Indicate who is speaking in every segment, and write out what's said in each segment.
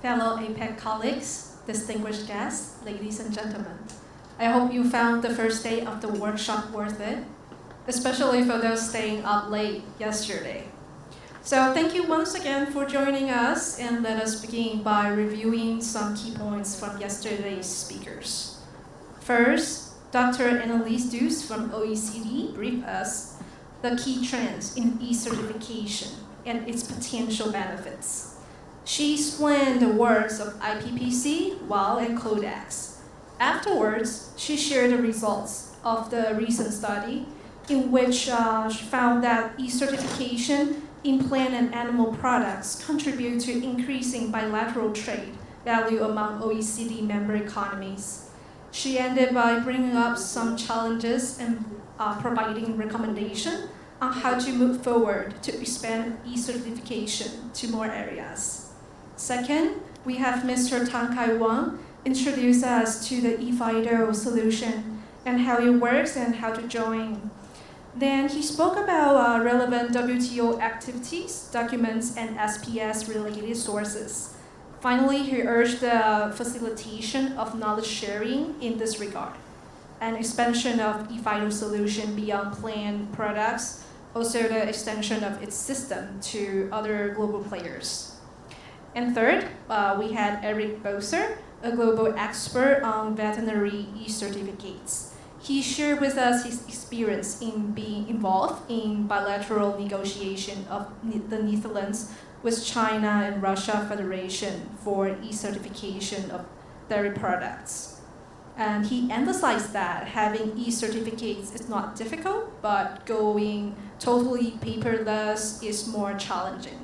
Speaker 1: fellow APEC colleagues, distinguished guests, ladies and gentlemen. I hope you found the first day of the workshop worth it, especially for those staying up late yesterday. So thank you once again for joining us, and let us begin by reviewing some key points from yesterday's speakers. First, Dr. Annelies Duus from OECD briefed us the key trends in e-certification and its potential benefits. She explained the works of IPPC, WOW, and Codex. Afterwards, she shared the results of the recent study in which she found that e-certification in plant and animal products contribute to increasing bilateral trade value among OECD member economies. She ended by bringing up some challenges and providing recommendations on how to move forward to expand e-certification to more areas. Second, we have Mr. Tang Kai Wang introduce us to the eFIDO solution and how it works and how to join. Then he spoke about relevant WTO activities, documents, and SPS-related sources. Finally, he urged the facilitation of knowledge sharing in this regard, and expansion of eFIDO solution beyond plant products, also the extension of its system to other global players. And third, we had Eric Boser, a global expert on veterinary e-certificates. He shared with us his experience in being involved in bilateral negotiation of the Netherlands with China and Russia Federation for e-certification of dairy products. And he emphasized that having e-certificates is not difficult, but going totally paperless is more challenging.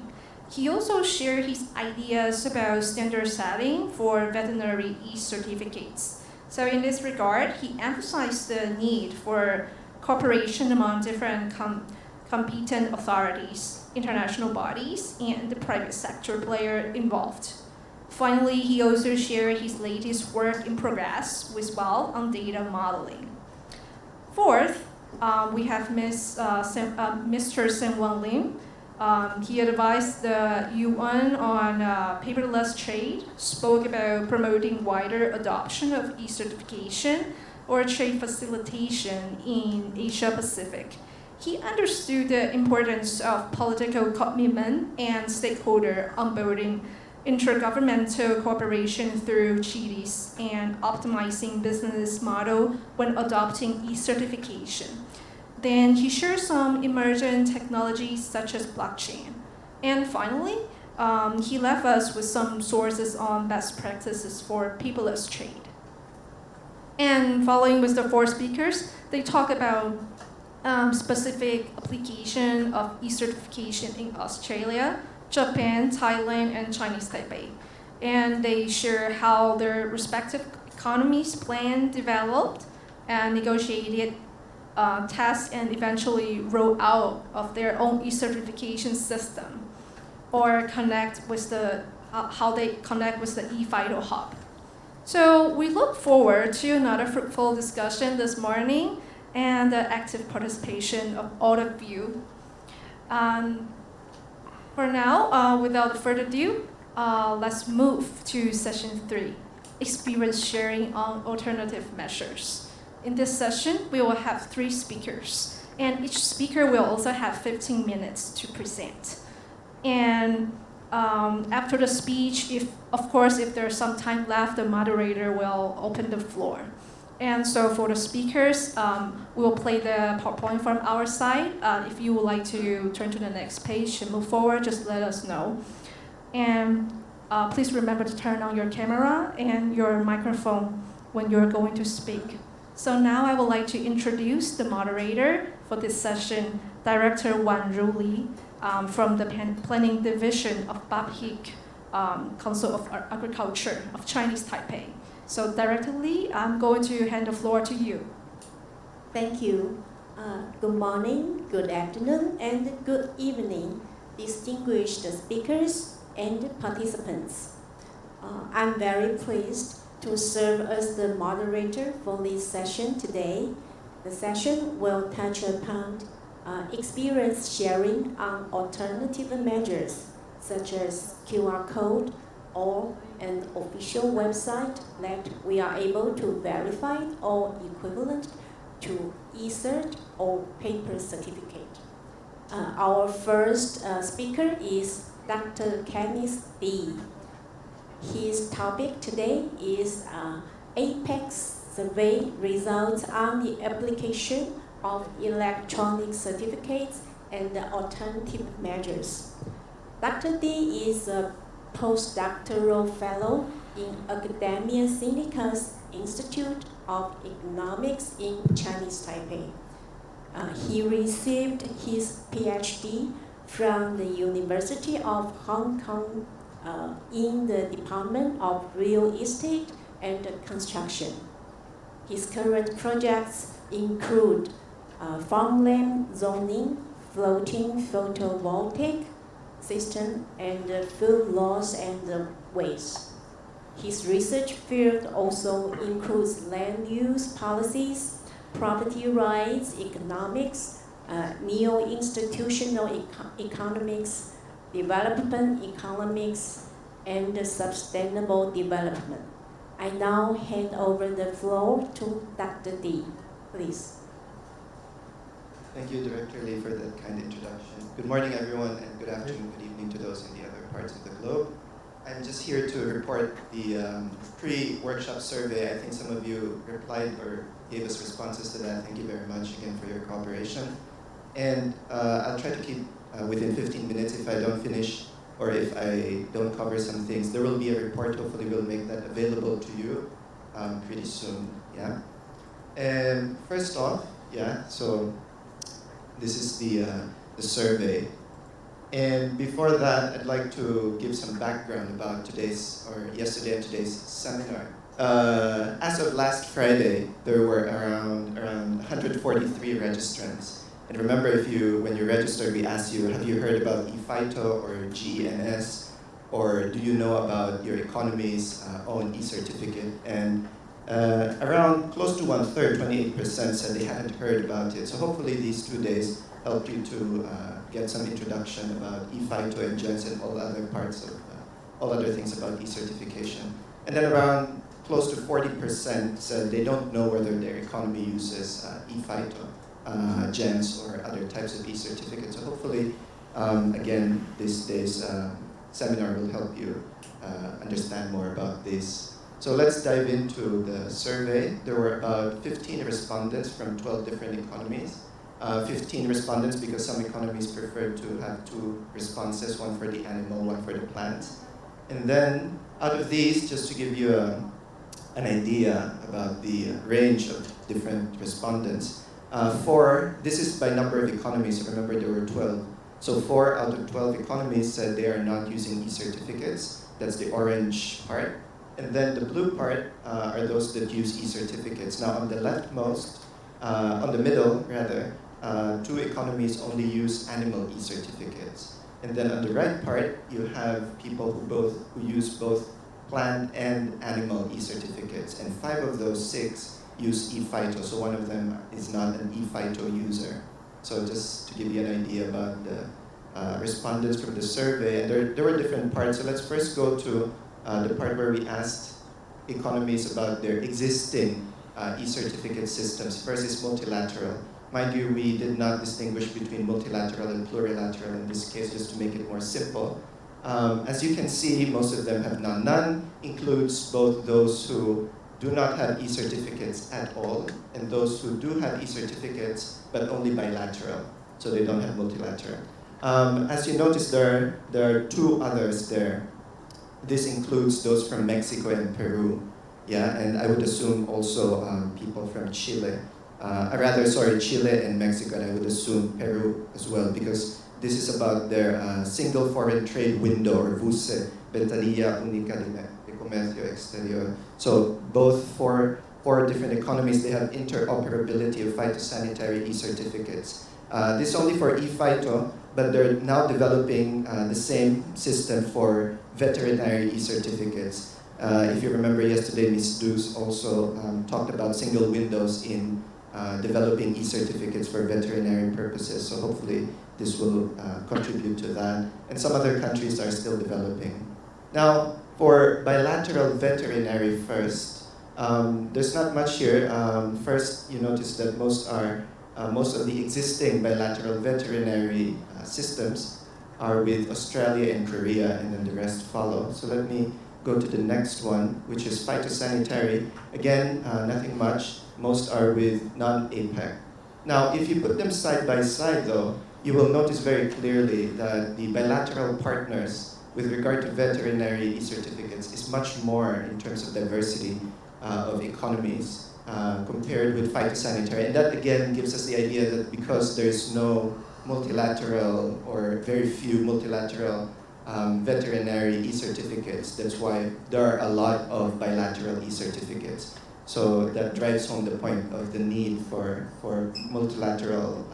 Speaker 1: He also shared his ideas about standard setting for veterinary e-certificates. So in this regard, he emphasized the need for cooperation among different competent authorities, international bodies, and the private sector player involved. Finally, he also shared his latest work in progress with WOW on data modeling. Fourth, we have Mr. Sen-Wan Lim. He advised the UN on paperless trade, spoke about promoting wider adoption of e-certification or trade facilitation in Asia Pacific. He understood the importance of political commitment and stakeholder onboarding, intergovernmental cooperation through treaties, and optimizing business model when adopting e-certification. Then he shared some emerging technologies such as blockchain. And finally, he left us with some sources on best practices for paperless trade. And following with the four speakers, they talk about specific application of e-certification in Australia, Japan, Thailand, and Chinese Taipei. And they share how their respective economies plan, developed, and negotiated test and eventually roll out of their own e-certification system, or connect with how they connect with the eFIDO hub. So we look forward to another fruitful discussion this morning and the active participation of all of you. For now, without further ado, let's move to session 3, experience sharing on alternative measures. In this session, we will have 3 speakers, and each speaker will also have 15 minutes to present. And after the speech, if there's some time left, the moderator will open the floor. And so for the speakers, we will play the PowerPoint from our side. If you would like to turn to the next page and move forward, just let us know. And please remember to turn on your camera and your microphone when you're going to speak. So now I would like to introduce the moderator for this session, Director Wanru Li, from the Planning Division of BAPHIC Council of Agriculture of Chinese Taipei. So Director Li, I'm going to hand the floor to you.
Speaker 2: Thank you. Good morning, good afternoon, and good evening, distinguished speakers and participants. I'm very pleased to serve as the moderator for this session today. The session will touch upon experience sharing on alternative measures such as QR code, or an official website that we are able to verify or equivalent to e-cert or paper certificate. Our first speaker is Dr. Kenneth Lee. His topic today is APEX survey results on the application of electronic certificates and alternative measures. Dr. Lee is a postdoctoral fellow in Academia Sinica's Institute of Economics in Chinese Taipei. He received his PhD from the University of Hong Kong in the Department of Real Estate and Construction. His current projects include farmland zoning, floating photovoltaic system, and food loss and waste. His research field also includes land use policies, property rights, economics, neo-institutional economics, development economics, and sustainable development. I now hand over the floor to Dr. Lee, please.
Speaker 3: Thank you, Director Lee, for that kind introduction. Good morning, everyone, and good afternoon, good evening to those in the other parts of the globe. I'm just here to report the pre-workshop survey. I think some of you replied or gave us responses to that. Thank you very much again for your cooperation. And I'll try to keep within 15 minutes. If I don't finish or if I don't cover some things, there will be a report. Hopefully we'll make that available to you pretty soon. Yeah. And first off, so this is the survey. And before that, I'd like to give some background about yesterday and today's seminar. As of last Friday, there were around 143 registrants. And remember, when you registered, we asked you, have you heard about eFITO or GENS? Or do you know about your economy's own e-certificate? And around close to 1/3, 28% said they hadn't heard about it. So hopefully these 2 days helped you to get some introduction about eFITO and GENS and all other things about e-certification. And then around close to 40% said they don't know whether their economy uses eFITO, GENS, or other types of e-certificates. So hopefully, again, this day's seminar will help you understand more about this. So let's dive into the survey. There were about 15 respondents from 12 different economies. 15 respondents because some economies prefer to have 2 responses, one for the animal, one for the plant. And then out of these, just to give you an idea about the range of different respondents, this is by number of economies. Remember, there were 12. So 4 out of 12 economies said they are not using e-certificates. That's the orange part. And then the blue part are those that use e-certificates. Now on the leftmost, on the middle rather, 2 economies only use animal e-certificates. And then on the right part, you have people who use both plant and animal e-certificates. And 5 of those 6 use eFITO. So one of them is not an eFITO user. So just to give you an idea about the respondents from the survey, and there were different parts. So let's first go to the part where we asked economies about their existing e-certificate systems. First is multilateral. Mind you, we did not distinguish between multilateral and plurilateral in this case, just to make it more simple. As you can see, most of them have none. None includes both those who do not have e-certificates at all and those who do have e-certificates but only bilateral, so they don't have multilateral. As you notice, there are 2 others there. This includes those from Mexico and Peru, and I would assume also people from Chile. Chile and Mexico, and I would assume Peru as well, because this is about their single foreign trade window, or VUSE, Ventanilla Única de Comercio Exterior. So both for 4 different economies, they have interoperability of phytosanitary e-certificates. This is only for eFITO, but they're now developing the same system for veterinary e-certificates. If you remember yesterday, Ms. Duz also talked about single windows in developing e-certificates for veterinary purposes. So hopefully this will contribute to that. And some other countries are still developing. Now, For bilateral veterinary first, there's not much here. First, you notice that most of the existing bilateral veterinary systems are with Australia and Korea, and then the rest follow. So let me go to the next one, which is phytosanitary. Again, nothing much. Most are with non-APEC. Now, if you put them side by side, though, you will notice very clearly that the bilateral partners with regard to veterinary e-certificates is much more in terms of diversity of economies compared with phytosanitary. And that again gives us the idea that because there's no multilateral or very few multilateral veterinary e-certificates, that's why there are a lot of bilateral e-certificates. So that drives home the point of the need for multilateral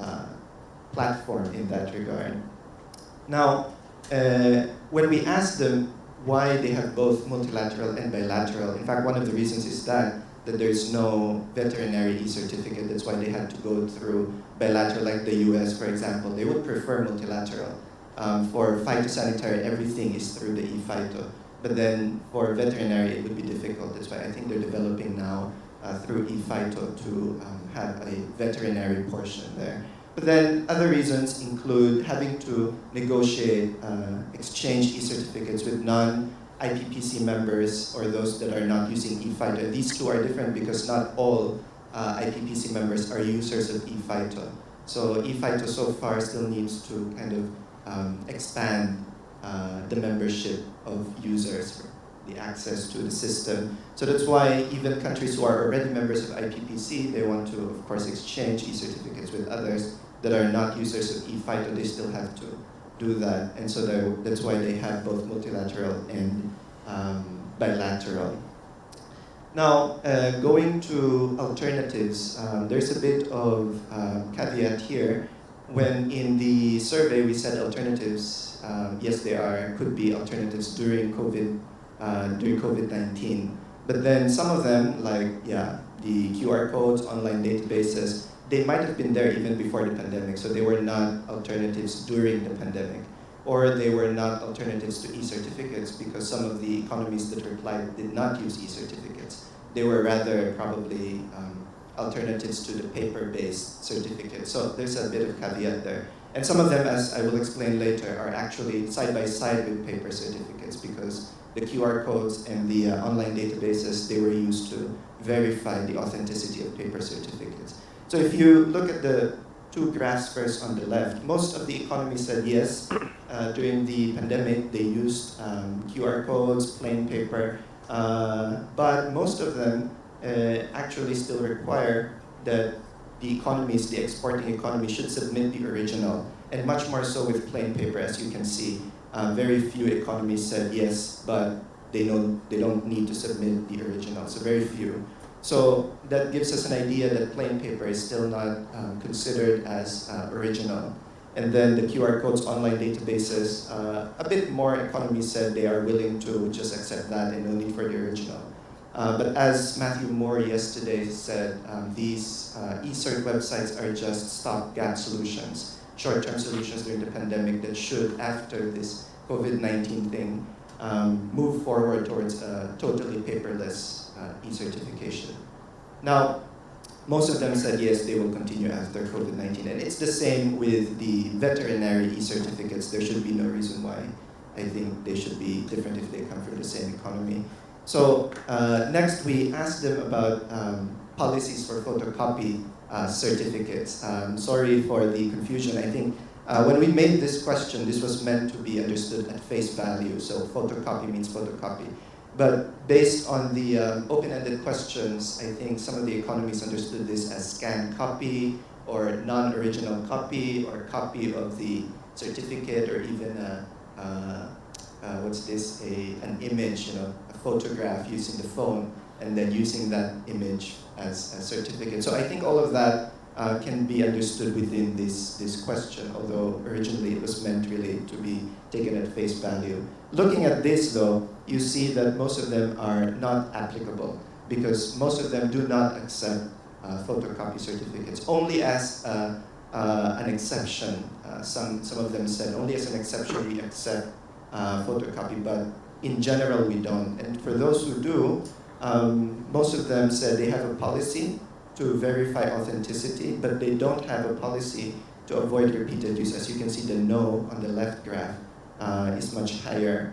Speaker 3: platform in that regard. Now, when we ask them why they have both multilateral and bilateral, in fact, one of the reasons is that there's no veterinary e-certificate. That's why they had to go through bilateral, like the US, for example. They would prefer multilateral. For phytosanitary, everything is through the e-phyto. But then for veterinary, it would be difficult. That's why I think they're developing now through e-phyto to have a veterinary portion there. But then other reasons include having to negotiate, exchange e-certificates with non-IPPC members or those that are not using e-phyto. These two are different because not all IPPC members are users of e-phyto. So e-phyto so far still needs to kind of expand the membership of users, the access to the system. So that's why even countries who are already members of IPPC, they want to, of course, exchange e-certificates with others that are not users of e-phyto. They still have to do that. And so that's why they have both multilateral and bilateral. Now, going to alternatives, there's a bit of caveat here. When in the survey we said alternatives, yes, there could be alternatives during COVID-19. But then some of them, like the QR codes, online databases, they might have been there even before the pandemic. So they were not alternatives during the pandemic, or they were not alternatives to e-certificates because some of the economies that replied did not use e-certificates. They were rather probably alternatives to the paper-based certificate. So there's a bit of caveat there. And some of them, as I will explain later, are actually side-by-side with paper certificates because the QR codes and the online databases, they were used to verify the authenticity of paper certificates. So if you look at the two graphs first on the left, most of the economies said yes. During the pandemic, they used QR codes, plain paper, but most of them actually still require that the economies, the exporting economy, should submit the original, and much more so with plain paper, as you can see. Very few economies said yes, but they don't need to submit the original, so very few. So that gives us an idea that plain paper is still not considered as original. And then the QR codes, online databases, a bit more economies said they are willing to just accept that and no need for the original. But as Matthew Moore yesterday said, these e-cert websites are just stopgap solutions, short-term solutions during the pandemic that should, after this COVID-19 thing, move forward towards a totally paperless e-certification. Now, most of them said yes, they will continue after COVID-19. And it's the same with the veterinary e-certificates. There should be no reason why I think they should be different if they come from the same economy. So next we asked them about policies for photocopy certificates. Sorry for the confusion. I think when we made this question, this was meant to be understood at face value. So photocopy means photocopy. But based on the open-ended questions, I think some of the economies understood this as scanned copy or non-original copy or copy of the certificate or even an image, a photograph using the phone and then using that image as a certificate. So I think all of that can be understood within this question, although originally it was meant really to be taken at face value. Looking at this though, you see that most of them are not applicable because most of them do not accept photocopy certificates, only as an exception. Some of them said only as an exception we accept photocopy, but in general, we don't. And for those who do, most of them said they have a policy to verify authenticity, but they don't have a policy to avoid repeated use. As you can see, the no on the left graph is much higher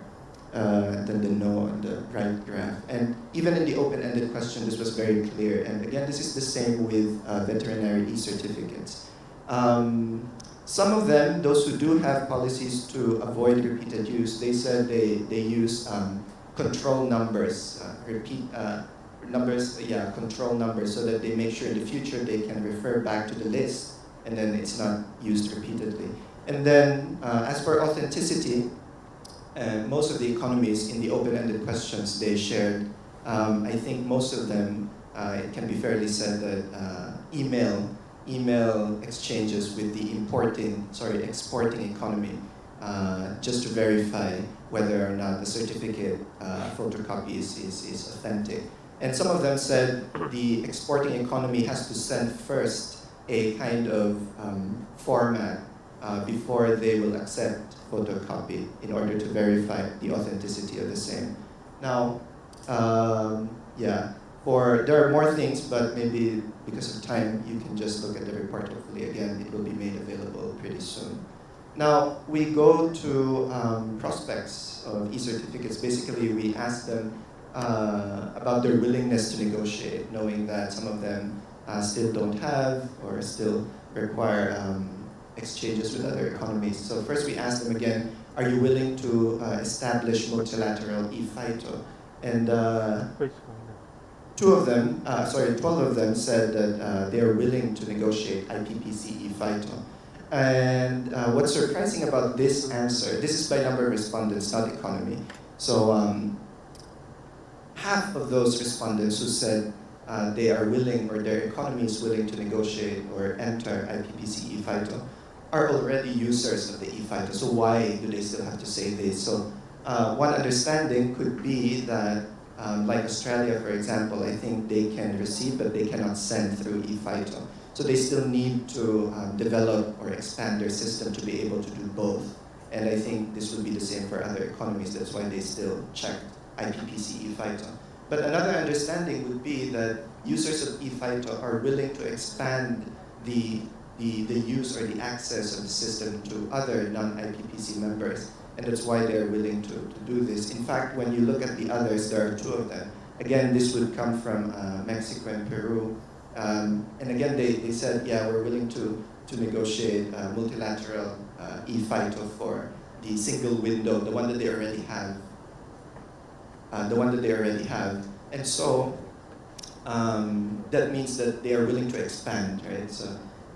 Speaker 3: than the no on the right graph. And even in the open-ended question, this was very clear. And again, this is the same with veterinary e-certificates. Some of them, those who do have policies to avoid repeated use, they said they use control numbers, control numbers, so that they make sure in the future they can refer back to the list and then it's not used repeatedly. And then as for authenticity, most of the economies in the open-ended questions they shared, I think most of them, it can be fairly said that email exchanges with the exporting economy, just to verify whether or not the certificate photocopy is authentic. And some of them said the exporting economy has to send first a kind of format before they will accept photocopy in order to verify the authenticity of the same. Now, there are more things, but maybe because of time, you can just look at the report. Hopefully, again, it will be made available pretty soon. Now, we go to prospects of e-certificates. Basically, we ask them about their willingness to negotiate, knowing that some of them still don't have or still require exchanges with other economies. So first we ask them again, are you willing to establish multilateral e-FITO? And 12 of them said that they are willing to negotiate IPPC e-FITO. And what's surprising about this answer, this is by number of respondents, not economy. So half of those respondents who said they are willing, or their economy is willing to negotiate or enter IPPC e-FITO, are already users of the e-FITO. So why do they still have to say this? So one understanding could be that, like Australia, for example, I think they can receive, but they cannot send through e-FITO. So they still need to develop or expand their system to be able to do both. And I think this would be the same for other economies. That's why they still checked IPPC e-FITO. But another understanding would be that users of e-FITO are willing to expand the use or the access of the system to other non-IPPC members. And that's why they're willing to do this. In fact, when you look at the others, there are 2 of them. Again, this would come from Mexico and Peru. And again, they said, yeah, we're willing to negotiate multilateral e-FITO for the single window, the one that they already have. And so that means that they are willing to expand, right? So,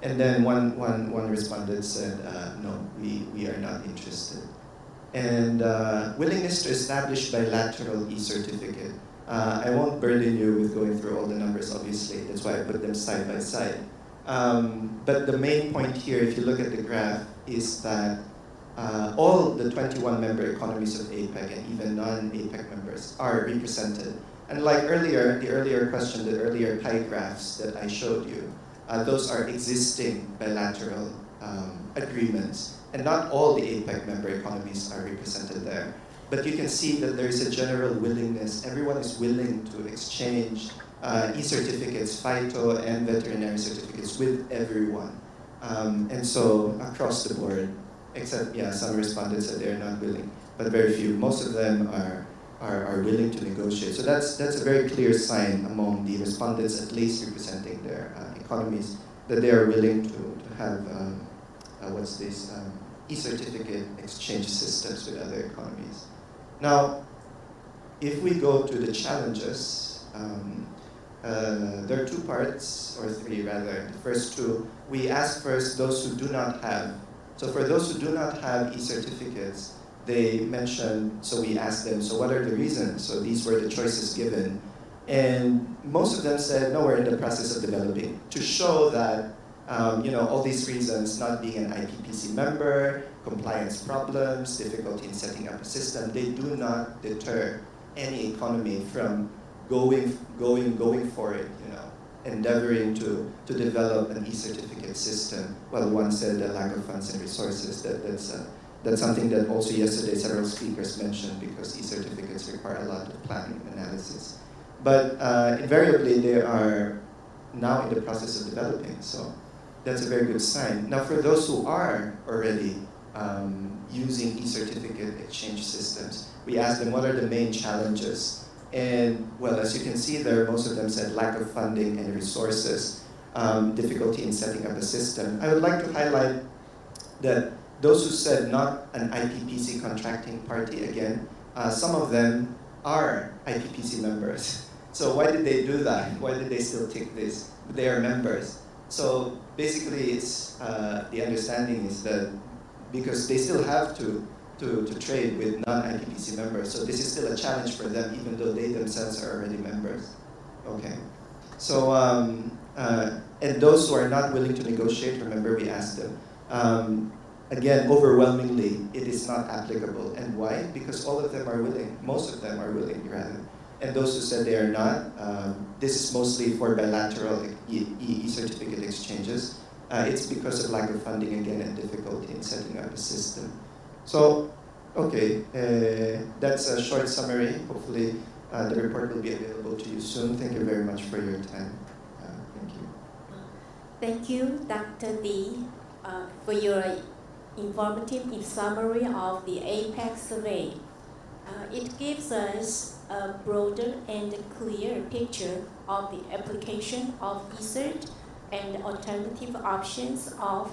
Speaker 3: and then one respondent said, no, we are not interested. And willingness to establish bilateral e-certificate. I won't burden you with going through all the numbers, obviously. That's why I put them side by side. But the main point here, if you look at the graph, is that all the 21 member economies of APEC and even non-APEC members are represented. And like earlier, the earlier question, the earlier pie graphs that I showed you, those are existing bilateral agreements. And not all the APEC member economies are represented there. But you can see that there is a general willingness. Everyone is willing to exchange e-certificates, FITO and veterinary certificates with everyone. And so across the board, except some respondents said they're not willing, but very few. Most of them are willing to negotiate. So that's a very clear sign among the respondents, at least representing their economies, that they are willing to have e-certificate exchange systems with other economies. Now, if we go to the challenges, there are 2 parts, or 3 rather. The first 2, we ask first those who do not have. So for those who do not have e-certificates, they mentioned, so we asked them, so what are the reasons? So these were the choices given. And most of them said, no, we're in the process of developing. To show that, all these reasons, not being an IPPC member, compliance problems, difficulty in setting up a system, they do not deter any economy from going for it, endeavoring to develop an e-certificate system. Well, one said the lack of funds and resources, That's something that also yesterday several speakers mentioned because e-certificates require a lot of planning and analysis. But invariably, they are now in the process of developing, so that's a very good sign. Now, for those who are already using e-certificate exchange systems, we asked them what are the main challenges. And well, as you can see there, most of them said lack of funding and resources, difficulty in setting up a system. I would like to highlight that those who said not an IPPC contracting party, again, some of them are IPPC members. So why did they do that? Why did they still tick this? They are members. So basically, it's the understanding is that because they still have to trade with non-IPPC members, so this is still a challenge for them, even though they themselves are already members. Okay. So and those who are not willing to negotiate, remember we asked them. Again, overwhelmingly, it is not applicable. And why? Because all of them are willing. Most of them are willing, rather. And those who said they are not, this is mostly for bilateral e-certificate exchanges. It's because of lack of funding, again, and difficulty in setting up a system. So, okay, that's a short summary. Hopefully, the report will be available to you soon. Thank you very much for your time. Thank you.
Speaker 2: Thank you, Dr. Lee, for your informative summary of the APEC survey. It gives us a broader and clear picture of the application of e-cert and alternative options of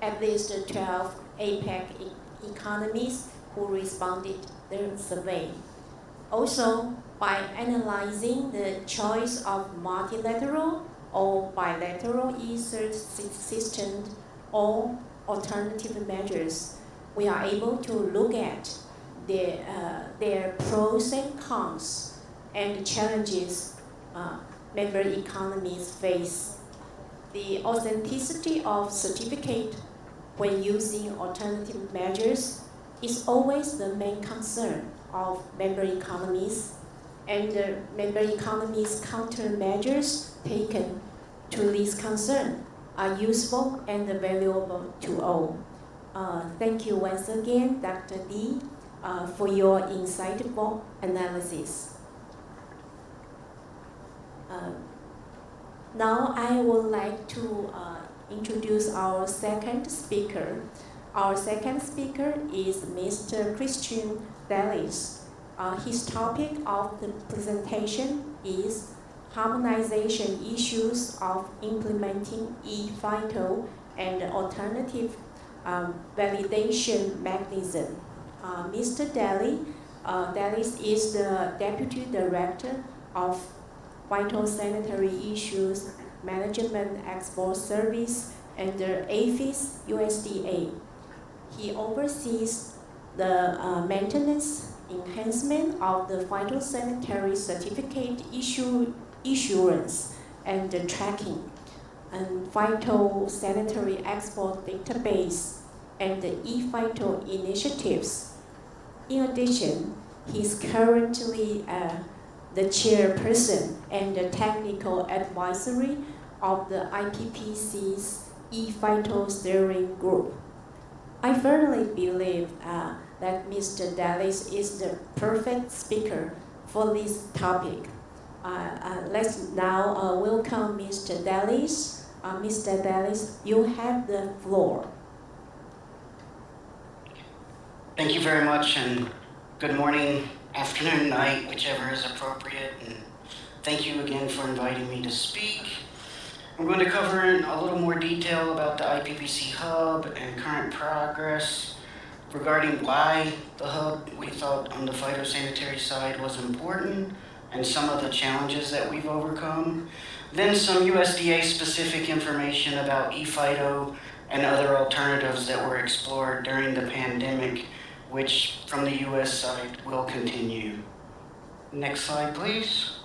Speaker 2: at least 12 APEC economies who responded to the survey. Also, by analyzing the choice of multilateral or bilateral e-cert systems or alternative measures, we are able to look at their pros and cons and challenges member economies face. The authenticity of certificate when using alternative measures is always the main concern of member economies, and the member economies' countermeasures taken to this concern are useful and valuable to all. Thank you once again, Dr. Lee, for your insightful analysis. Now I would like to introduce our second speaker. Our second speaker is Mr. Christian Dallis. His topic of the presentation is harmonization issues of implementing e-FITO and alternative validation mechanism. Mr. Dallis is the Deputy Director of Phytosanitary Issues Management Export Service under APHIS USDA. He oversees the maintenance, enhancement of the phytosanitary certificate issuance and the tracking, and phytosanitary export database, and the e-FITO initiatives. In addition, he is currently the chairperson and the technical advisory of the IPPC's e-FITO steering group. I firmly believe that Mr. Dallis is the perfect speaker for this topic. Let's now welcome Mr. Dallis. Mr. Dallis, you have the floor.
Speaker 4: Thank you very much, and good morning, afternoon, night, whichever is appropriate. And thank you again for inviting me to speak. I'm going to cover in a little more detail about the IPPC Hub and current progress regarding why the Hub we thought on the phytosanitary side was important and some of the challenges that we've overcome. Then some USDA specific information about e-FITO and other alternatives that were explored during the pandemic, which from the US side will continue. Next slide, please.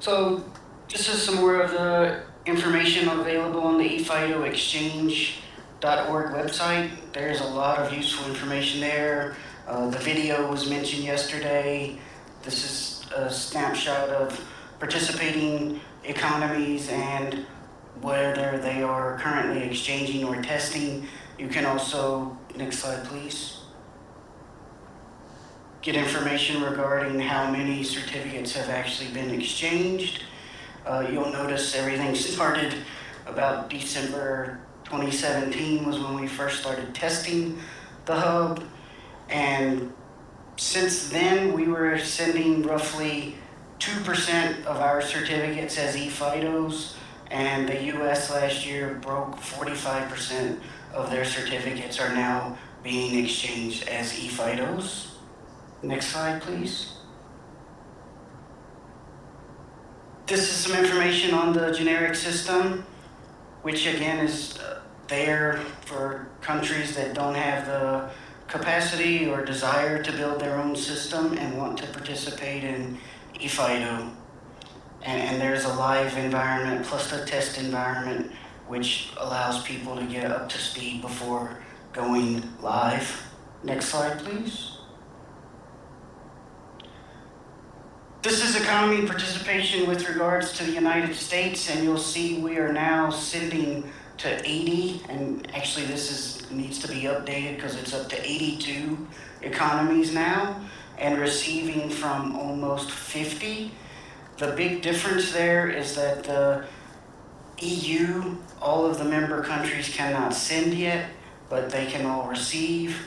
Speaker 4: So this is some more of the information available on the eFITOexchange.org website. There's a lot of useful information there. The video was mentioned yesterday. This is a snapshot of participating economies and whether they are currently exchanging or testing You can also, next slide please, get information regarding how many certificates have actually been exchanged. You'll notice everything started about December 2017 was when we first started testing the hub. And since then, we were sending roughly 2% of our certificates as eFIDOs, and the US last year broke 45% of their certificates are now being exchanged as eFIDOs. Next slide, please. This is some information on the generic system, which again is there for countries that don't have the capacity or desire to build their own system and want to participate in eFIDO. And there's a live environment plus a test environment which allows people to get up to speed before going live. Next slide, please. This is economy participation with regards to the United States, and you'll see we are now sending to 80, and actually needs to be updated because it's up to 82 economies now, and receiving from almost 50. The big difference there is that the EU, all of the member countries cannot send yet, but they can all receive.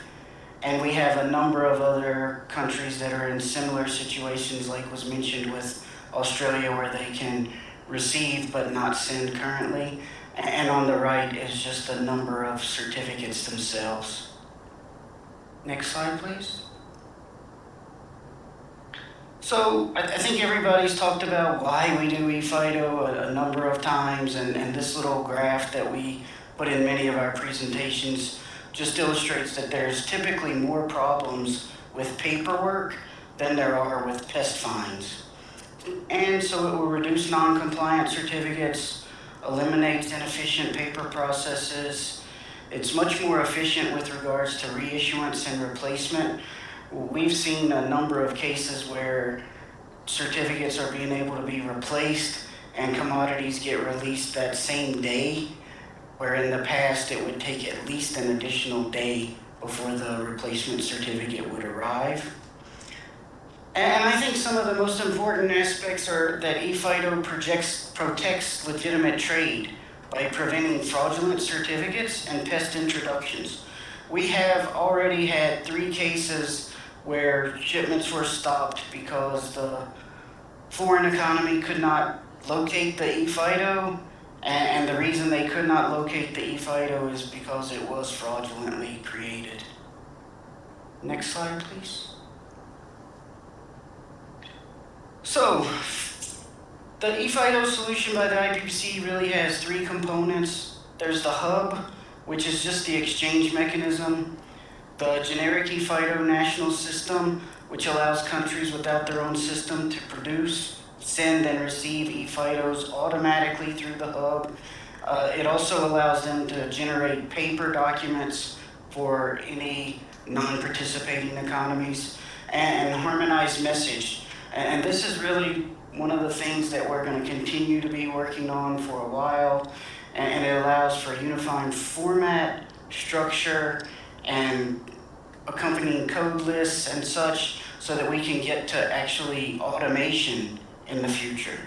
Speaker 4: And we have a number of other countries that are in similar situations, like was mentioned with Australia, where they can receive but not send currently. And on the right is just the number of certificates themselves. Next slide, please. So I think everybody's talked about why we do eFIDO a number of times, and this little graph that we put in many of our presentations just illustrates that there's typically more problems with paperwork than there are with pest fines. And so it will reduce non-compliant certificates, eliminates inefficient paper processes. It's much more efficient with regards to reissuance and replacement. We've seen a number of cases where certificates are being able to be replaced and commodities get released that same day, where in the past it would take at least an additional day before the replacement certificate would arrive. And I think some of the most important aspects are that eFIDO protects legitimate trade by preventing fraudulent certificates and pest introductions. We have already had 3 cases where shipments were stopped because the foreign economy could not locate the eFIDO, and the reason they could not locate the eFIDO is because it was fraudulently created. Next slide, please. So, the eFIDO solution by the IPPC really has 3 components. There's the hub, which is just the exchange mechanism. The generic eFIDO national system, which allows countries without their own system to produce, send, and receive eFIDOs automatically through the hub. It also allows them to generate paper documents for any non-participating economies, and harmonized message. And this is really one of the things that we're going to continue to be working on for a while, and it allows for unifying format, structure, and accompanying code lists and such, so that we can get to actually automation in the future.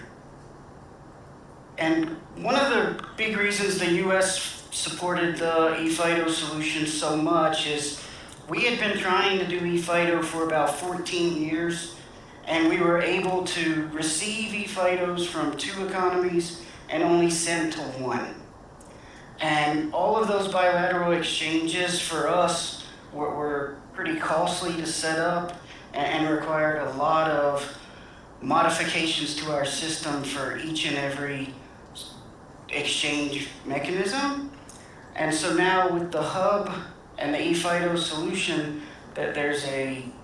Speaker 4: And one of the big reasons the US supported the eFIDO solution so much is we had been trying to do eFIDO for about 14 years, and we were able to receive eFIDOs from 2 economies and only send to 1. And all of those bilateral exchanges for us were pretty costly to set up and required a lot of modifications to our system for each and every exchange mechanism. And so now with the hub and the eFIDO solution, that there's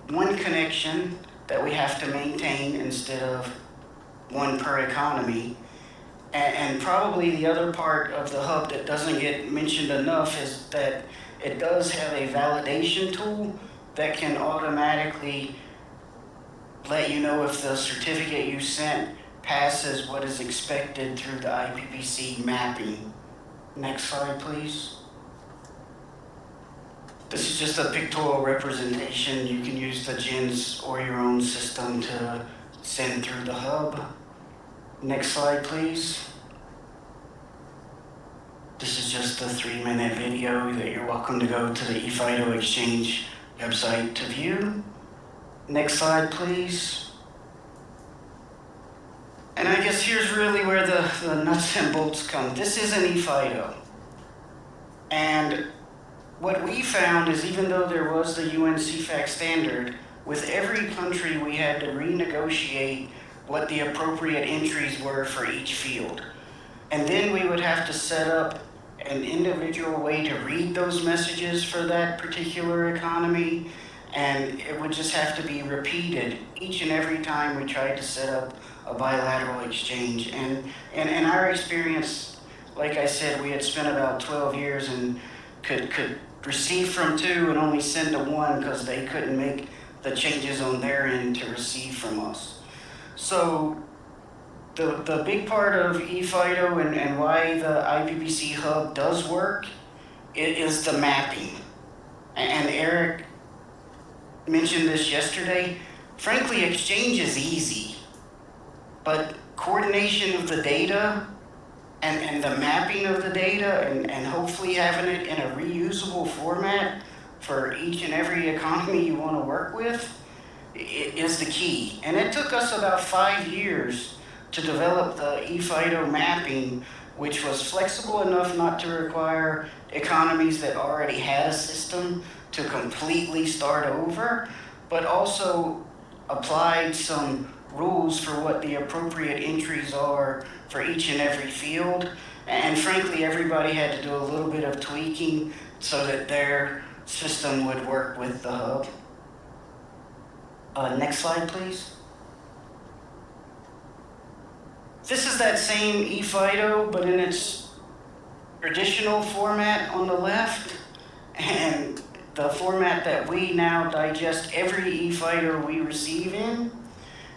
Speaker 4: one connection that we have to maintain instead of 1 per economy. And probably the other part of the hub that doesn't get mentioned enough is that it does have a validation tool that can automatically let you know if the certificate you sent passes what is expected through the IPPC mapping. Next slide, please. This is just a pictorial representation. You can use the GINS or your own system to send through the hub. Next slide, please. This is just a 3-minute video that you're welcome to go to the eFIDO Exchange website to view. Next slide, please. And I guess here's really where the nuts and bolts come. This is an eFIDO. And what we found is even though there was the UN CFAC standard, with every country we had to renegotiate what the appropriate entries were for each field. And then we would have to set up an individual way to read those messages for that particular economy, and it would just have to be repeated each and every time we tried to set up a bilateral exchange. And in our experience, like I said, we had spent about 12 years and could receive from 2 and only send to 1 because they couldn't make the changes on their end to receive from us. So the big part of eFIDO and why the IPPC hub does work is the mapping. And Eric mentioned this yesterday. Frankly, exchange is easy, but coordination of the data and the mapping of the data and hopefully having it in a reusable format for each and every economy you want to work with is the key. And it took us about 5 years to develop the eFIDO mapping, which was flexible enough not to require economies that already had a system to completely start over, but also applied some rules for what the appropriate entries are for each and every field. And frankly, everybody had to do a little bit of tweaking so that their system would work with the hub. Next slide, please. This is that same eFIDO, but in its traditional format on the left, and the format that we now digest every eFIDO we receive in.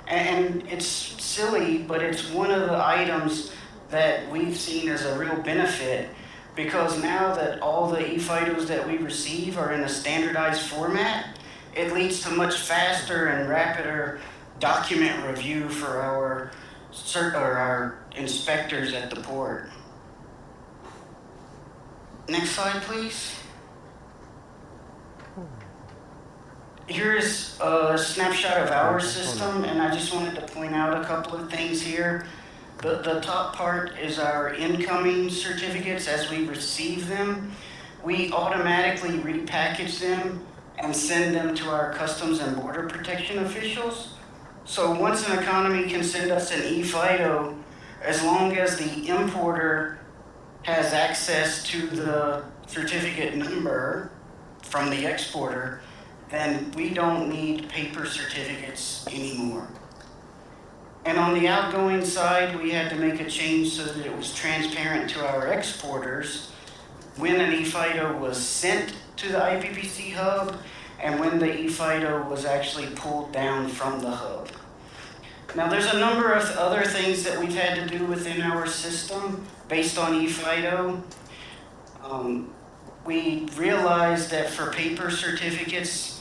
Speaker 4: And it's silly, but it's one of the items that we've seen as a real benefit, because now that all the eFIDOs that we receive are in a standardized format, it leads to much faster and rapider document review for our inspectors at the port. Next slide, please. Here is a snapshot of our system, and I just wanted to point out a couple of things here. The top part is our incoming certificates as we receive them. We automatically repackage them and send them to our Customs and Border Protection officials. So once an economy can send us an eFIDO, as long as the importer has access to the certificate number from the exporter, then we don't need paper certificates anymore. And on the outgoing side, we had to make a change so that it was transparent to our exporters when an eFIDO was sent to the IPPC hub and when the eFIDO was actually pulled down from the hub. Now there's a number of other things that we've had to do within our system based on eFIDO. We realized that for paper certificates,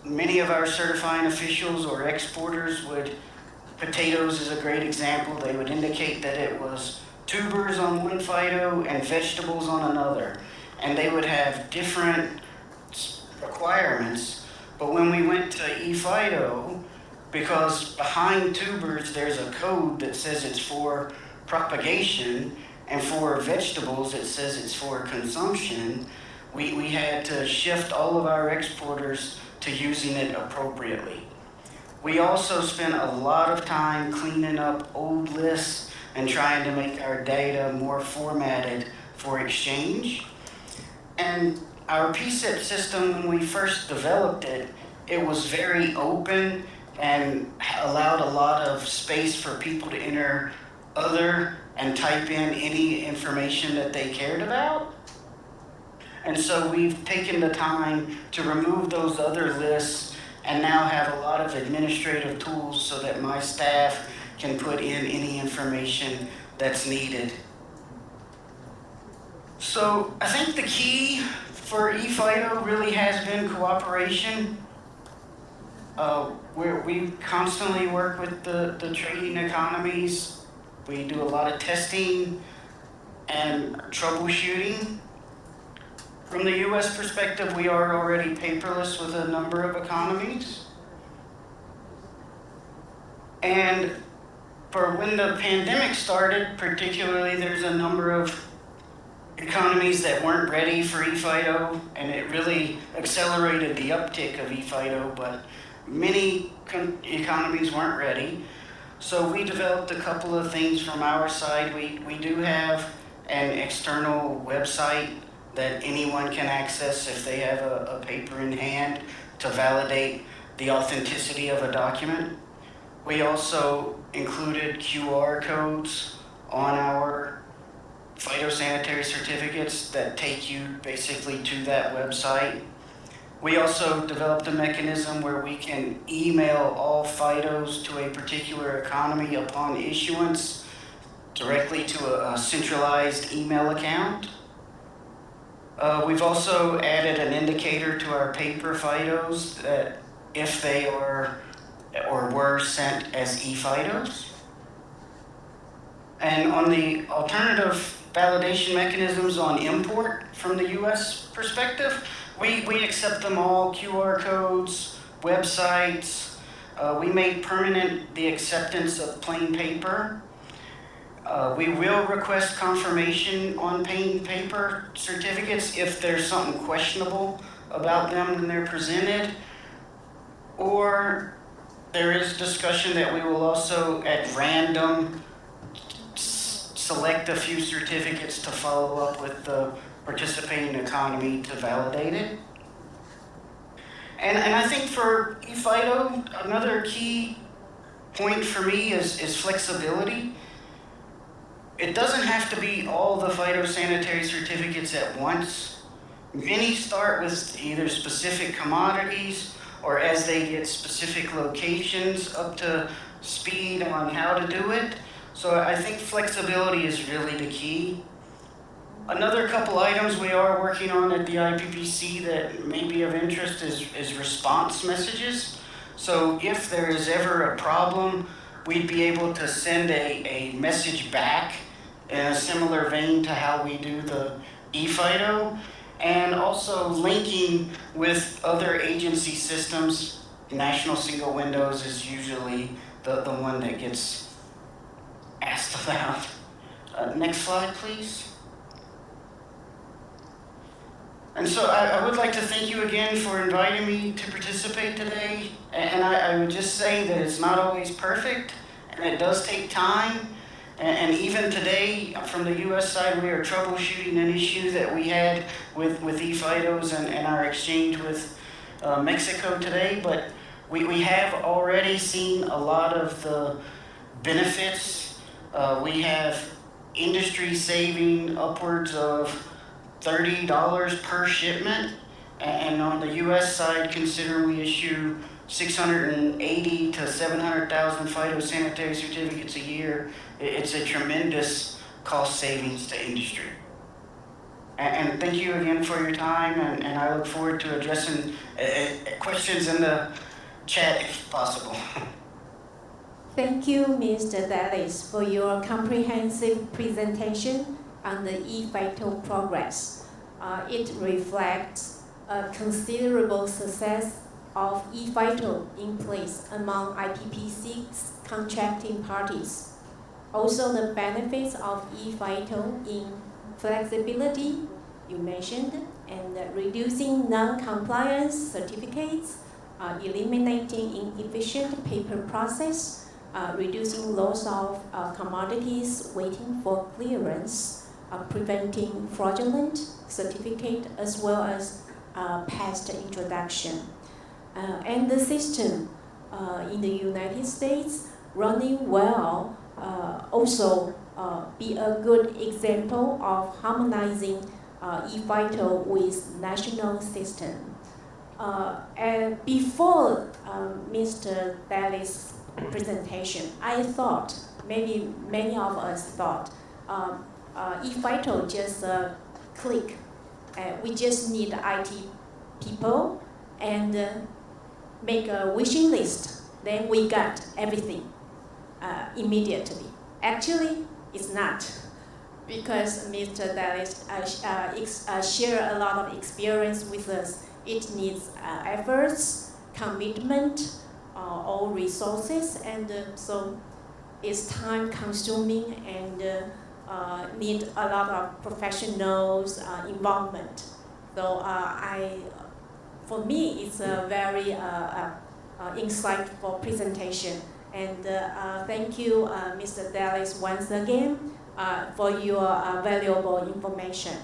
Speaker 4: many of our certifying officials or exporters would, potatoes is a great example, they would indicate that it was tubers on one FIDO and vegetables on another. And they would have different requirements, but when we went to eFIDO, because behind tubers there's a code that says it's for propagation, and for vegetables it says it's for consumption, we had to shift all of our exporters to using it appropriately. We also spent a lot of time cleaning up old lists and trying to make our data more formatted for exchange. And our PSIP system, when we first developed it, it was very open and allowed a lot of space for people to enter other and type in any information that they cared about. And so we've taken the time to remove those other lists and now have a lot of administrative tools so that my staff can put in any information that's needed. So I think the key for eFIDO really has been cooperation. We constantly work with the trading economies. We do a lot of testing and troubleshooting. From the US perspective, we are already paperless with a number of economies. And for when the pandemic started, particularly, there's a number of economies that weren't ready for eFIDO, and it really accelerated the uptick of eFIDO, but many economies weren't ready. So we developed a couple of things from our side. We do have an external website that anyone can access if they have a paper in hand to validate the authenticity of a document. We also included QR codes on our phytosanitary certificates that take you basically to that website. We also developed a mechanism where we can email all phytos to a particular economy upon issuance directly to a centralized email account. We've also added an indicator to our paper phytos that if they are or were sent as ePhytos. And on the alternative validation mechanisms on import from the US perspective, we accept them all, QR codes, websites. We made permanent the acceptance of plain paper. We will request confirmation on plain paper certificates if there's something questionable about them when they're presented. Or there is discussion that we will also, at random, select a few certificates to follow up with the participating economy to validate it. And I think for eFIDO, another key point for me is flexibility. It doesn't have to be all the phytosanitary certificates at once. Many start with either specific commodities or as they get specific locations up to speed on how to do it. So I think flexibility is really the key. Another couple items we are working on at the IPPC that may be of interest is response messages. So if there is ever a problem, we'd be able to send a message back in a similar vein to how we do the eFIDO, and also linking with other agency systems. National Single Windows is usually the one that gets asked about. Next slide, please. And so I would like to thank you again for inviting me to participate today. And I would just say that it's not always perfect, and it does take time. And even today, from the US side, we are troubleshooting an issue that we had with ePhytos and our exchange with Mexico today. But we have already seen a lot of the benefits. We have industry saving upwards of $30 per shipment. And on the US side, consider we issue 680 to 700,000 phytosanitary certificates a year. It's a tremendous cost savings to industry. And thank you again for your time, and I look forward to addressing questions in the chat if possible.
Speaker 2: Thank you, Mr. Dallas, for your comprehensive presentation on the ePhyto progress. It reflects a considerable success of ePhyto in place among IPPC's contracting parties. Also, the benefits of ePhyto in flexibility, you mentioned, and reducing non-compliance certificates, eliminating inefficient paper process, reducing loss of commodities waiting for clearance, preventing fraudulent certificate as well as past introduction. And the system in the United States running well also be a good example of harmonizing ePhyto with national system. And before Mr. Dallas' presentation, I thought, maybe many of us thought, ePhyto just click We just need IT people and make a wishing list. Then we got everything immediately. Actually, it's not, because Mr. Dallas share a lot of experience with us. It needs efforts, commitment, all resources, and so it's time consuming and need a lot of professionals involvement. So for me, it's a very insightful presentation. And thank you, Mr. Dallas, once again for your valuable information.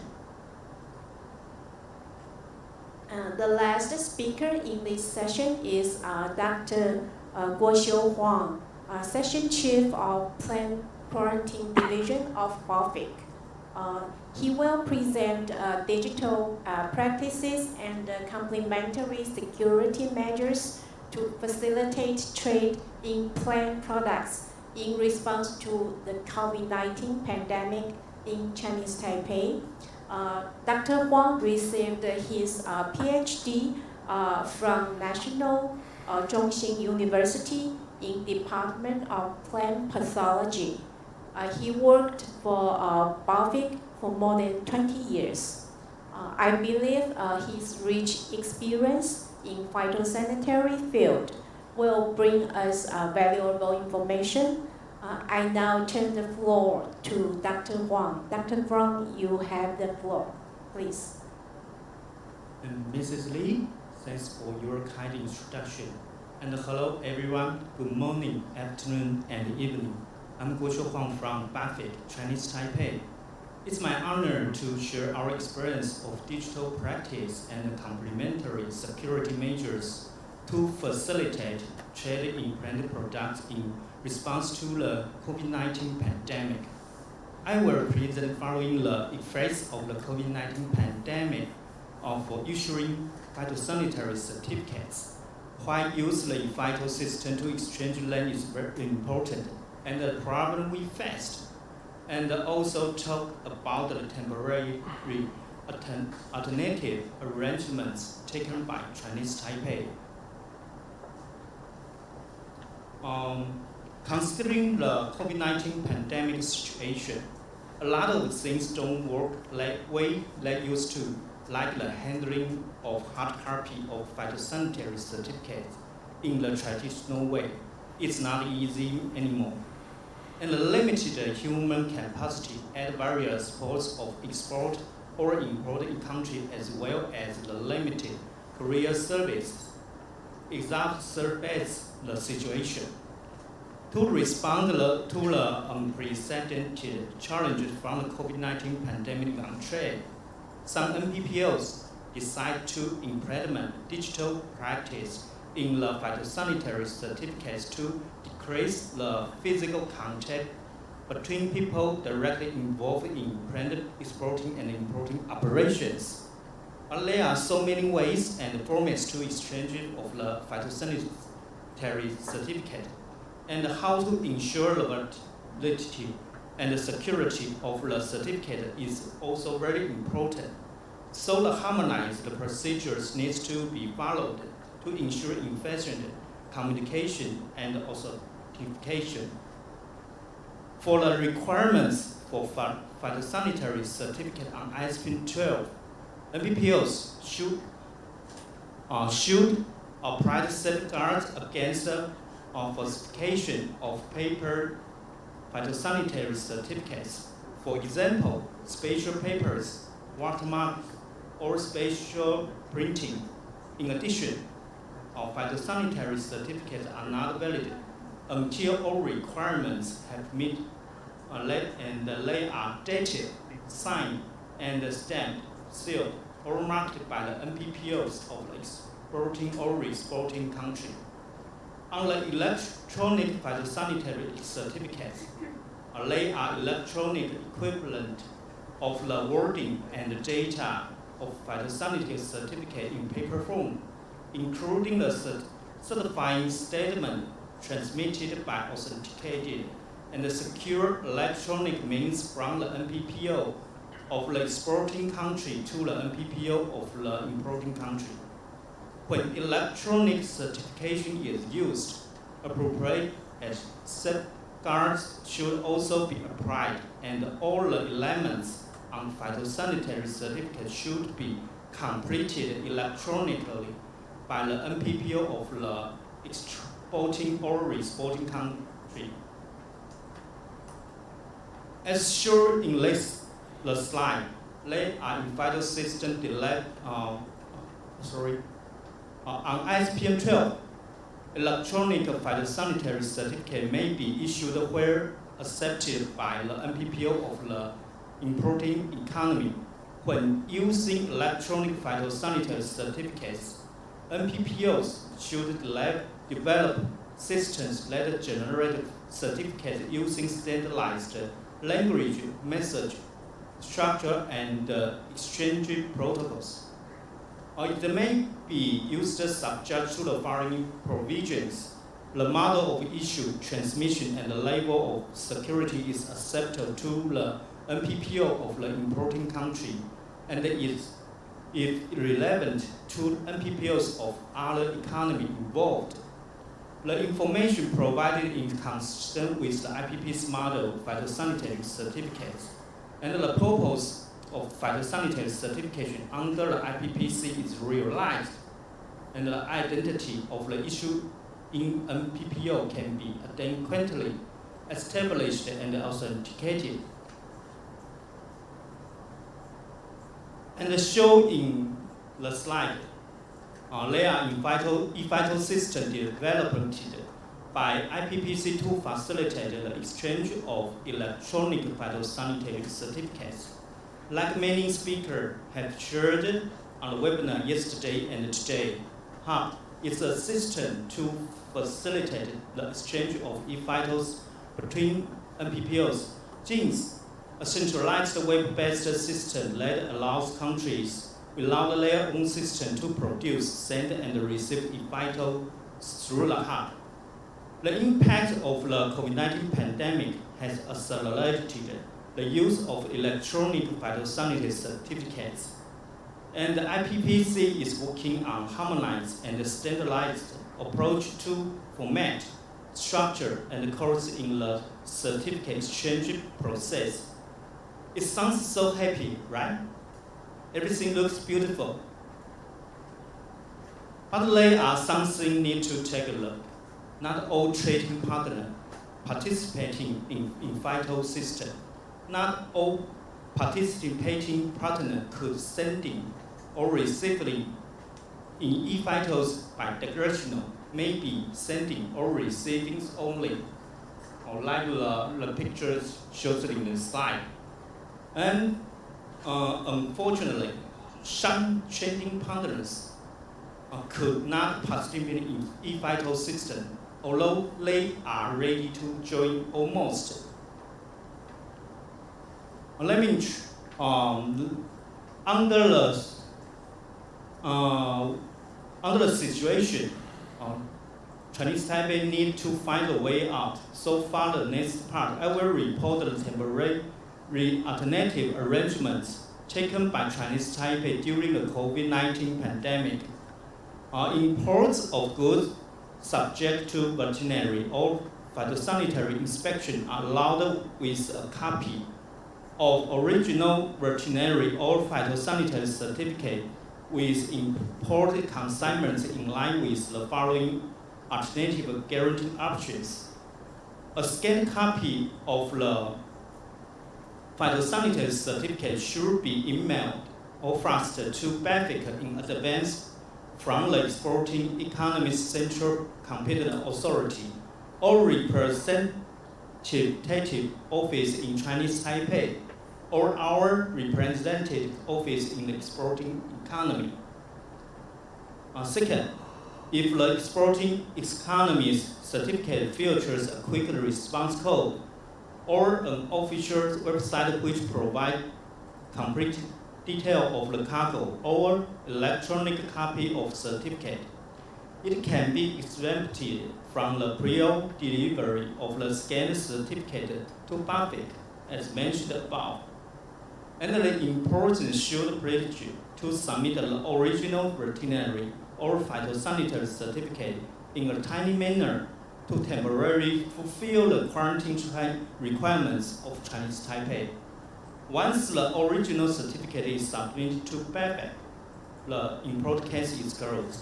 Speaker 2: The last speaker in this session is Dr. Guo Xiu Huang, Session Chief of Plant Quarantine Division of BOFIC. He will present digital practices and complementary security measures to facilitate trade in plant products in response to the COVID-19 pandemic in Chinese Taipei. Dr. Huang received his PhD from National Zhongxin University in Department of Plant Pathology. He worked for BOFIC for more than 20 years. I believe his rich experience in phytosanitary field will bring us valuable information. I now turn the floor to Dr. Huang. Dr. Huang, you have the floor, please.
Speaker 5: Mrs. Lee, thanks for your kind introduction. And hello everyone, good morning, afternoon, and evening. I'm Guo Xiu Huang from BOFIC, Chinese Taipei. It's my honor to share our experience of digital practice and complementary security measures to facilitate trade in plant products in response to the COVID-19 pandemic. I will present following the effects of the COVID-19 pandemic of issuing phytosanitary certificates. Why use the phyto system to exchange land is very important, and the problem we faced, and also talk about the temporary alternative arrangements taken by Chinese Taipei. Considering the COVID-19 pandemic situation, a lot of things don't work like way they used to, like the handling of hard copy of phytosanitary certificates in the traditional way. It's not easy anymore. And the limited human capacity at various ports of export or import in country, as well as the limited courier service, exacerbates the situation. To respond to the unprecedented challenges from the COVID-19 pandemic on trade, some NPPOs decide to implement digital practice in the phytosanitary certificates to decrease the physical contact between people directly involved in plant exporting and importing operations. But there are so many ways and formats to exchange of the phytosanitary certificate, and how to ensure the validity and the security of the certificate is also very important. So the harmonized procedures needs to be followed to ensure efficient communication and authentication. For the requirements for phytosanitary certificate on ISP 12, NPPOs should apply safeguards against falsification of paper phytosanitary certificates. For example, special papers, watermarks, or special printing. In addition, phytosanitary certificates are not valid until all requirements have met and they are dated, signed, and stamped, sealed, or marked by the NPPOs of the exporting or exporting country. On the electronic phytosanitary certificates, they are electronic equivalent of the wording and data of phytosanitary certificate in paper form, including the certifying statement transmitted by authenticated and secure electronic means from the NPPO of the exporting country to the MPPO of the importing country. When electronic certification is used, appropriate safeguards should also be applied, and all the elements on phytosanitary certificate should be completed electronically by the MPPO of the exporting or exporting country. As shown in the slide, there are in phytosystem on ISPM 12, electronic phytosanitary certificate may be issued where accepted by the MPPO of the importing economy. When using electronic phytosanitary certificates, MPPOs should develop systems that generate certificates using standardized language, message, structure, and exchange protocols. It may be used subject to the following provisions. The model of issue, transmission, and the level of security is accepted to the MPPO of the importing country, and is relevant to MPPOs of other economy involved. The information provided is consistent with the IPP's model phytosanitary certificates, and the purpose of phytosanitary certification under the IPPC is realized, and the identity of the issue in MPPO can be adequately established and authenticated. And shown in the slide, there are e-vital systems developed by IPPC to facilitate the exchange of electronic phytosanitary certificates. Like many speakers have shared on the webinar yesterday and today, HUB is a system to facilitate the exchange of e-vitals between MPPOs. JINS, a centralized web-based system that allows countries without their own system to produce, send, and receive e-vital through the HUB. The impact of the COVID-19 pandemic has accelerated the use of electronic phytosanitary certificates, and the IPPC is working on harmonized and standardized approach to format, structure, and course in the certificate exchange process. It sounds so happy, right? Everything looks beautiful. But there are something need to take a look. Not all trading partners participating in phyto system. Not all participating partners could sending or receiving in e-vitals bi-directional, maybe sending or receiving only, or like the pictures shows in the slide. And unfortunately, some trading partners could not participate in e-vital system, although they are ready to join almost. Let me under the situation, Chinese Taipei need to find a way out. So far, the next part, I will report the temporary alternative arrangements taken by Chinese Taipei during the COVID-19 pandemic. Imports of goods subject to veterinary or phytosanitary inspection are allowed with a copy of original veterinary or phytosanitary certificate with imported consignments in line with the following alternative guarantee options. A scanned copy of the phytosanitary certificate should be emailed or faxed to BAFIC in advance from the exporting economy's central competent authority or representative office in Chinese Taipei, or our representative office in the exporting economy. Second, if the exporting economy's certificate features a quick response code or an official website which provides complete detail of the cargo or electronic copy of certificate, it can be exempted from the prior delivery of the scanned certificate to BAFIC, as mentioned above. and the important should pledge to submit the original veterinary or phytosanitary certificate in a timely manner to temporarily fulfill the quarantine requirements of Chinese Taipei. Once the original certificate is submitted to BAFAC, the import case is closed.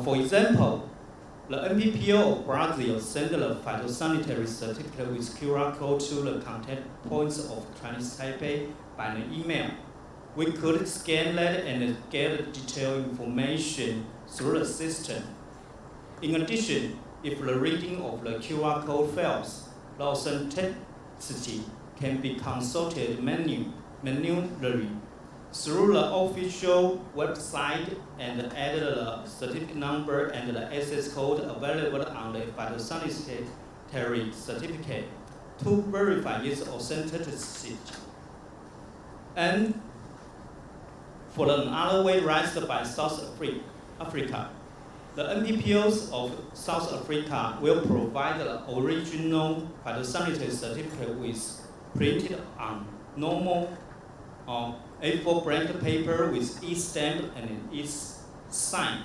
Speaker 5: For example, the NPPO of Brazil sent the phytosanitary certificate with QR code to the contact points of Chinese Taipei by an email. We could scan that and get detailed information through the system. In addition, if the reading of the QR code fails, the authenticity can be consulted manually through the official website and add the certificate number and the access code available on the phytosanitary certificate to verify its authenticity. And for another way raised by South Africa, the NPPOs of South Africa will provide the original phytosanitary certificate with printed on normal A4 blank paper with its stamp and its sign.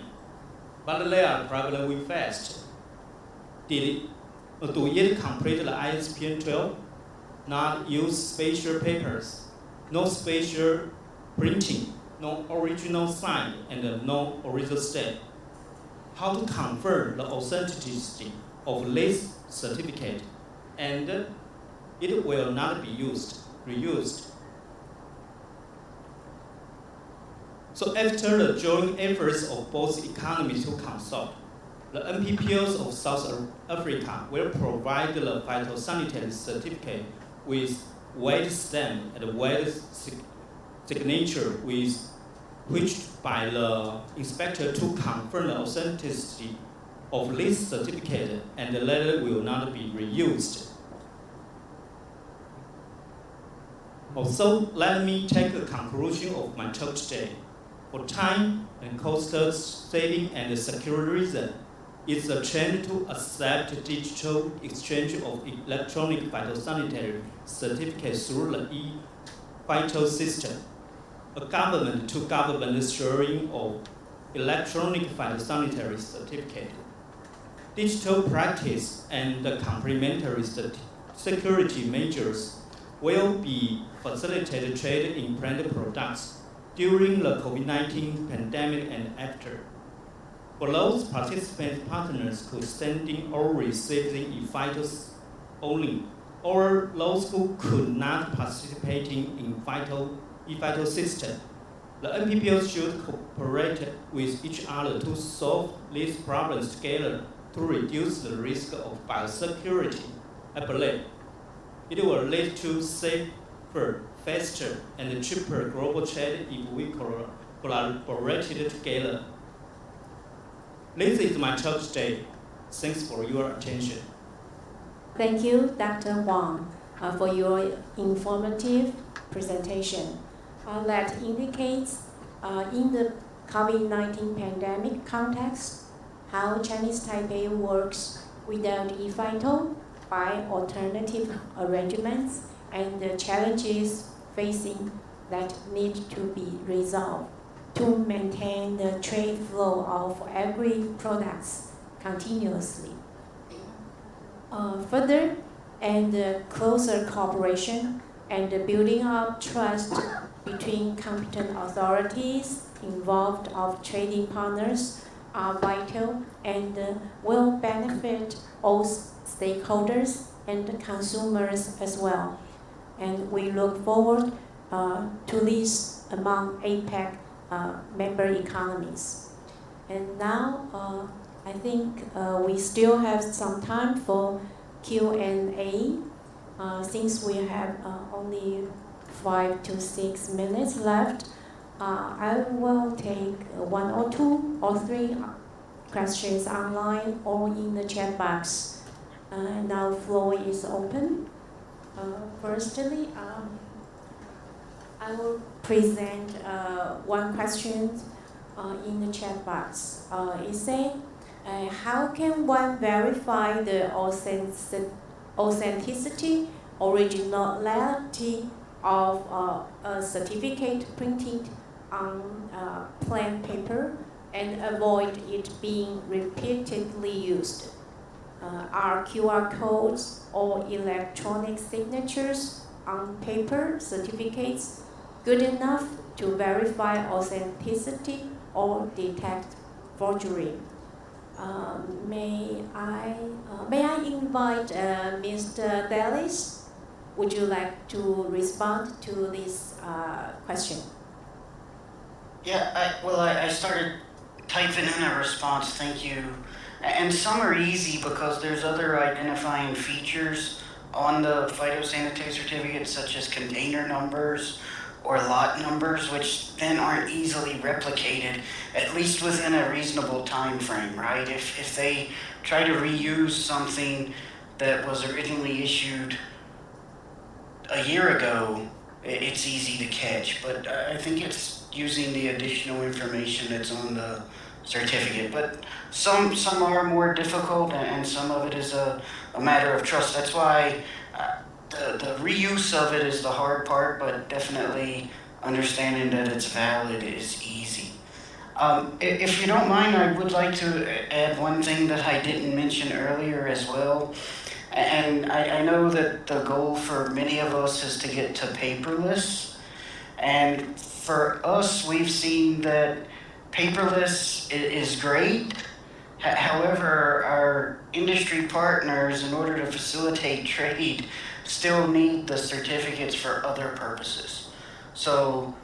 Speaker 5: But they are probably fast. Do it complete the ISPN 12? Not use special papers, no special printing, no original sign, and no original stamp. How to confirm the authenticity of this certificate, and it will not be reused. So after the joint efforts of both economies to consult, the NPPOs of South Africa will provide the phytosanitary certificate with weight stamp and weight signature with which by the inspector to confirm the authenticity of this certificate, and the letter will not be reused. Also, let me take a conclusion of my talk today. For time and cost saving and security reason, it's a trend to accept digital exchange of electronic phytosanitary certificates through the e-Phyto system, a government-to-government sharing of electronic phytosanitary certificate. Digital practice and the complementary security measures will be facilitated trade in plant products during the COVID-19 pandemic and after. For those participant partners who sending or receiving e-Phytos only, or those who could not participating in e-Phyto system, the NPPOs should cooperate with each other to solve these problems together to reduce the risk of biosecurity. I believe it will lead to safer, faster, and cheaper global trade if we collaborated together. This is my talk today. Thanks for your attention.
Speaker 2: Thank you, Dr. Wang, for your informative presentation. That indicates in the COVID-19 pandemic context how Chinese Taipei works without e-Phyto by alternative arrangements and the challenges facing that need to be resolved to maintain the trade flow of agri-products continuously. Further and closer cooperation and the building up trust between competent authorities involved of trading partners are vital and will benefit all stakeholders and consumers as well. And we look forward to this among APEC member economies. And now I think we still have some time for Q&A. Since we have only 5 to 6 minutes left, I will take 1 or 2 or 3 questions online or in the chat box. Now floor is open. Firstly, I will present one question in the chat box. It says, how can one verify the authenticity, originality of a certificate printed on plain paper and avoid it being repeatedly used. Are QR codes or electronic signatures on paper certificates good enough to verify authenticity or detect forgery? May I invite Mr. Dallas? Would you like to respond to this question?
Speaker 4: Yeah, I started typing in a response, thank you. And some are easy because there's other identifying features on the phytosanitary certificate, such as container numbers or lot numbers, which then aren't easily replicated, at least within a reasonable time frame, right? If they try to reuse something that was originally issued a year ago, it's easy to catch, but I think it's using the additional information that's on the certificate. But some are more difficult, and some of it is a matter of trust. That's why the reuse of it is the hard part, but definitely understanding that it's valid is easy. If you don't mind, I would like to add one thing that I didn't mention earlier as well. And I know that the goal for many of us is to get to paperless. And for us, we've seen that paperless is great. However, our industry partners, in order to facilitate trade, still need the certificates for other purposes. So,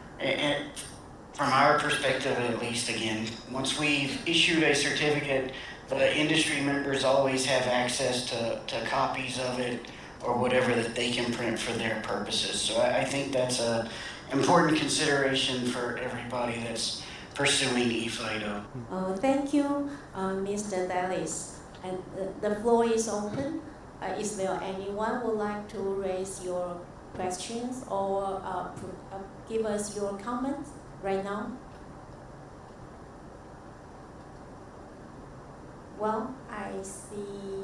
Speaker 4: from our perspective at least, again, once we've issued a certificate, the industry members always have access to copies of it or whatever that they can print for their purposes. So I think that's an important consideration for everybody that's pursuing eFIDO.
Speaker 2: Thank you, Mr. Dallas. And the floor is open. Is there anyone who would like to raise your questions or give us your comments right now? Well, I see.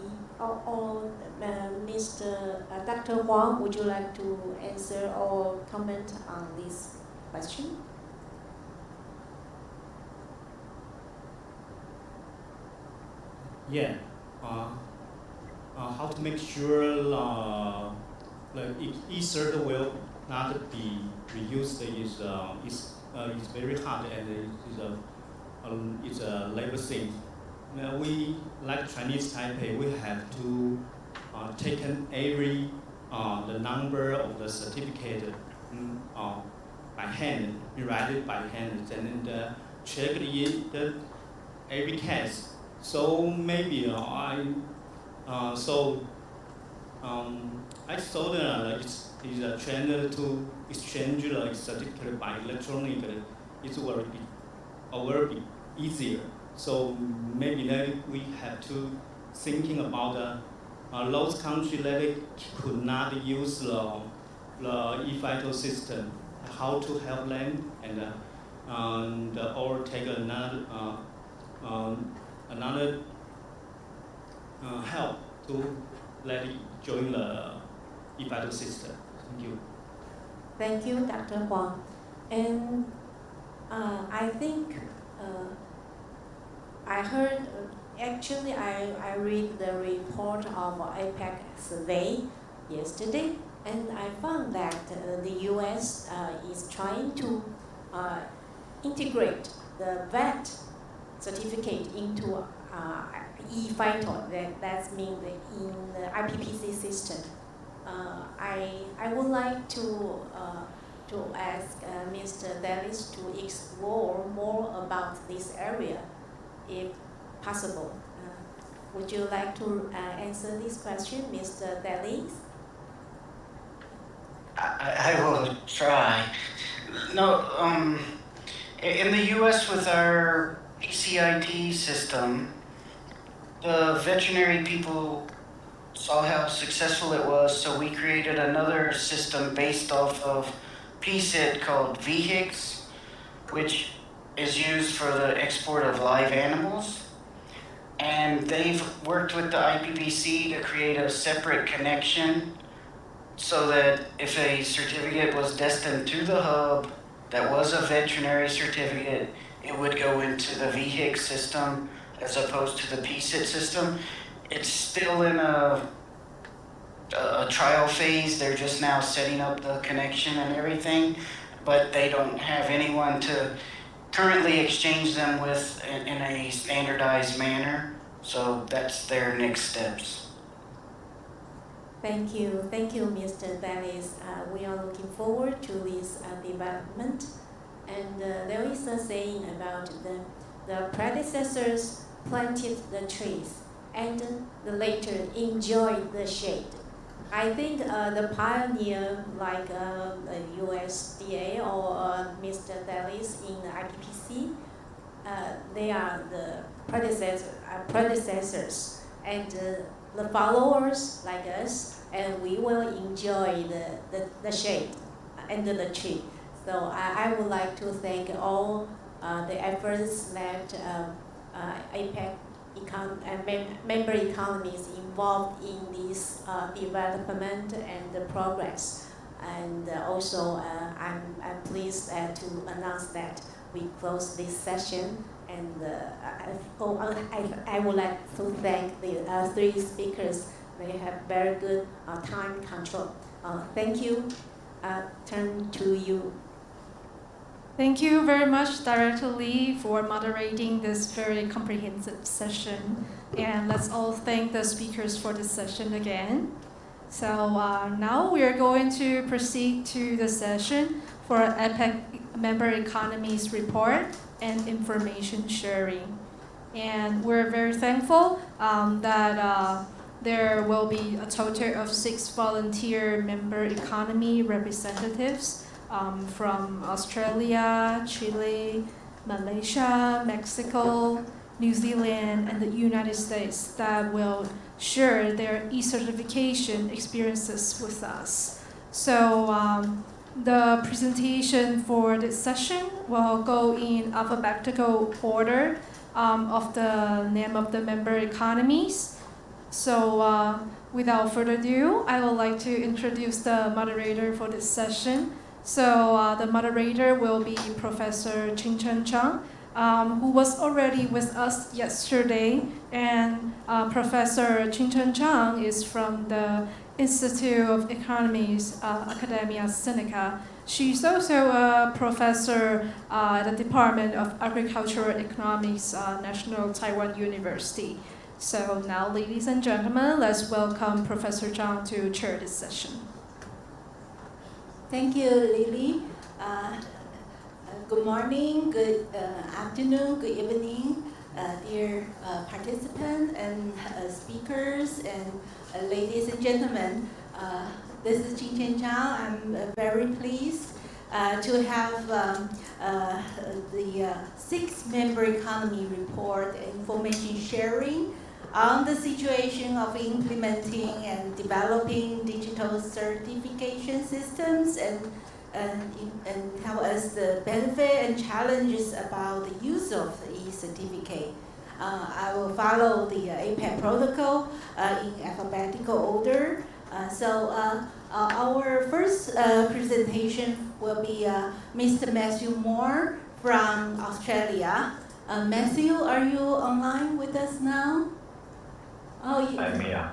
Speaker 2: Mr. Dr. Huang, would you like to answer or comment on this question?
Speaker 5: Yeah. How to make sure the e-cert will not be reused is very hard, and it's a labor thing. Now we, like Chinese Taipei, we have to take every the number of the certificate by hand, write it by hand, and check the every case. So maybe I saw that it's a trend to exchange the certificate by electronic. It will be easier. So maybe we have to thinking about those countries that could not use the eFIDO system, how to help them and or take another help to let it join the eFIDO system. Thank you.
Speaker 2: Thank you, Dr. Huang. And I think I heard, actually I read the report of APEC survey yesterday, and I found that the US is trying to integrate the VAT certificate into eFIDO, that means in the IPPC system. I would like to ask Mr. Dallas to explore more about this area, if possible. Would you like to answer this question, Mr. Dallas?
Speaker 4: I will try. No, in the U.S. with our PCID system, the veterinary people saw how successful it was, so we created another system based off of PCID called VHIGS, which is used for the export of live animals. And they've worked with the IPPC to create a separate connection so that if a certificate was destined to the hub that was a veterinary certificate, it would go into the VHIC system as opposed to the PSIT system. It's still in a trial phase. They're just now setting up the connection and everything, but they don't have anyone to currently exchange them with in a standardized manner. So that's their next steps.
Speaker 2: Thank you, Mr. Dallas. We are looking forward to this development. And there is a saying about the predecessors planted the trees and the later enjoyed the shade. I think the pioneer like USDA or Mr. Dallas in IPPC, they are the predecessors, and the followers like us, and we will enjoy the shade under the tree. So I would like to thank all the efforts that APEC member economies involved in this development and the progress. And also I'm pleased to announce that we close this session. And I would like to thank the three speakers. They have very good time control. Thank you. Turn to you.
Speaker 1: Thank you very much, Director Lee, for moderating this very comprehensive session. And let's all thank the speakers for this session again. So now we are going to proceed to the session for APEC Member Economies Report and Information Sharing. And we're very thankful that there will be a total of 6 volunteer member economy representatives from Australia, Chile, Malaysia, Mexico, New Zealand, and the United States that will share their e-certification experiences with us. So the presentation for this session will go in alphabetical order of the name of the member economies. So without further ado, I would like to introduce the moderator for this session. So the moderator will be Professor Qingchen Zhang, who was already with us yesterday. And Professor Qingchen Zhang is from the Institute of Economies, Academia Sinica. She's also a professor at the Department of Agricultural Economics, National Taiwan University. So now, ladies and gentlemen, let's welcome Professor Zhang to chair this session.
Speaker 6: Thank you, Lily. Good morning, good afternoon, good evening, dear participants and speakers and ladies and gentlemen. This is Qingchen Zhang. I'm very pleased to have the 6-member economy report information sharing on the situation of implementing and developing digital certification systems and tell us the benefit and challenges about the use of the e-certificate. I will follow the APEC protocol in alphabetical order. So our first presentation will be Mr. Matthew Moore from Australia. Matthew, are you online with us now? Oh,
Speaker 7: I'm here.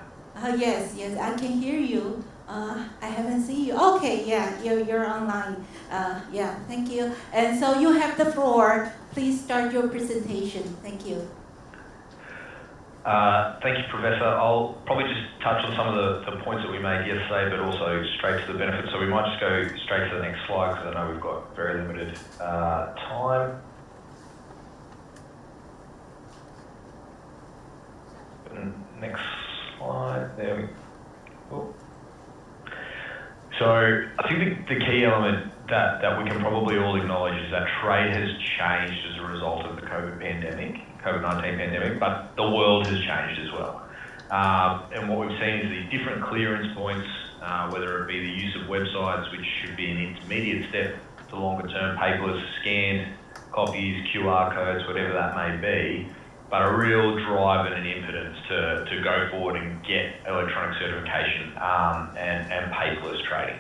Speaker 6: Yes, I can hear you. I haven't seen you. Okay, yeah, you're online. Yeah, thank you. And so you have the floor. Please start your presentation. Thank you.
Speaker 7: Thank you, Professor. I'll probably just touch on some of the points that we made yesterday, but also straight to the benefits. So we might just go straight to the next slide because I know we've got very limited time. Next slide. There we go. So I think the key element that we can probably all acknowledge is that trade has changed as a result of the COVID-19 pandemic, but the world has changed as well. And what we've seen is the different clearance points, whether it be the use of websites, which should be an intermediate step to longer term, paperless, scanned copies, QR codes, whatever that may be, but a real drive and an impetus to go forward and get electronic certification and paperless trading.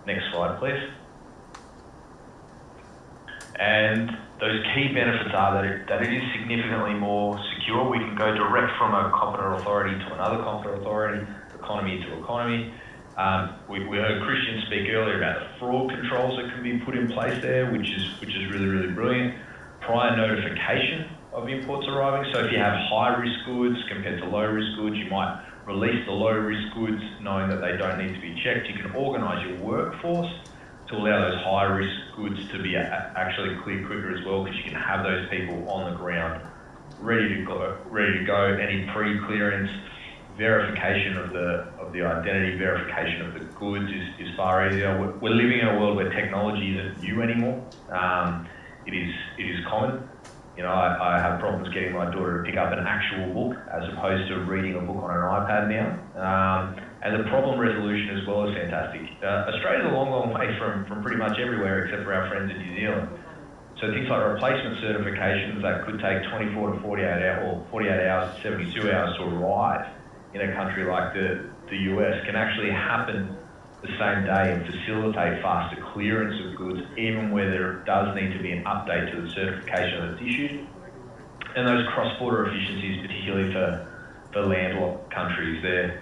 Speaker 7: Next slide, please. And those key benefits are that it is significantly more secure. We can go direct from a competent authority to another competent authority, economy to economy. We heard Christian speak earlier about the fraud controls that can be put in place there, which is really, really brilliant. Prior notification of imports arriving. So if you have high-risk goods compared to low-risk goods, you might release the low-risk goods knowing that they don't need to be checked. You can organise your workforce to allow those high-risk goods to be actually cleared quicker as well, because you can have those people on the ground ready to go. Any pre-clearance verification of the identity, verification of the goods is far easier. We're living in a world where technology isn't new anymore. It is common. You know, I have problems getting my daughter to pick up an actual book as opposed to reading a book on an iPad now. And the problem resolution as well is fantastic. Australia's a long, long way from pretty much everywhere except for our friends in New Zealand. So things like replacement certifications that could take 24 to 48 hours, or 48 hours to 72 hours to arrive in a country like the US can actually happen the same day and facilitate faster clearance of goods, even where there does need to be an update to the certification that's issued. And those cross-border efficiencies, particularly for landlocked countries, they're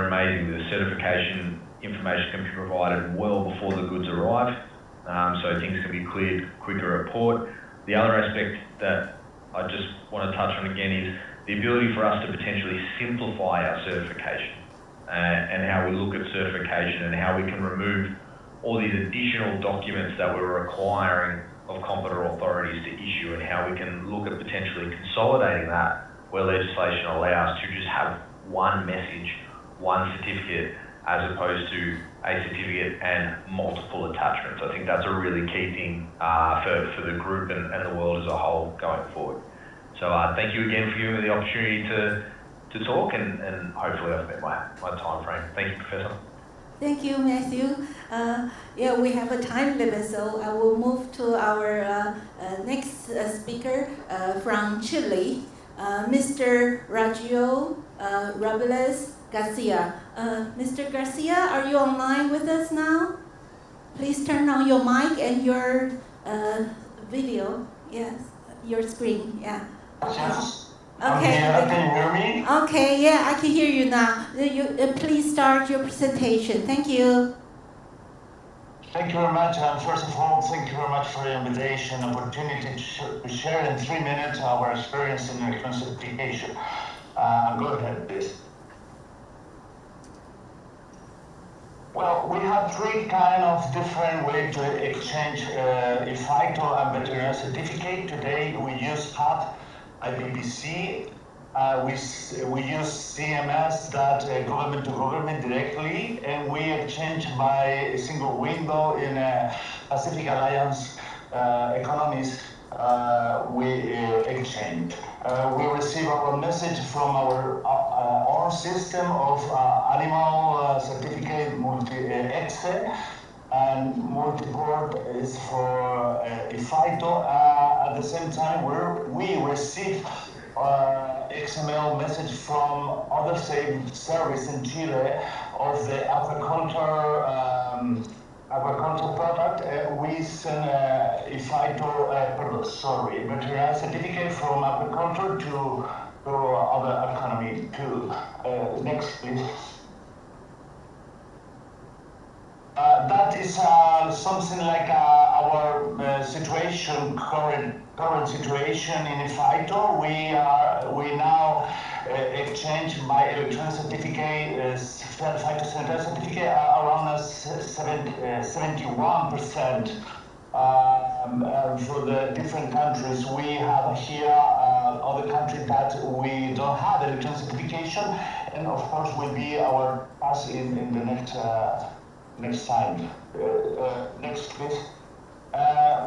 Speaker 7: amazing. The certification information can be provided well before the goods arrive, so things can be cleared quicker at port. The other aspect that I just want to touch on again is the ability for us to potentially simplify our certification and how we look at certification and how we can remove all these additional documents that we're requiring of competent authorities to issue, and how we can look at potentially consolidating that where legislation allows to just have one message, one certificate, as opposed to a certificate and multiple attachments. I think that's a really key thing for the group and the world as a whole going forward. So thank you again for giving me the opportunity to talk, and hopefully I've met my time frame. Thank you, Professor.
Speaker 6: Thank you, Matthew. We have a time limit, so I will move to our next speaker from Chile, Mr. Raggio Robles Garcia. Mr. Garcia, are you online with us now? Please turn on your mic and your video. Yes, your screen. Yeah.
Speaker 8: Yes.
Speaker 6: Okay.
Speaker 8: Can you hear me?
Speaker 6: Okay, yeah, I can hear you now. Please start your presentation. Thank you.
Speaker 8: Thank you very much. And first of all, thank you very much for the invitation, opportunity to share in 3 minutes our experience in electronic certification. Go ahead, please. Well, we have 3 kind of different ways to exchange FITO and veterinary certificate. Today we use PAT, IPPC. We use CMS, that government to government directly, and we exchange by a single window in Pacific Alliance economies. We exchange. We receive our message from our own system of animal certificate multi-exe, and multi-port is for FITO. At the same time, we receive XML message from other service in Chile of the aquaculture product. We send veterinary certificate from aquaculture to other economy too. Next, please. That is something like our situation, current situation in FITO. We now exchange by electronic certificate, FITO certificate around 71%. For the different countries, we have here other countries that we don't have electronic certification, and of course will be our pass in the next slide. Next, please.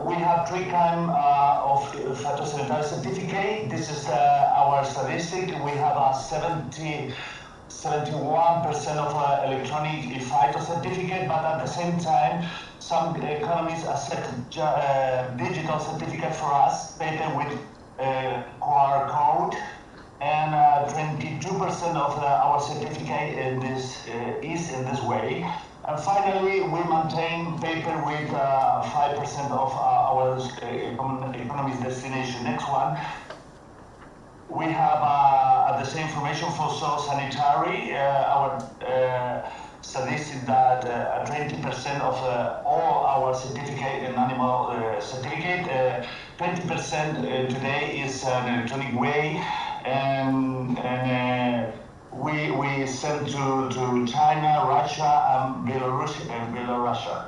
Speaker 8: We have 3 kinds of FITO certificate. This is our statistic. We have a 71% of electronic FITO certificate, but at the same time, some economies accept digital certificate for us, paper with QR code. 90% of our certificate in this is in this way. And finally, we maintain paper with 5% of our economy's destination. Next one. We have the same information for social sanitary. Our statistic that 20% of all our certificate and animal certificate, 20% today is an electronic way, and we send to China, Russia, and Belarus.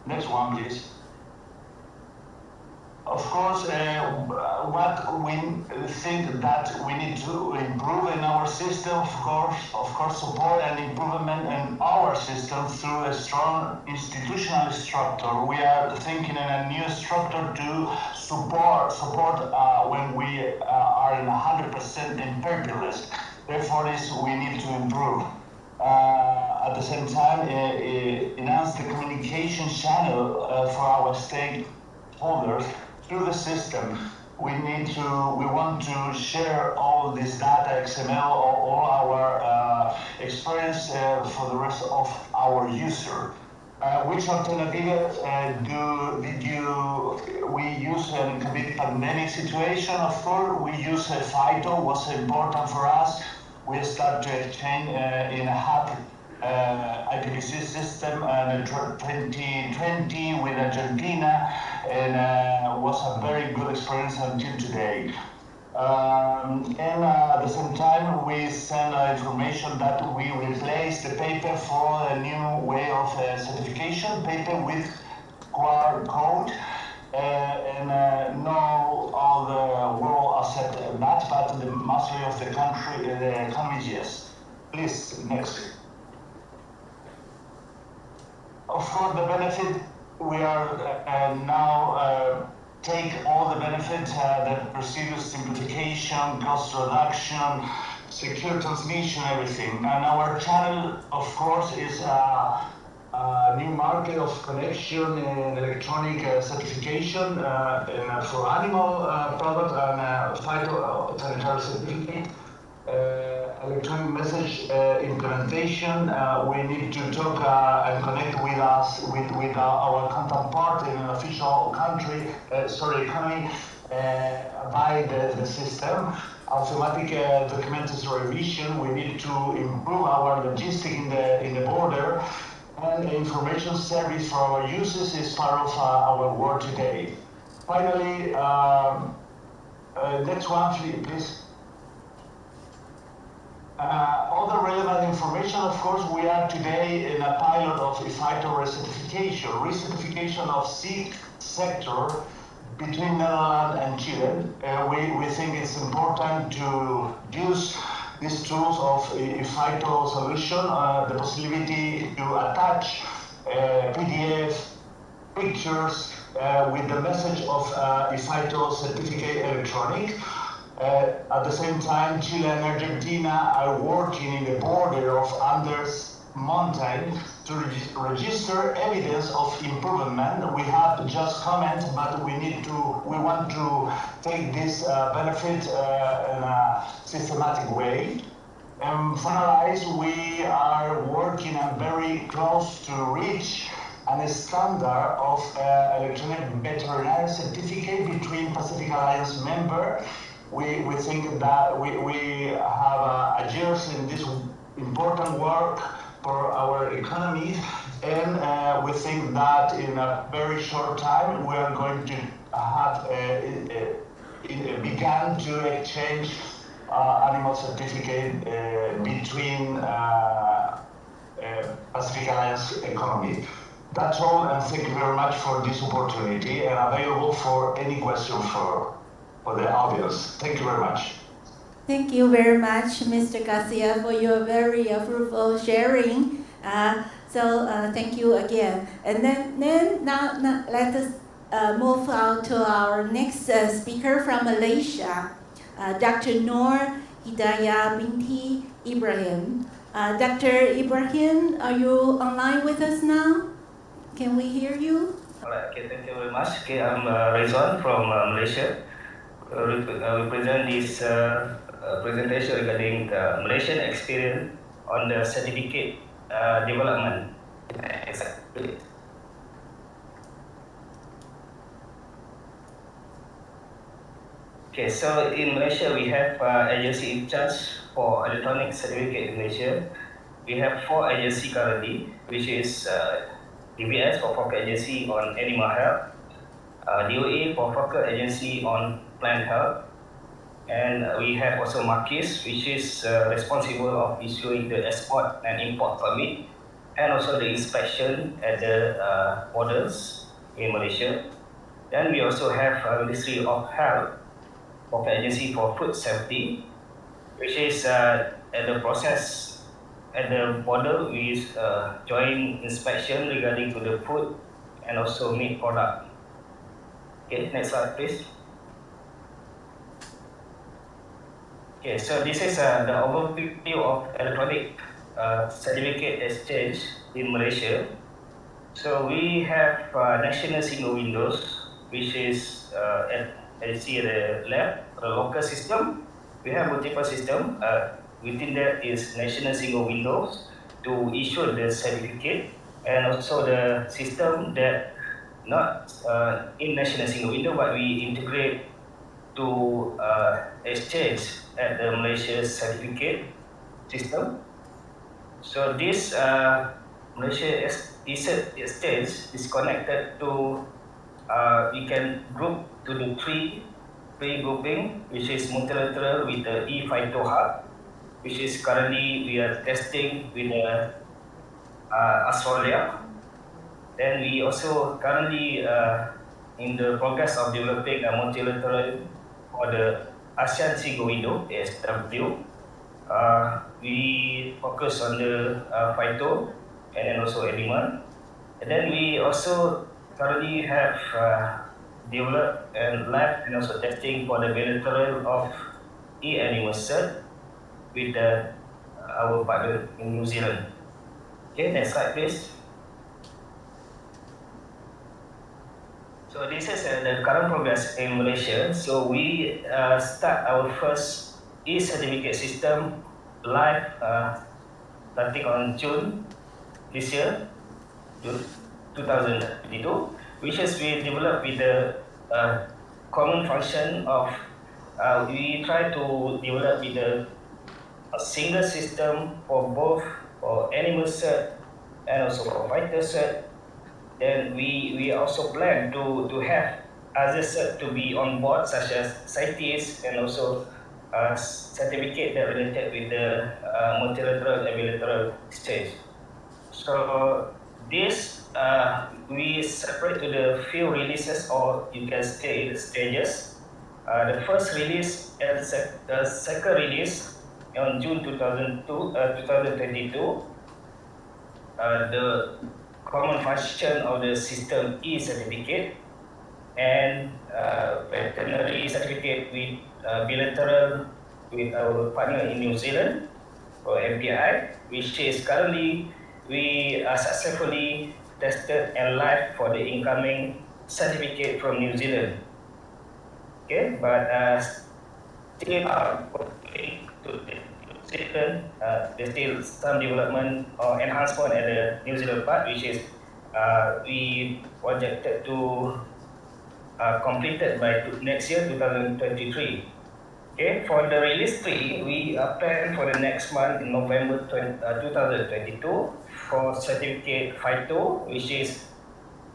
Speaker 8: Next one, please. Of course, what we think that we need to improve in our system, of course, support and improvement in our system through a strong institutional structure. We are thinking in a new structure to support when we are in 100% in paperless. Therefore, we need to improve. At the same time, enhance the communication channel for our stakeholders through the system. We want to share all this data, XML, all our experience for the rest of our user. Which alternative we use in COVID pandemic situation? Of course, we use FITO, was important for us. We start to exchange in a hub IPPC system in 2020 with Argentina, and was a very good experience until today. And at the same time, we send information that we replace the paper for a new way of certification, paper with QR code, and no all the world accept that, but the mostly of the country, the economy, yes. Please, next. Of course, the benefit, we are now take all the benefits, the procedure simplification, cost reduction, secure transmission, everything. And our channel, of course, is a new market of connection in electronic certification for animal product and phytosanitary certificate. Electronic message implementation. We need to talk and connect with us, with our counterpart in an official country, economy, by the system. Automatic documentation revision. We need to improve our logistics in the border, and information service for our users is part of our work today. Finally, next one, please. All the relevant information, of course, we are today in a pilot of FITO recertification of seed sector between Netherlands and Chile. We think it's important to use these tools of FITO solution, the possibility to attach PDF, pictures with the message of FITO certificate electronic. At the same time, Chile and Argentina are working in the border of Andes Mountain to register evidence of improvement. We have just comment, but we want to take this benefit in a systematic way. And finalize, we are working and very close to reach a standard of electronic veterinary certificate between Pacific Alliance member. We think that we have a years in this important work for our economy, and we think that in a very short time we are going to have began to exchange animal certificate between Pacific Alliance economy. That's all, and thank you very much for this opportunity, and available for any question for the audience. Thank you very much.
Speaker 6: Thank you very much, Mr. Garcia, for your very fruitful sharing. Thank you again. And then now let us move on to our next speaker from Malaysia, Dr. Noor Hidayah binti Ibrahim. Dr. Ibrahim, are you online with us now? Can we hear you?
Speaker 9: Alright, okay, thank you very much. Okay, I'm Rezwan from Malaysia. represent this presentation regarding the Malaysian experience on the certificate development. Exactly. Okay, so in Malaysia we have agency in charge for electronic certificate in Malaysia. We have 4 agencies currently, which is DBS for Focal Agency on Animal Health, DOA for Focal Agency on Plant Health, and we have also Marquis, which is responsible of issuing the export and import permit, and also the inspection at the borders in Malaysia. Then we also have Ministry of Health, Focal Agency for Food Safety, which is at the process at the border with joint inspection regarding to the food and also meat product. Okay, next slide please. Okay, so this is the overview of electronic certificate exchange in Malaysia. So we have national single windows, which is as you see at the left, the local system. We have multiple system. Within that is national single windows to issue the certificate, and also the system that not in national single window, but we integrate to exchange at the Malaysia certificate system. So this Malaysia exchange is connected to we can group to the three grouping, which is multilateral with the eFITO hub, which is currently we are testing with Australia. Then we also currently in the progress of developing a multilateral for the ASEAN Single Window, ASW. We focus on the phyto and then also animal. And then we also currently have developed and lab and also testing for the bilateral of e-animal cert with our partner in New Zealand. Okay, next slide please. So this is the current progress in Malaysia. So we start our first e-certificate system live starting on June this year, 2022, which has been developed with the common function of we try to develop with a single system for both for animal cert and also for phyto cert. Then we also plan to have other cert to be on board, such as CITES and also certificate that related with the multilateral and bilateral exchange. So this we separate to the few releases, or you can say the stages. The first release and the second release on June 2022. The common function of the system e-certificate and veterinary certificate with bilateral with our partner in New Zealand or MPI, which is currently we are successfully tested and live for the incoming certificate from New Zealand. Okay, but still working to the New Zealand, there's still some development or enhancement at the New Zealand part, which is we projected to completed by next year, 2023. Okay, for the release 3, we are planned for the next month in November 2022 for certificate phyto, which is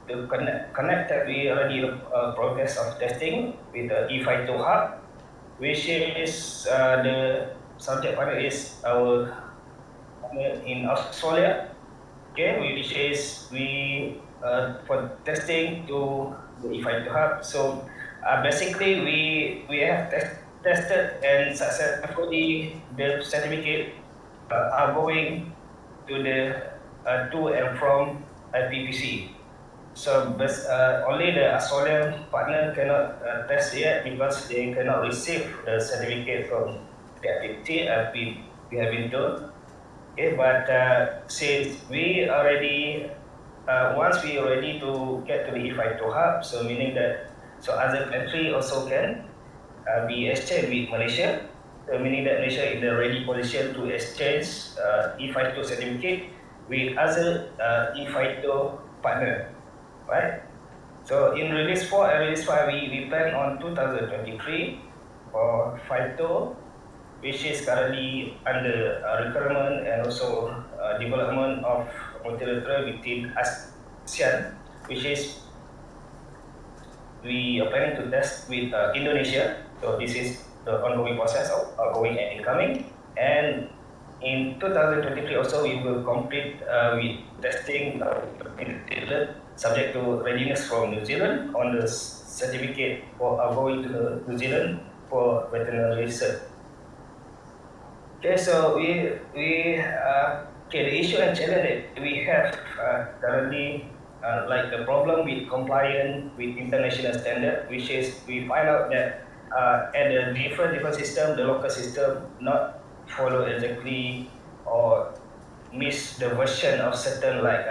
Speaker 9: the connect that we already progress of testing with the ePhyto hub, which is the subject matter is our partner in Australia. Okay, which is we for testing to the ePhyto hub. So basically we have tested and successfully the certificate are going to the to and from IPPC. So only the Australian partner cannot test yet because they cannot receive the certificate from the activity as we have been told. Okay, but since we already once we are ready to get to the ePhyto hub, so meaning that so other country also can be exchanged with Malaysia, meaning that Malaysia is in the ready position to exchange E-FITO certificate with other E-FITO partner, right? So in release 4 and release 5, we plan on 2023 for FITO, which is currently under requirement and also development of multilateral within ASEAN, which is we are planning to test with Indonesia. So this is the ongoing process of outgoing and incoming. And in 2023 also we will complete with testing in New Zealand, subject to readiness from New Zealand on the certificate for outgoing to New Zealand for veterinary research. Okay, so the issue and challenge that we have currently, like the problem with compliance with international standard, which is we find out that at the different system, the local system not follow exactly or miss the version of certain like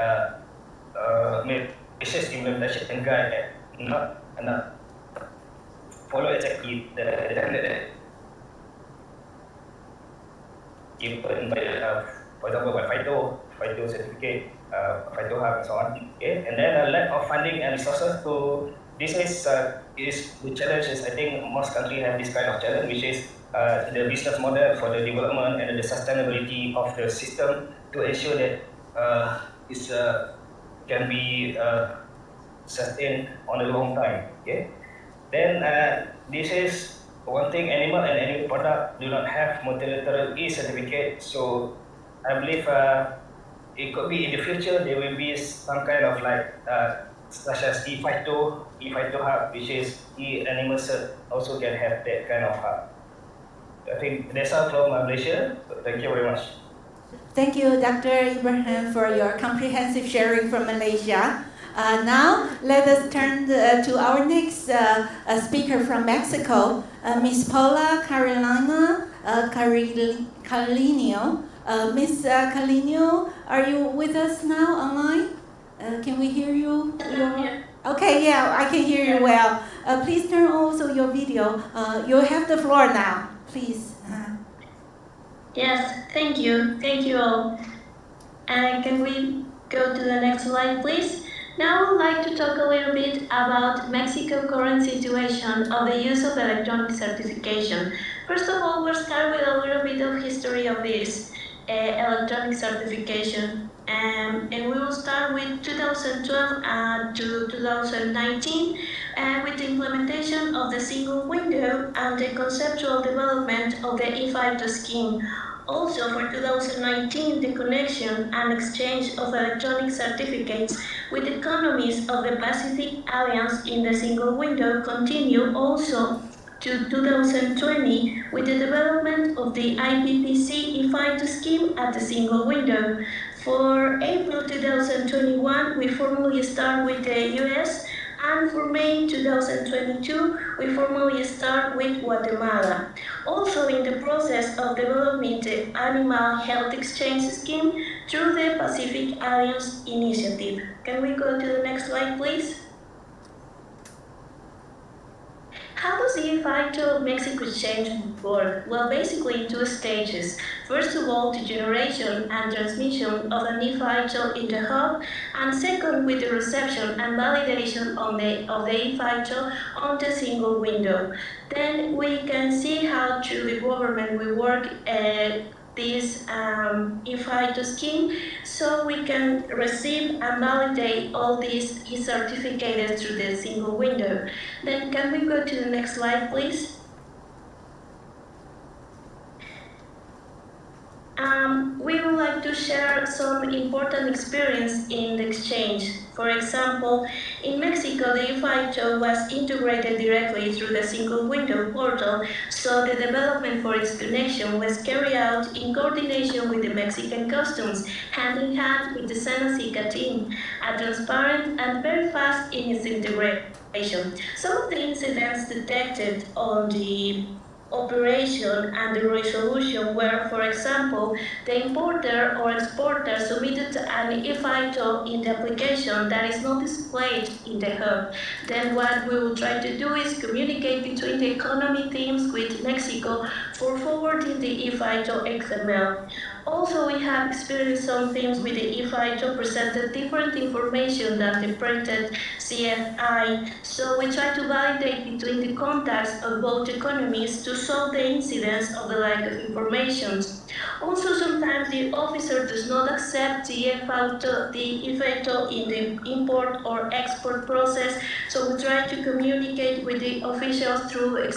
Speaker 9: business implementation guide and not follow exactly the standard given by for example by FITO certificate, FITO Hub and so on. Okay, and then a lack of funding and resources to this is the challenge. Is I think most countries have this kind of challenge, which is the business model for the development and the sustainability of the system to ensure that it can be sustained on a long time. Okay, then this is one thing, animal and animal product do not have multilateral E-certificate, so I believe it could be in the future there will be some kind of like such as E-FITO Hub, which is E-Animal Cert, also can have that kind of hub. I think that's all from Malaysia. Thank you very much.
Speaker 6: Thank you, Dr. Ibrahim, for your comprehensive sharing from Malaysia. Now, let us turn to our next speaker from Mexico, Ms. Paula Carolina Carlinio. Ms. Carlinio, are you with us now online? Can we hear you? Okay, yeah, I can hear you well. Please turn also your video. You have the floor now, please.
Speaker 10: Yes, thank you. Thank you all. Can we go to the next slide, please? Now I would like to talk a little bit about Mexico's current situation of the use of electronic certification. First of all, we'll start with a little bit of history of this electronic certification. And we will start with 2012 to 2019 with the implementation of the single window and the conceptual development of the E-FITO scheme. Also for 2019, the connection and exchange of electronic certificates with economies of the Pacific Alliance in the single window continue also to 2020 with the development of the IPPC E-FITO scheme at the single window. For April 2021, we formally start with the US, and for May 2022, we formally start with Guatemala. Also in the process of developing the Animal Health Exchange Scheme through the Pacific Alliance Initiative. Can we go to the next slide, please? How does the E-FITO Mexico Exchange work? Well, basically in two stages. First of all, the generation and transmission of an E-FITO in the hub, and second, with the reception and validation of the E-FITO on the single window. Then we can see how through the government we work this E-FITO scheme, so we can receive and validate all these e-certificates through the single window. Then can we go to the next slide, please? We would like to share some important experience in the exchange. For example, in Mexico, the E-FITO was integrated directly through the single window portal, so the development for its connection was carried out in coordination with the Mexican Customs, hand in hand with the SENASICA team, transparent and very fast in its integration. Some of the incidents detected on the operation and the resolution where, for example, the importer or exporter submitted an e-FITO in the application that is not displayed in the hub. Then what we will try to do is communicate between the economy teams with Mexico for forwarding the e-FITO XML. Also, we have experienced some things with the e-FITO presented different information than the printed CFI. So we try to validate between the contacts of both economies to solve the incidence of the lack of information. Also, sometimes the officer does not accept the e-FITO in the import or export process. So we try to communicate with the officials through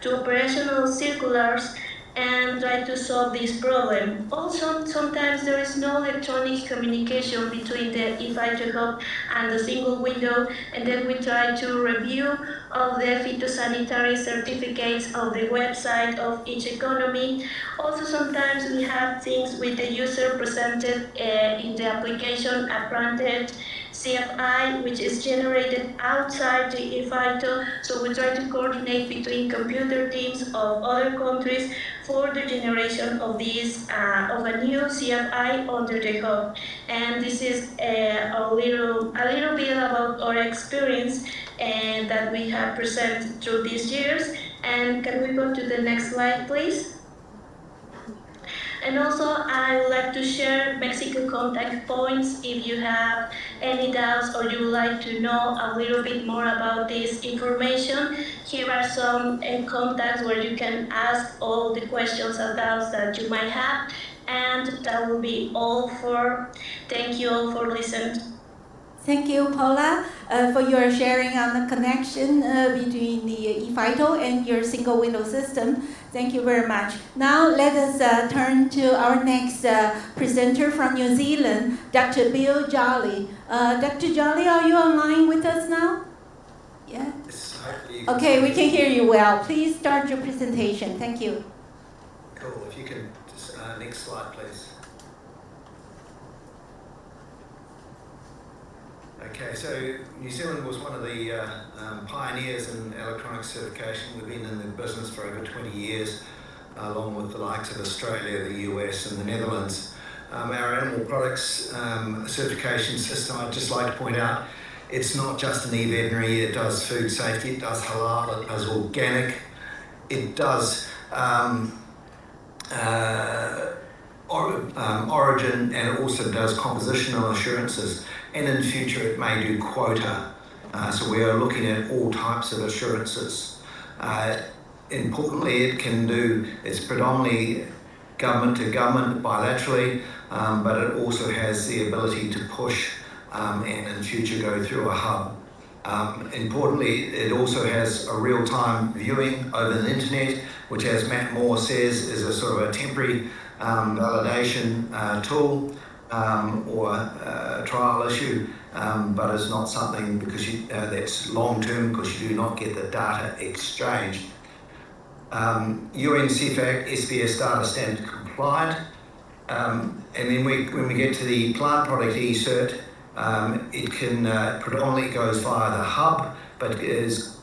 Speaker 10: operational circulars and try to solve this problem. Also, sometimes there is no electronic communication between the e-FITO hub and the single window, and then we try to review all the phytosanitary certificates of the website of each economy. Also, sometimes we have things with the user presented in the application, a printed CFI, which is generated outside the e-FITO, so we try to coordinate between computer teams of other countries for the generation of this of a new CFI under the hub. And this is a little bit about our experience and that we have presented through these years. And can we go to the next slide, please? And also, I would like to share Mexico contact points. If you have any doubts or you would like to know a little bit more about this information, here are some contacts where you can ask all the questions and doubts that you might have. And that will be all for, thank you all for listening.
Speaker 6: Thank you, Paula, for your sharing on the connection between the e-FITO and your single window system. Thank you very much. Now let us turn to our next presenter from New Zealand, Dr. Bill Jolly. Dr. Jolly, are you online with us now? Yeah? Okay, we can hear you well. Please start your presentation. Thank you.
Speaker 11: Cool. If you can, just, next slide, please. Okay, so New Zealand was one of the pioneers in electronic certification. We've been in the business for over 20 years, along with the likes of Australia, the US, and the Netherlands. Our animal products certification system, I'd just like to point out, it's not just an e-veterinary, it does food safety, it does halal, it does organic, it does origin, and it also does compositional assurances. And in future, it may do quota. So we are looking at all types of assurances. Importantly, it's predominantly government to government bilaterally, but it also has the ability to push and in future go through a hub. Importantly, it also has a real-time viewing over the internet, which, as Matt Moore says, is a sort of a temporary validation tool or a trial issue, but it's not something because that's long-term because you do not get the data exchanged. UN CFAC SBS data standard compliant, and then when we get to the plant product e-cert, it can predominantly goes via the hub, but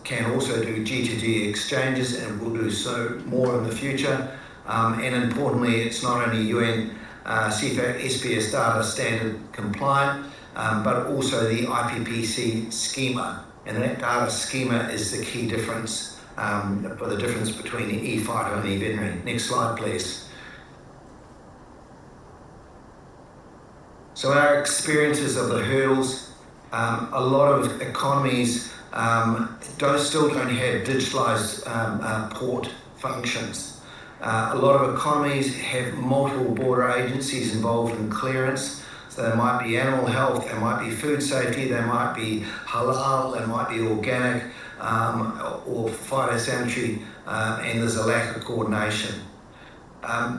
Speaker 11: can also do G2G exchanges and will do so more in the future. And importantly, it's not only UN CFAC SBS data standard compliant, but also the IPPC schema. And that data schema is the key difference for the difference between the e-FITO and e-veterinary. Next slide, please. So our experiences of the hurdles, a lot of economies still don't have digitalised port functions. A lot of economies have multiple border agencies involved in clearance. So there might be animal health, there might be food safety, there might be halal, there might be organic or phytosanitary, and there's a lack of coordination.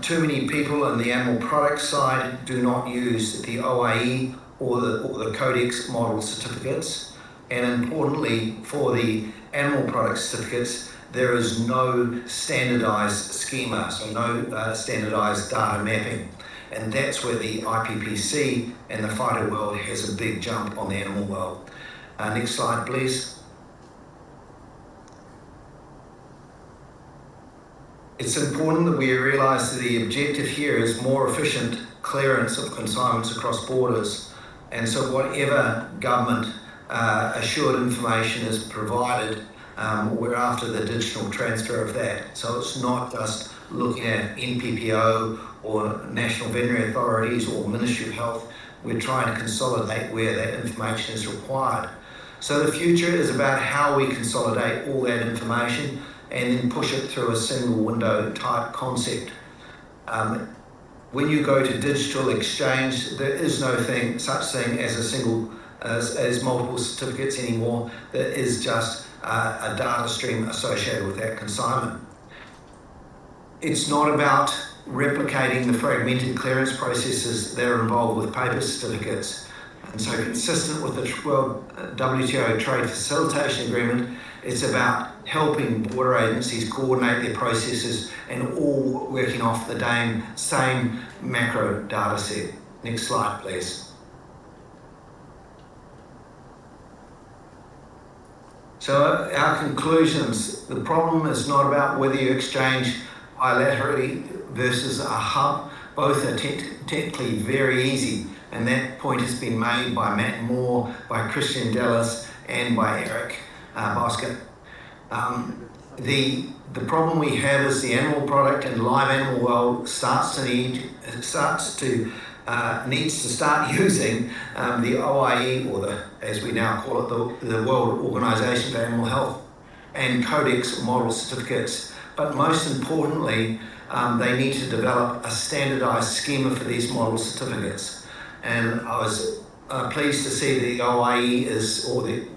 Speaker 11: Too many people in the animal products side do not use the OIE or the Codex model certificates. And importantly, for the animal product certificates, there is no standardized schema, so no standardized data mapping. And that's where the IPPC and the phyto world has a big jump on the animal world. Next slide, please. It's important that we realise that the objective here is more efficient clearance of consignments across borders, and so whatever government assured information is provided, we're after the digital transfer of that. So it's not just looking at NPPO or national veterinary authorities or Ministry of Health. We're trying to consolidate where that information is required. So the future is about how we consolidate all that information and then push it through a single window type concept. When you go to digital exchange, there is no such thing as a single, as multiple certificates anymore. There is just a data stream associated with that consignment. It's not about replicating the fragmented clearance processes that are involved with paper certificates. And so consistent with the World WTO Trade Facilitation Agreement, it's about helping border agencies coordinate their processes and all working off the same macro data set. Next slide, please. So our conclusions, the problem is not about whether you exchange bilaterally versus a hub. Both are technically very easy, and that point has been made by Matt Moore, by Christian Dallas, and by Eric Bosca. The problem we have is the animal product and live animal world needs to start using the OIE, or as we now call it, the World Organization for Animal Health, and Codex model certificates. But most importantly, they need to develop a standardized schema for these model certificates. And I was pleased to see the OIE or the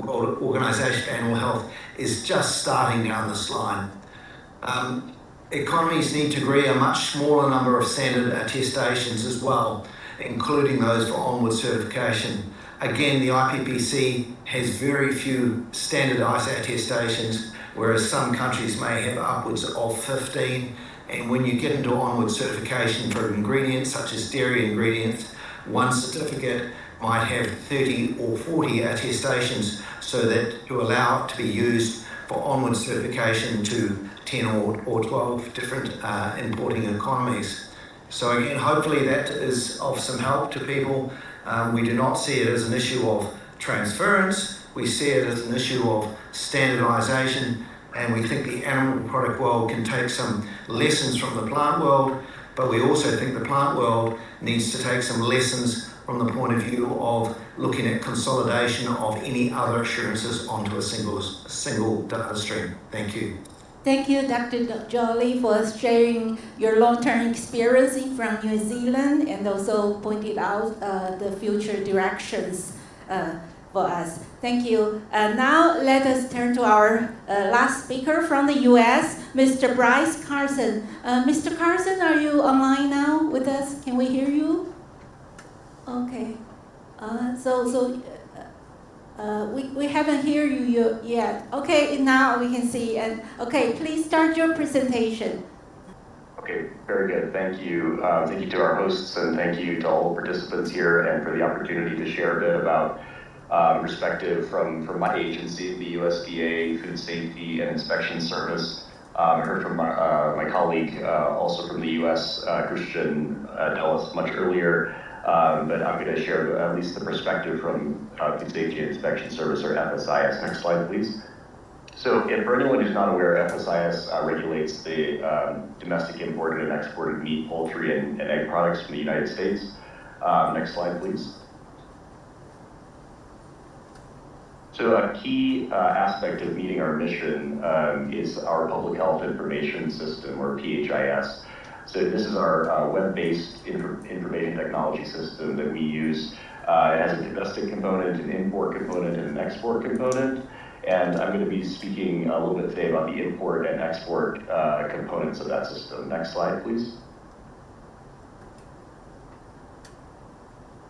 Speaker 11: World Organization for Animal Health is just starting down this line. Economies need to agree a much smaller number of standard attestations as well, including those for onward certification. Again, the IPPC has very few standardized attestations, whereas some countries may have upwards of 15. And when you get into onward certification for ingredients such as dairy ingredients, one certificate might have 30 or 40 attestations, so that to allow it to be used for onward certification to 10 or 12 different importing economies. So again, hopefully that is of some help to people. We do not see it as an issue of transference, we see it as an issue of standardization, and we think the animal product world can take some lessons from the plant world, but we also think the plant world needs to take some lessons from the point of view of looking at consolidation of any other assurances onto a single data stream. Thank you.
Speaker 6: Thank you, Dr. Jolly, for sharing your long-term experience from New Zealand and also pointed out the future directions for us. Thank you. Now let us turn to our last speaker from the U.S., Mr. Bryce Carson. Mr. Carson, are you online now with us? Can we hear you? Okay. We haven't heard you yet. Okay, now we can see. And okay, please start your presentation.
Speaker 12: Okay, very good. Thank you. Thank you to our hosts, and thank you to all the participants here, and for the opportunity to share a bit about perspective from my agency, the USDA Food Safety and Inspection Service. I heard from my colleague, also from the U.S., Christian Dallas, much earlier. But I'm going to share at least the perspective from Food Safety and Inspection Service, or FSIS. Next slide, please. So for anyone who's not aware, FSIS regulates the domestic imported and exported meat, poultry, and egg products from the United States. Next slide, please. So a key aspect of meeting our mission is our Public Health Information System, or PHIS. So this is our web-based information technology system that we use. It has a domestic component, an import component, and an export component. And I'm going to be speaking a little bit today about the import and export components of that system. Next slide, please.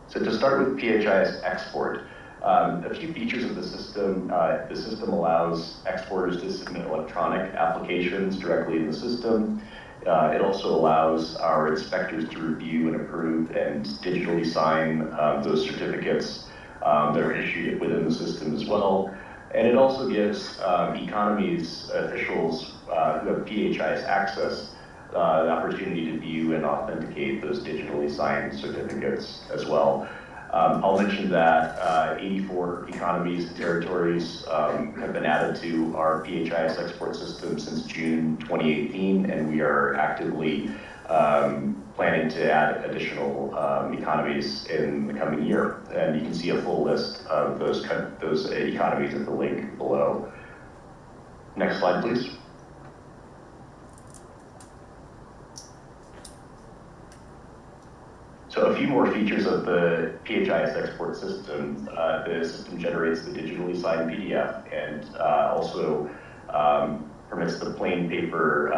Speaker 12: So to start with PHIS export, a few features of the system allows exporters to submit electronic applications directly in the system. It also allows our inspectors to review and approve and digitally sign those certificates that are issued within the system as well. And it also gives economies officials who have PHIS access the opportunity to view and authenticate those digitally signed certificates as well. I'll mention that 84 economies and territories have been added to our PHIS export system since June 2018, and we are actively planning to add additional economies in the coming year. And you can see a full list of those economies at the link below. Next slide, please. So a few more features of the PHIS export system. The system generates the digitally signed PDF and also permits the plain paper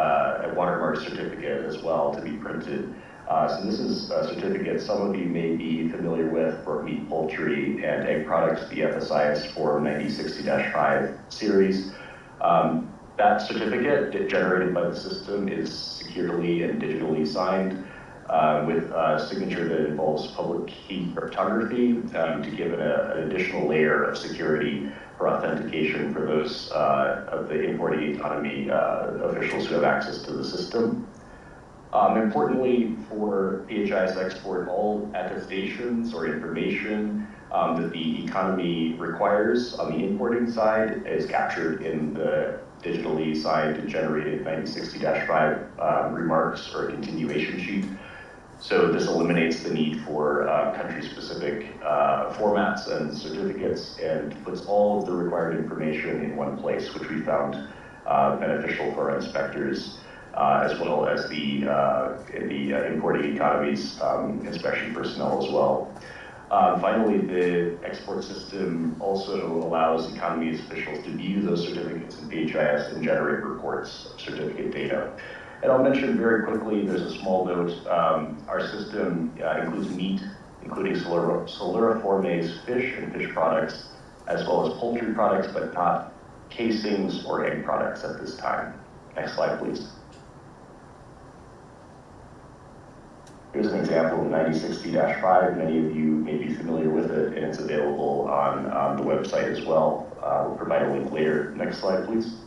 Speaker 12: watermark certificate as well to be printed. So this is a certificate some of you may be familiar with for meat, poultry, and egg products, the FSIS Form 9060-5 series. That certificate generated by the system is securely and digitally signed with a signature that involves public key cryptography to give it an additional layer of security for authentication for those of the importing economy officials who have access to the system. Importantly, for PHIS export, all attestations or information that the economy requires on the importing side is captured in the digitally signed and generated 9060-5 remarks or continuation sheet. So this eliminates the need for country-specific formats and certificates and puts all of the required information in one place, which we found beneficial for our inspectors, as well as the importing economies inspection personnel as well. Finally, the export system also allows economies officials to view those certificates in PHIS and generate reports of certificate data. And I'll mention very quickly, there's a small note, our system includes meat, including Soluriformes fish and fish products, as well as poultry products, but not casings or egg products at this time. Next slide, please. Here's an example of 9060-5. Many of you may be familiar with it, and it's available on the website as well. We'll provide a link later. Next slide, please.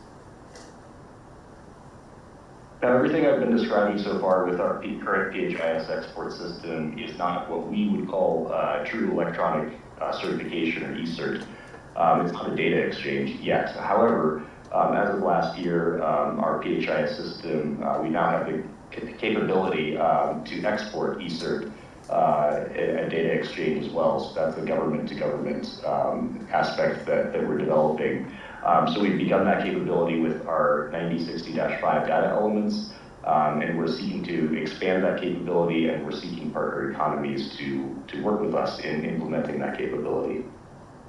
Speaker 12: Now, everything I've been describing so far with our current PHIS export system is not what we would call true electronic certification or eCert. It's not a data exchange yet. However, as of last year, our PHIS system, we now have the capability to export eCert and data exchange as well. So that's the government-to-government aspect that we're developing. So we've begun that capability with our 9060-5 data elements, and we're seeking to expand that capability, and we're seeking partner economies to work with us in implementing that capability.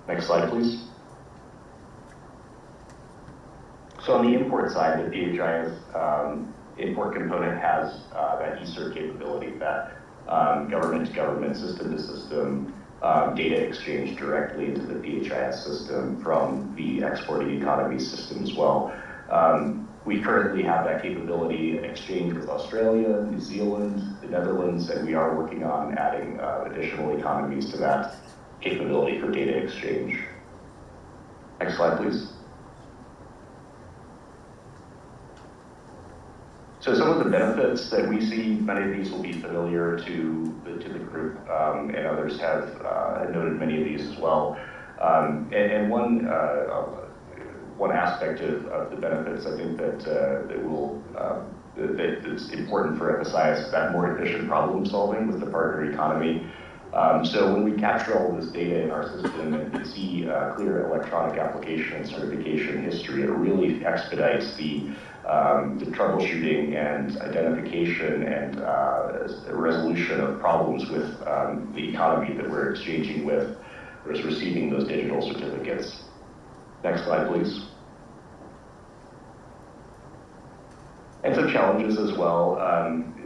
Speaker 12: Next slide, please. So on the import side, the PHIS import component has that eCert capability, that government-to-government, system-to-system data exchange directly into the PHIS system from the exporting economy system as well. We currently have that capability exchanged with Australia, New Zealand, the Netherlands, and we are working on adding additional economies to that capability for data exchange. Next slide, please. So some of the benefits that we see, many of these will be familiar to the group, and others have noted many of these as well. And one aspect of the benefits, I think that's important for FSIS is that more efficient problem solving with the partner economy. So when we capture all of this data in our system and can see clear electronic application and certification history, it really expedites the troubleshooting and identification and resolution of problems with the economy that we're exchanging with, or is receiving those digital certificates. Next slide, please. And some challenges as well.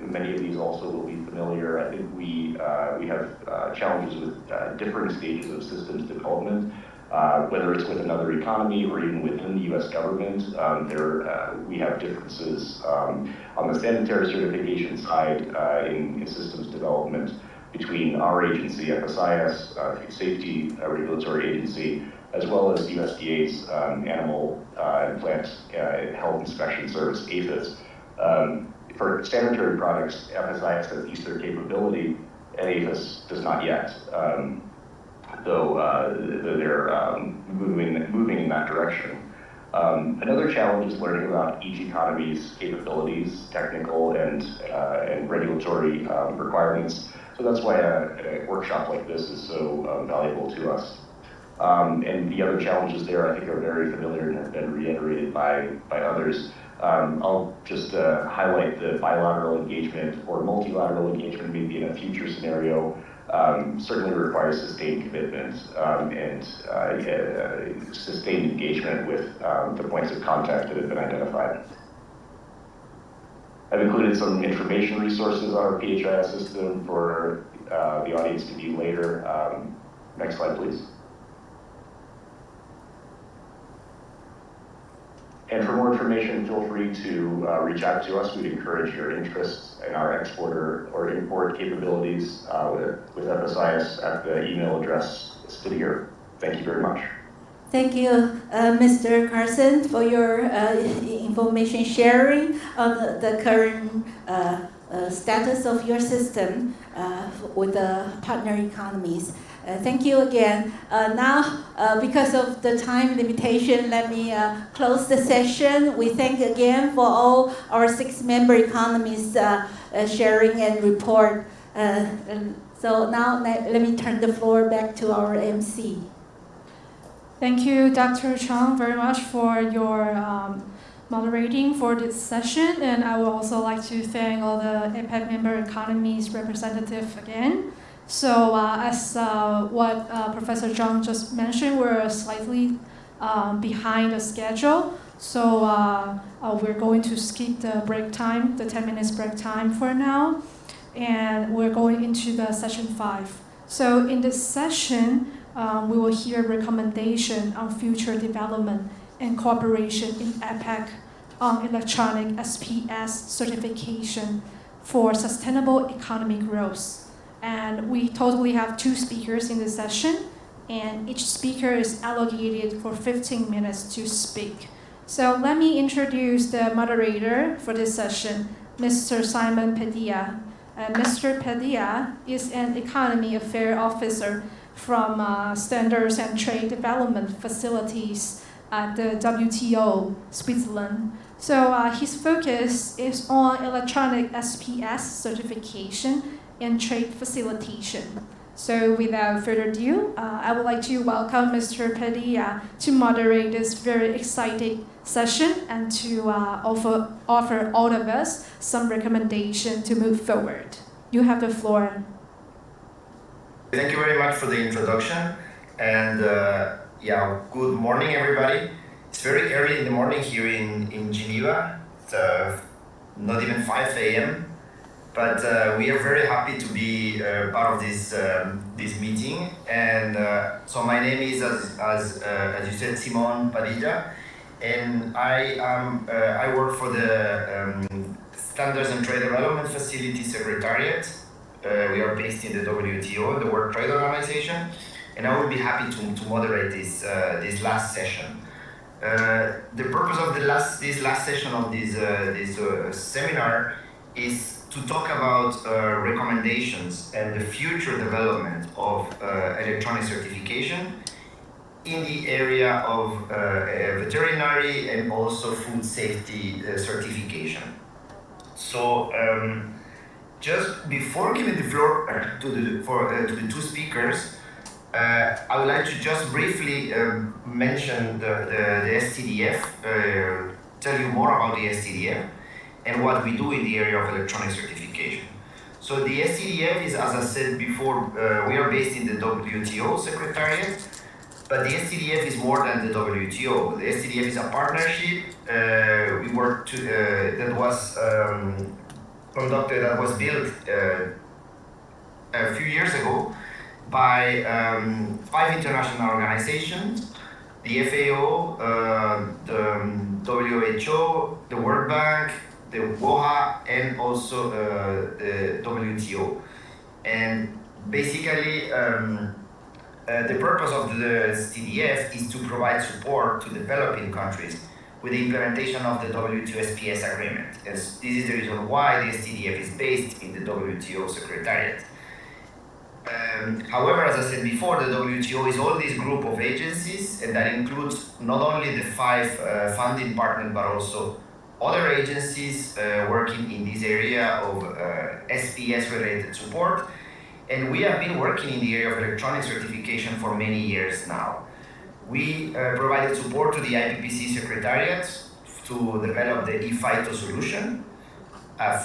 Speaker 12: Many of these also will be familiar. I think we have challenges with different stages of systems development. Whether it's with another economy or even within the U.S. government, we have differences on the sanitary certification side in systems development between our agency, FSIS, Food Safety Regulatory Agency, as well as USDA's Animal and Plant Health Inspection Service, APHIS. For sanitary products, FSIS has used their capability, and APHIS does not yet, though they're moving in that direction. Another challenge is learning about each economy's capabilities, technical and regulatory requirements. So that's why a workshop like this is so valuable to us. And the other challenges there, I think, are very familiar and have been reiterated by others. I'll just highlight the bilateral engagement or multilateral engagement maybe in a future scenario. Certainly requires sustained commitment and sustained engagement with the points of contact that have been identified. I've included some information resources on our PHIS system for the audience to view later. Next slide, please. And for more information, feel free to reach out to us. We'd encourage your interest in our exporter or import capabilities with FSIS at the email address listed here. Thank you very much.
Speaker 6: Thank you, Mr. Carson, for your information sharing on the current status of your system with the partner economies. Thank you again. Now, because of the time limitation, let me close the session. We thank again for all our 6 member economies sharing and report. So now let me turn the floor back to our MC.
Speaker 1: Thank you, Dr. Chang, very much for your moderating for this session. And I would also like to thank all the APEC member economies representative again. So as what Professor Zhang just mentioned, we're slightly behind the schedule. So we're going to skip the break time, the 10 minutes break time for now. And we're going into the session 5. So in this session, we will hear recommendation on future development and cooperation in APEC on electronic SPS certification for sustainable economic growth. And we totally have 2 speakers in this session, and each speaker is allocated for 15 minutes to speak. So let me introduce the moderator for this session, Mr. Simon Padilla. Mr. Padilla is an Economy Affairs Officer from Standards and Trade Development Facilities at the WTO, Switzerland. So his focus is on electronic SPS certification and trade facilitation. So without further ado, I would like to welcome Mr. Padilla to moderate this very exciting session and to offer all of us some recommendation to move forward. You have the floor.
Speaker 11: Thank you very much for the introduction. And good morning, everybody. It's very early in the morning here in Geneva. It's not even 5 a.m. But we are very happy to be part of this meeting. And so my name is, as you said, Simon Padilla, and I work for the Standards and Trade Development Facility Secretariat. We are based in the WTO, the World Trade Organization, and I will be happy to moderate this last session. The purpose of this last session of this seminar is to talk about recommendations and the future development of electronic certification in the area of veterinary and also food safety certification. So just before giving the floor to the 2 speakers, I would like to just briefly mention the STDF, tell you more about the STDF and what we do in the area of electronic certification. So the STDF is, as I said before, we are based in the WTO Secretariat, but the STDF is more than the WTO. The STDF is a partnership we work to, that was conducted, that was built a few years ago by 5 international organizations, the FAO, the WHO, the World Bank, the WOHA, and also the WTO. And basically,
Speaker 13: the purpose of the CDF is to provide support to developing countries with the implementation of the WTO SPS agreement. This is the reason why the STDF is based in the WTO Secretariat. However, as I said before, the WTO is all this group of agencies, and that includes not only the 5 funding partners, but also other agencies working in this area of SPS-related support. And we have been working in the area of electronic certification for many years now. We provided support to the IPPC Secretariat to develop the eFITO solution a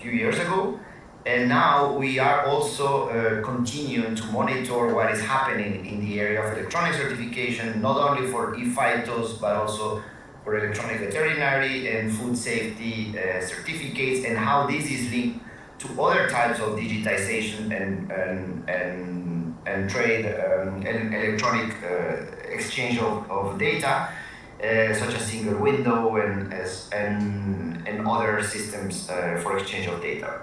Speaker 13: few years ago. And now we are also continuing to monitor what is happening in the area of electronic certification, not only for eFITOs, but also for electronic veterinary and food safety certificates, and how this is linked to other types of digitization and trade and electronic exchange of data, such as single window and other systems for exchange of data.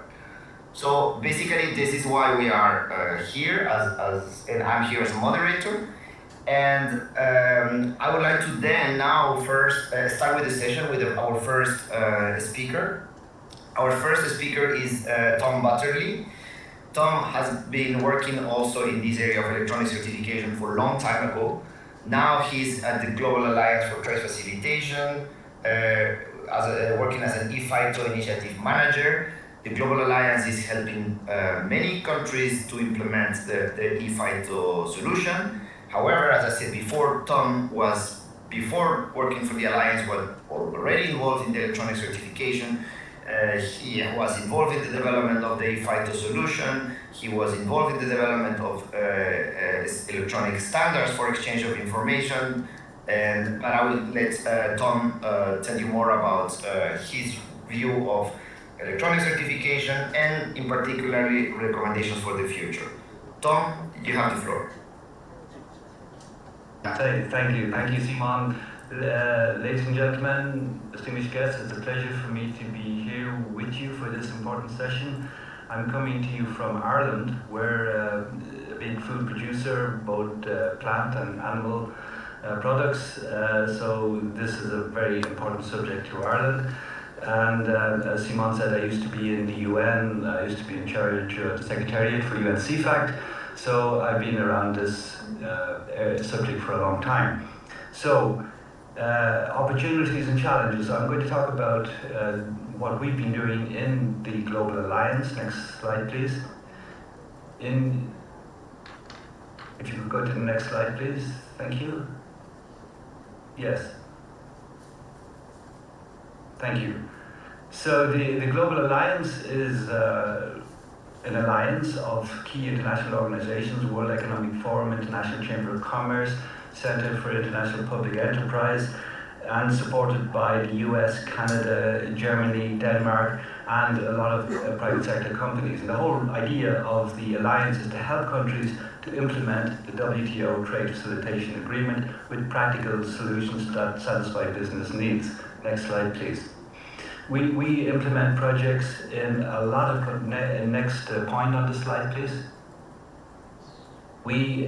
Speaker 13: So basically, this is why we are here, and I'm here as a moderator. And I would like to then now first start with the session with our first speaker. Our first speaker is Tom Butterly. Tom has been working also in this area of electronic certification for a long time ago. Now he's at the Global Alliance for Trade Facilitation, working as an eFITO initiative manager. The Global Alliance is helping many countries to implement the eFITO solution. However, as I said before, Tom was, before working for the Alliance, was already involved in the electronic certification. He was involved in the development of the eFITO solution. He was involved in the development of electronic standards for exchange of information. But I will let Tom tell you more about his view of electronic certification and in particularly recommendations for the future. Tom, you have the floor.
Speaker 14: Thank you, Simon. Ladies and gentlemen, distinguished guests, it's a pleasure for me to be here with you for this important session. I'm coming to you from Ireland. We're a big food producer, both plant and animal products, so this is a very important subject to Ireland. And as Simon said, I used to be in the UN. I used to be in charge of the Secretariat for UN CFACT, so I've been around this subject for a long time. So, opportunities and challenges. I'm going to talk about what we've been doing in the Global Alliance. Next slide, please. If you could go to the next slide, please. Thank you. Yes. Thank you. So the Global Alliance is an alliance of key international organizations: World Economic Forum, International Chamber of Commerce, Center for International Public Enterprise, and supported by the US, Canada, Germany, Denmark, and a lot of private sector companies. And the whole idea of the alliance is to help countries to implement the WTO Trade Facilitation Agreement with practical solutions that satisfy business needs. Next slide, please. We implement projects in a lot of, next point on the slide, please. We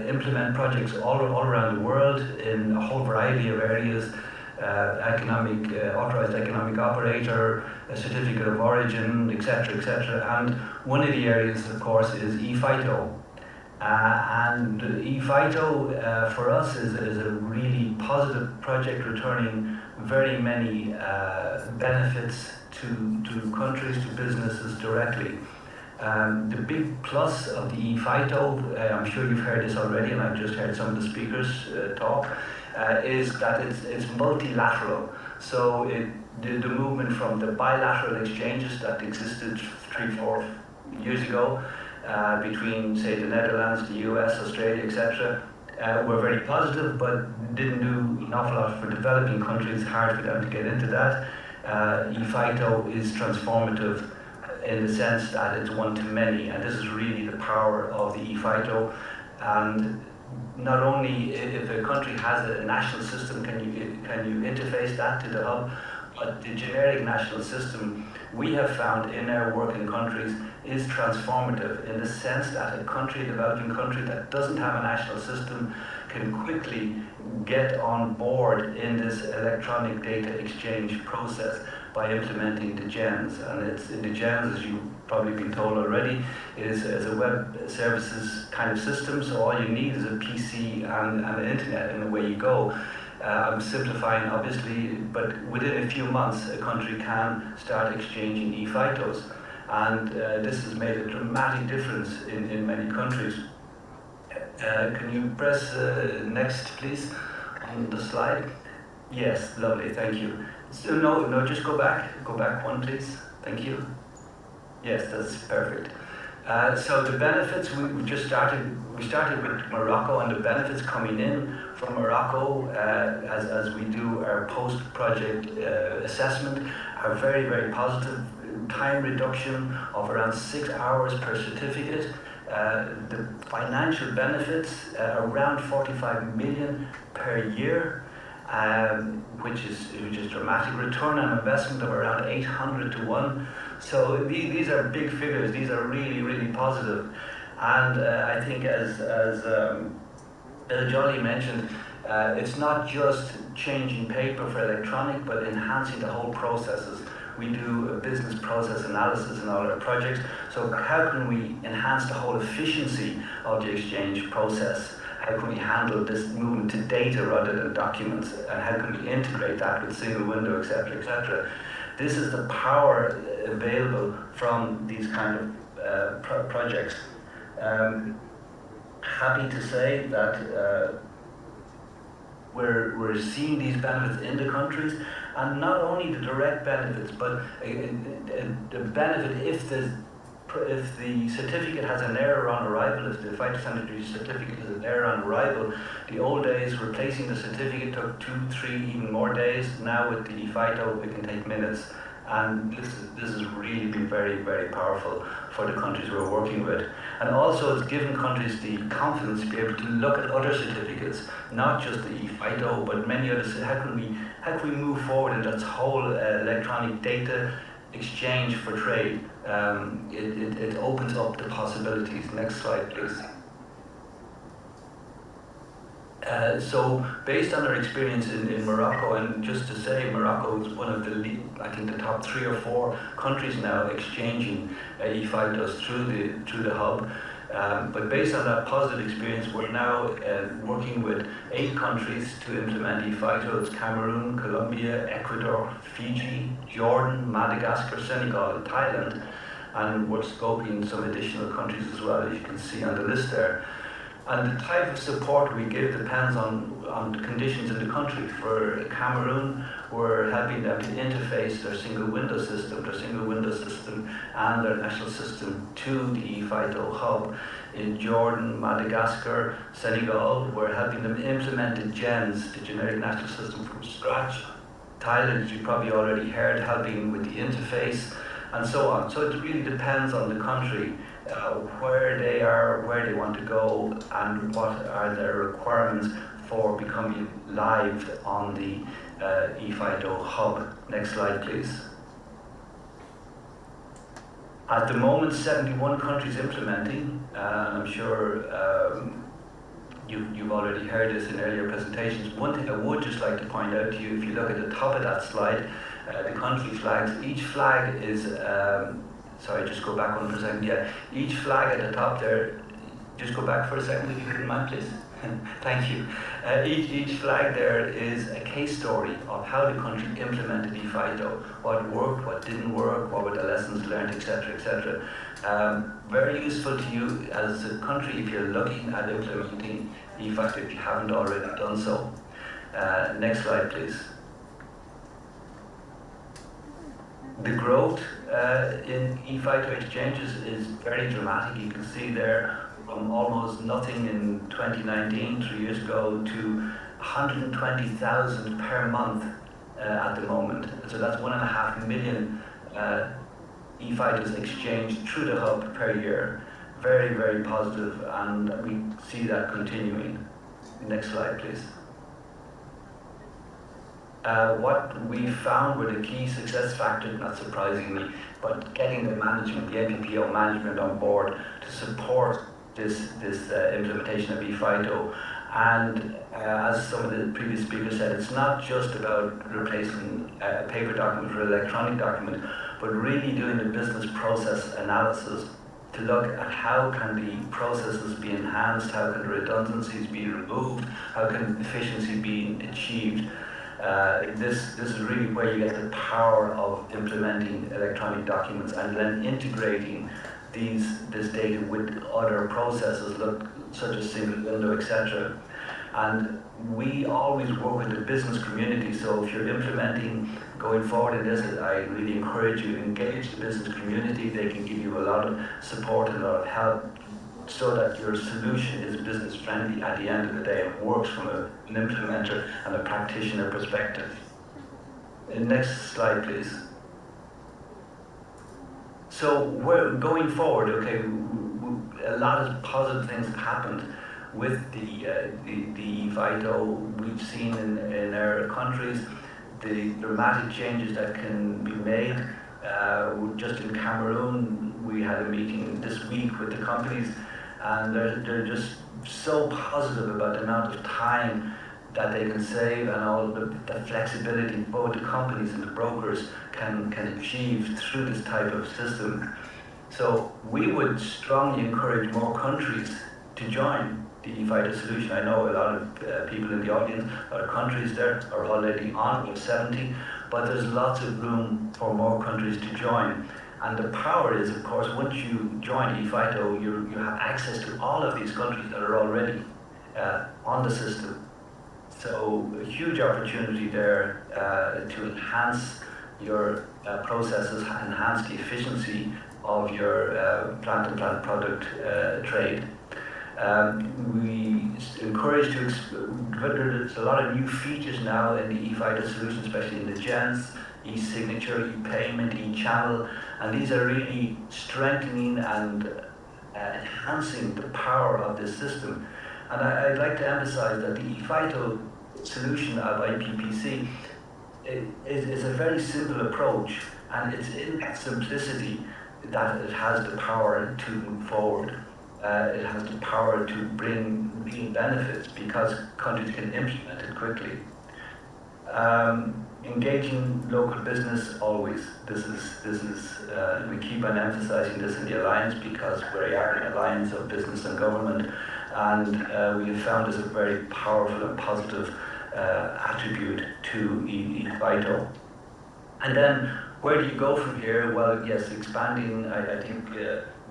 Speaker 14: implement projects all around the world in a whole variety of areas: authorized economic operator, a certificate of origin, etc., etc. And one of the areas, of course, is eFITO. And eFITO for us is a really positive project, returning very many benefits to countries, to businesses directly. The big plus of the eFITO, I'm sure you've heard this already, and I've just heard some of the speakers talk, is that it's multilateral. So the movement from the bilateral exchanges that existed 3-4 years ago between, say, the Netherlands, the US, Australia, etc., were very positive, but didn't do an awful lot for developing countries. Hard for them to get into that. eFITO is transformative in the sense that it's one-to-many, and this is really the power of the eFITO. And not only if a country has a national system, can you interface that to the hub, but the generic national system we have found in our working countries is transformative in the sense that a country, a developing country that doesn't have a national system can quickly get on board in this electronic data exchange process by implementing the GENS. And it's the GENS, as you've probably been told already, is a web services kind of system, so all you need is a PC and the internet, and away you go. I'm simplifying obviously, but within a few months a country can start exchanging e-FITOs, and this has made a dramatic difference in many countries. Can you press next please on the slide? Yes, lovely, thank you. So no, just go back one please, thank you. Yes, that's perfect. So the benefits, we started with Morocco, and the benefits coming in from Morocco as we do our post-project assessment are very, very positive. Time reduction of around 6 hours per certificate. The financial benefits around 45 million per year, which is dramatic. Return on investment of around 800 to 1. So these are big figures. These are really, really positive. And I think as Bill Jolly mentioned, it's not just changing paper for electronic, but enhancing the whole processes. We do a business process analysis in all our projects. So how can we enhance the whole efficiency of the exchange process? How can we handle this movement to data rather than documents? And how can we integrate that with single window, etc., etc.? This is the power available from these kind of projects. Happy to say that we're seeing these benefits in the countries, and not only the direct benefits, but the benefit if the certificate has an error on arrival, if the phytosanitary certificate has an error on arrival. The old days, replacing the certificate took 2, 3, even more days. Now with the e-FITO, it can take minutes. And this has really been very, very powerful for the countries we're working with. And also it's given countries the confidence to be able to look at other certificates, not just the e-FITO, but many others. How can we move forward in that whole electronic data exchange for trade? It opens up the possibilities. Next slide, please. So based on our experience in Morocco, and just to say, Morocco is one of the, I think, the top 3 or 4 countries now exchanging e-FITOs through the hub. But based on that positive experience, we're now working with 8 countries to implement e-FITO. It's Cameroon, Colombia, Ecuador, Fiji, Jordan, Madagascar, Senegal, and Thailand. And we're scoping some additional countries as well, as you can see on the list there. And the type of support we give depends on the conditions in the country. For Cameroon, we're helping them to interface their single window system and their national system to the e-FITO hub. In Jordan, Madagascar, Senegal, we're helping them implement the GENS, the generic national system, from scratch. Thailand, as you probably already heard, helping with the interface, and so on. So it really depends on the country. Where they are, where they want to go, and what are their requirements for becoming live on the e-FITO hub. Next slide, please. At the moment, 71 countries implementing. I'm sure you've already heard this in earlier presentations. One thing I would just like to point out to you, if you look at the top of that slide, the country flags. Each flag is sorry, just go back one for a second. Yeah, each flag at the top there, just go back for a second if you wouldn't mind, please. Thank you. Each flag there is a case story of how the country implemented e-FITO, what worked, what didn't work, what were the lessons learned, etc., etc. Very useful to you as a country if you're looking at implementing e-FITO if you haven't already done so. Next slide, please. The growth in e-FITO exchanges is very dramatic. You can see there from almost nothing in 2019, 3 years ago, to 120,000 per month at the moment. So that's 1.5 million e-FITOs exchanged through the hub per year. Very, very positive, and we see that continuing. Next slide, please. what we found were the key success factors, not surprisingly, but getting the management, the MPPO management on board to support this implementation of eFITO. And as some of the previous speakers said, it's not just about replacing a paper document for an electronic document, but really doing the business process analysis to look at how can the processes be enhanced, how can the redundancies be removed, how can efficiency be achieved. This is really where you get the power of implementing electronic documents and then integrating this data with other processes such as single window, etc. And we always work with the business community, so if you're implementing going forward in this, I really encourage you to engage the business community. They can give you a lot of support and a lot of help so that your solution is business friendly at the end of the day. It works from an implementer and a practitioner perspective. Next slide, please. So we're going forward, okay, a lot of positive things have happened with the eFITO. We've seen in our countries the dramatic changes that can be made. Just in Cameroon, we had a meeting this week with the companies, and they're just so positive about the amount of time that they can save and all the flexibility both the companies and the brokers can achieve through this type of system. So we would strongly encourage more countries to join the eFITO solution. I know a lot of people in the audience, a lot of countries there are already on with 70, but there's lots of room for more countries to join. And the power is, of course, once you join eFITO, you have access to all of these countries that are already on the system. So a huge opportunity there to enhance your processes, enhance the efficiency of your plant and plant product trade. We encourage there's a lot of new features now in the eFITO solution, especially in the GENS, e-signature, e-payment, e-channel, and these are really strengthening and enhancing the power of this system. And I'd like to emphasize that the eFITO solution of IPPC is a very simple approach, and it's in that simplicity that it has the power to move forward. It has the power to bring real benefits because countries can implement it quickly. Engaging local business always. This is we keep on emphasizing this in the Alliance because we are an alliance of business and government, and we have found this a very powerful and positive attribute to eFITO. And then where do you go from here? Well, yes, expanding. I think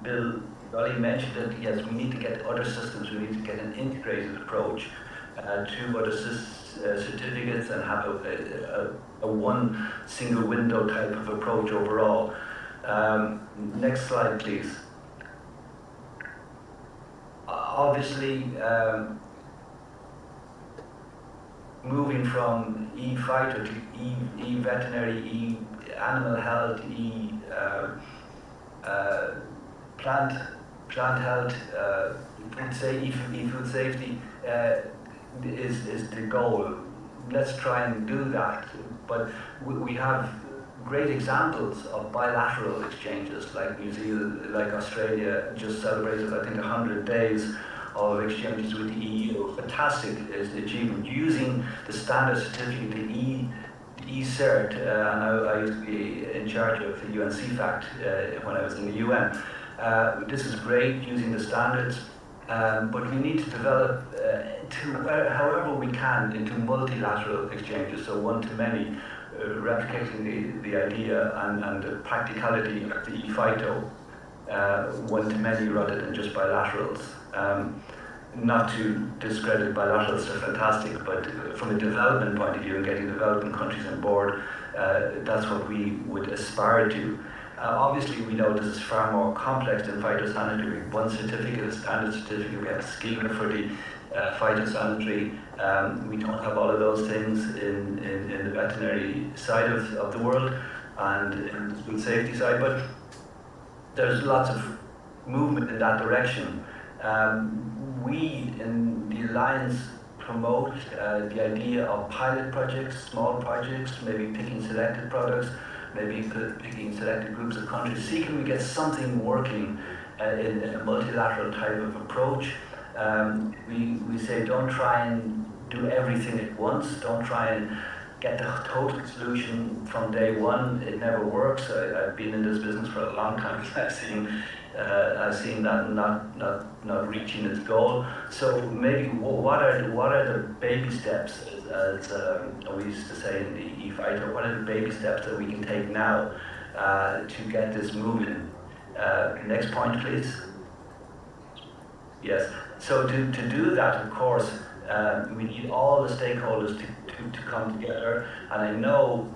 Speaker 14: Bill Gully mentioned that yes, we need to get other systems. We need to get an integrated approach to other certificates and have a one single window type of approach overall. Next slide, please. Obviously, moving from eFITO to e-veterinary, e-animal health, plant health, e-food safety is the goal. Let's try and do that. But we have great examples of bilateral exchanges, like New Zealand, like Australia just celebrated, I think, 100 days of exchanges with the EU. Fantastic is the achievement using the standard certificate, the e-cert, and I used to be in charge of the UNCFACT when I was in the UN. This is great using the standards, but we need to develop however we can into multilateral exchanges, so one-to-many, replicating the idea and the practicality of the eFITO, one-to-many rather than just bilaterals. Not to discredit bilaterals, they're fantastic, but from a development point of view and getting developing countries on board, that's what we would aspire to. Obviously, we know this is far more complex than phytosanitary. One certificate, a standard certificate, we have a schema for the phytosanitary. We don't have all of those things in the veterinary side of the world and in the food safety side, but there's lots of movement in that direction. We in the Alliance promote the idea of pilot projects, small projects, maybe picking selected products, maybe picking selected groups of countries. See, can we get something working in a multilateral type of approach? We say don't try and do everything at once. Don't try and get the total solution from day one. It never works. I've been in this business for a long time. I've seen that not reaching its goal. So maybe what are the baby steps, as we used to say in the eFITO, what are the baby steps that we can take now to get this moving? Next point, please. Yes. So to do that, of course, we need all the stakeholders to come together, and I know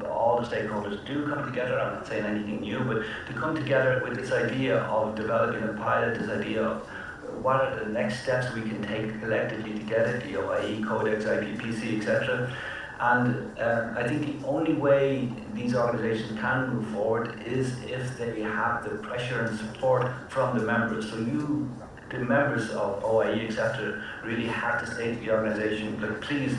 Speaker 14: all the stakeholders do come together. I'm not saying anything new, but to come together with this idea of developing a pilot, this idea of what are the next steps we can take collectively to get it, the OIE, Codex, IPPC, etc. And I think the only way these organizations can move forward is if they have the pressure and support from the members. So the members of OIE, etc., really have to say to the organization, like, please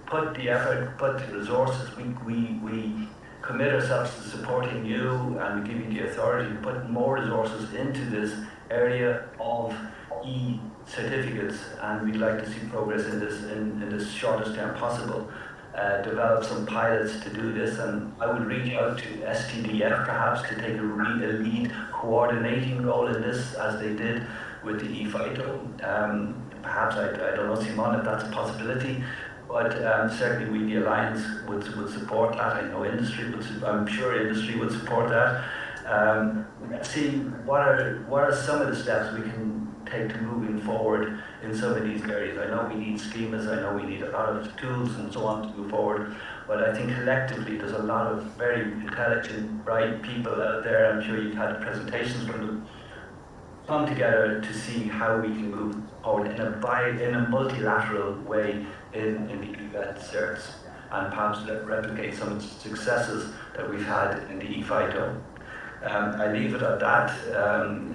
Speaker 14: put the effort, put the resources. We commit ourselves to supporting you, and we give you the authority to put more resources into this area of e-certificates, and we'd like to see progress in this shortest term possible. Develop some pilots to do this, and I would reach out to STDF perhaps to take a lead coordinating role in this, as they did with the eFITO. Perhaps, I don't know, Simon, if that's a possibility, but certainly we, the Alliance, would support that. I know I'm sure industry would support that. See what are some of the steps we can take to moving forward in some of these areas. I know we need schemas, I know we need a lot of tools and so on to move forward, but I think collectively there's a lot of very intelligent, bright people out there. I'm sure you've had presentations from them. Come together to see how we can move forward in a multilateral way in the eVet certs, and perhaps replicate some of the successes that we've had in the eFITO. I leave it at that.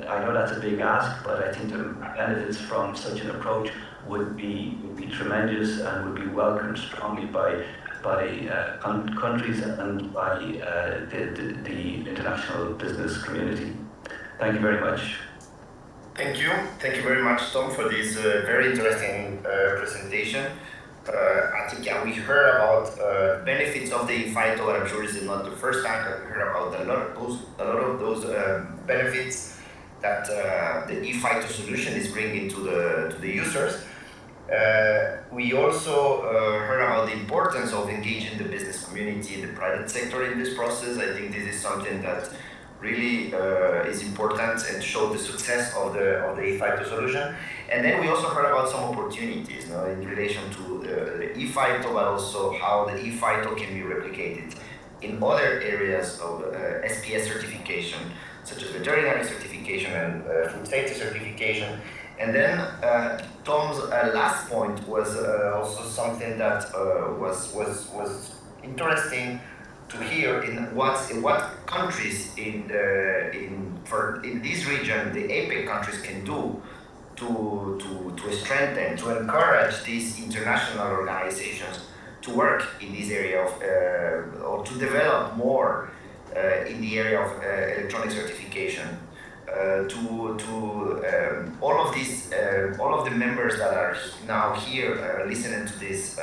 Speaker 14: I know that's a big ask, but I think the benefits from such an approach would be tremendous and would be welcomed strongly by countries and by the international business community. Thank you very much.
Speaker 13: Thank you very much, Tom, for this very interesting presentation. I think we heard about benefits of the eFITO, and I'm sure this is not the first time that we heard about a lot of those benefits that the eFITO solution is bringing to the users. We also heard about the importance of engaging the business community, the private sector in this process. I think this is something that really is important and show the success of the eFITO solution. And then we also heard about some opportunities, in relation to the eFITO, but also how the eFITO can be replicated in other areas of SPS certification, such as veterinary certification and food safety certification. And then Tom's last point was also something that was interesting to hear in what countries in this region, the APEC countries, can do to strengthen, to encourage these international organizations to work in this area of or to develop more in the area of electronic certification. All of the members that are now here listening to this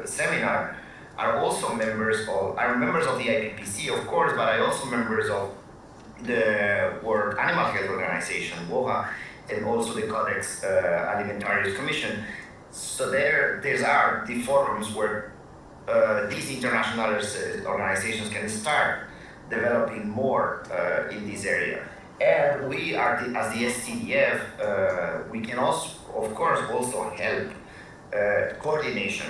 Speaker 13: seminar are also members of the IPPC, of course, but are also members of the World Animal Health Organization, WOHA, and also the Codex Alimentarius Commission. So these are the forums where these international organizations can start developing more in this area. And we are, as the STDF, we can also, of course, also help coordination,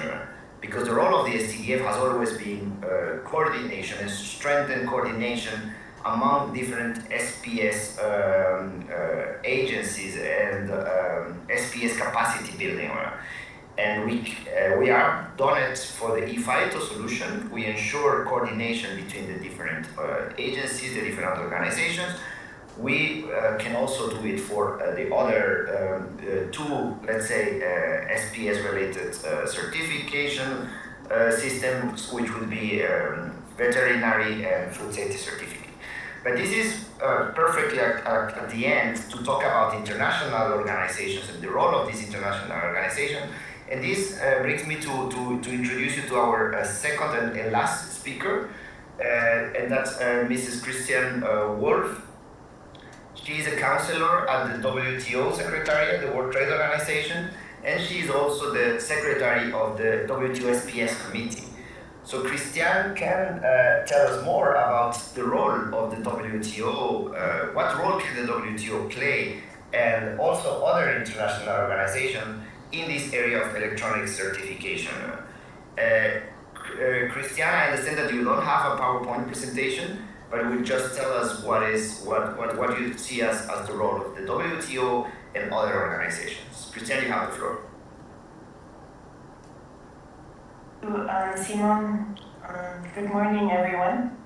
Speaker 13: because the role of the STDF has always been coordination and strengthen coordination among different SPS agencies and SPS capacity building. And we have done it for the eFITO solution. We ensure coordination between the different agencies, the different organizations. we can also do it for the other two, let's say, SPS-related certification systems, which would be veterinary and food safety certificate. But this is perfectly at the end to talk about international organizations and the role of this international organization. And this brings me to introduce you to our second and last speaker, and that's Mrs. Christiane Wolf. She is a counselor at the WTO Secretariat, the World Trade Organization, and she is also the secretary of the WTO SPS Committee. So Christiane can tell us more about the role of the WTO, what role can the WTO play, and also other international organizations in this area of electronic certification. Christiane, I understand that you don't have a PowerPoint presentation, but will just tell us what you see as the role of the WTO and other organizations. Christiane, you have the floor.
Speaker 15: Simon, good morning, everyone.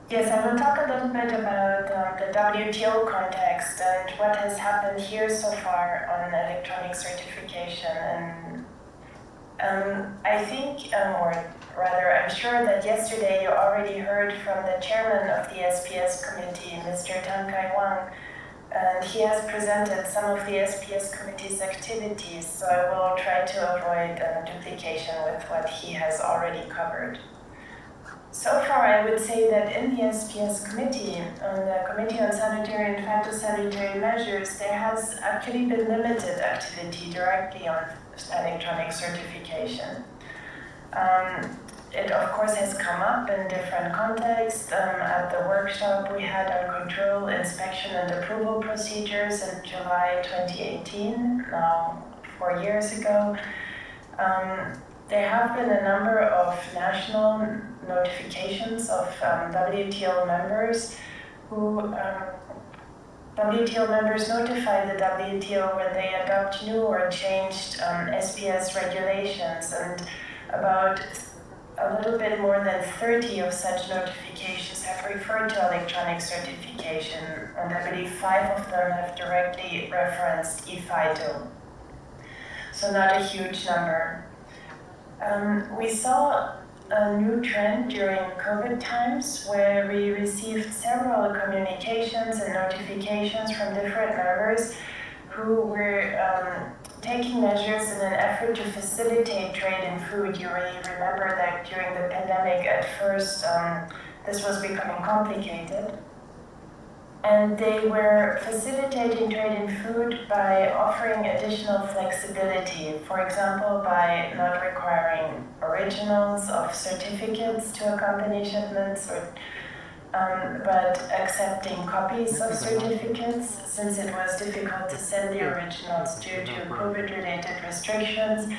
Speaker 15: Yes, I will talk a little bit about the WTO context and what has happened here so far on electronic certification. And I think, or rather, I'm sure that yesterday you already heard from the chairman of the SPS committee, Mr. Tan Kai Wang, and he has presented some of the SPS committee's activities, so I will try to avoid duplication with what he has already covered. So far, I would say that in the SPS committee, on the Committee on Sanitary and Phytosanitary Measures, there has actually been limited activity directly on electronic certification. It of course has come up in different contexts. At the workshop we had on control, inspection and approval procedures in July 2018, now 4 years ago. There have been a number of national notifications of WTO members who WTO members notify the WTO when they adopt new or changed SPS regulations, and about a little bit more than 30 of such notifications have referred to electronic certification, and I believe 5 of them have directly referenced eFITO. So not a huge number. We saw a new trend during COVID times where we received several communications and notifications from different members who were taking measures in an effort to facilitate trade in food. You really remember that during the pandemic at first this was becoming complicated. And they were facilitating trade in food by offering additional flexibility, for example, by not requiring originals of certificates to accompany shipments, but accepting copies of certificates, since it was difficult to send the originals due to COVID-related restrictions.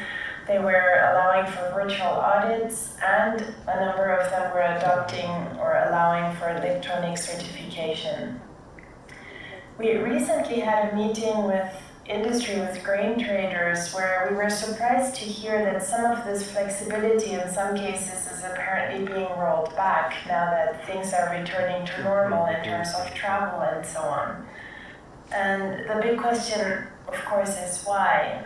Speaker 15: They were allowing for virtual audits, and a number of them were adopting or allowing for electronic certification. We recently had a meeting with industry, with grain traders, where we were surprised to hear that some of this flexibility in some cases is apparently being rolled back now that things are returning to normal in terms of travel and so on. And the big question, of course, is why?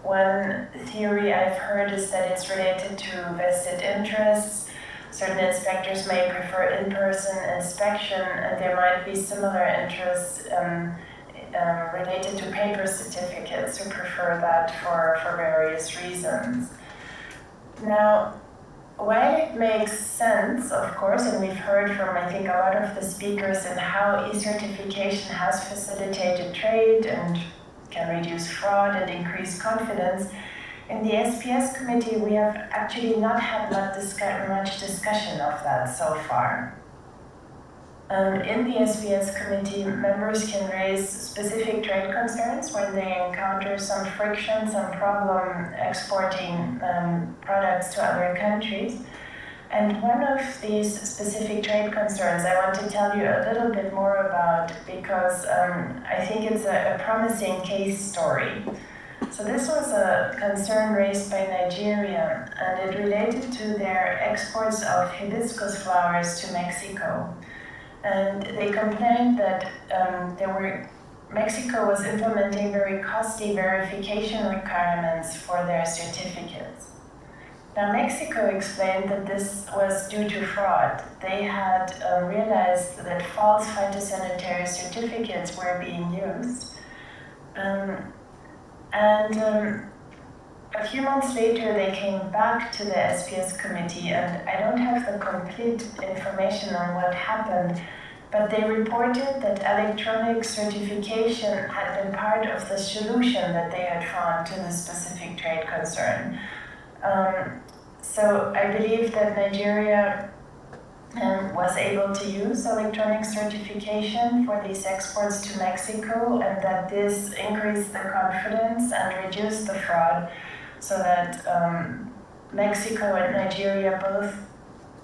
Speaker 15: One theory I've heard is that it's related to vested interests. Certain inspectors may prefer in-person inspection, and there might be similar interests related to paper certificates who prefer that for various reasons. Now, while it makes sense, of course, and we've heard from, I think, a lot of the speakers in how e-certification has facilitated trade and can reduce fraud and increase confidence, in the SPS committee, we have actually not had much discussion of that so far. In the SPS committee, members can raise specific trade concerns when they encounter some friction, some problem exporting products to other countries. And one of these specific trade concerns I want to tell you a little bit more about, because I think it's a promising case story. So this was a concern raised by Nigeria, and it related to their exports of hibiscus flowers to Mexico. And they complained that Mexico was implementing very costly verification requirements for their certificates. Now, Mexico explained that this was due to fraud. They had realized that false phytosanitary certificates were being used. A few months later, they came back to the SPS committee, and I don't have the complete information on what happened, but they reported that electronic certification had been part of the solution that they had found to the specific trade concern. So I believe that Nigeria was able to use electronic certification for these exports to Mexico, and that this increased the confidence and reduced the fraud, so that Mexico and Nigeria both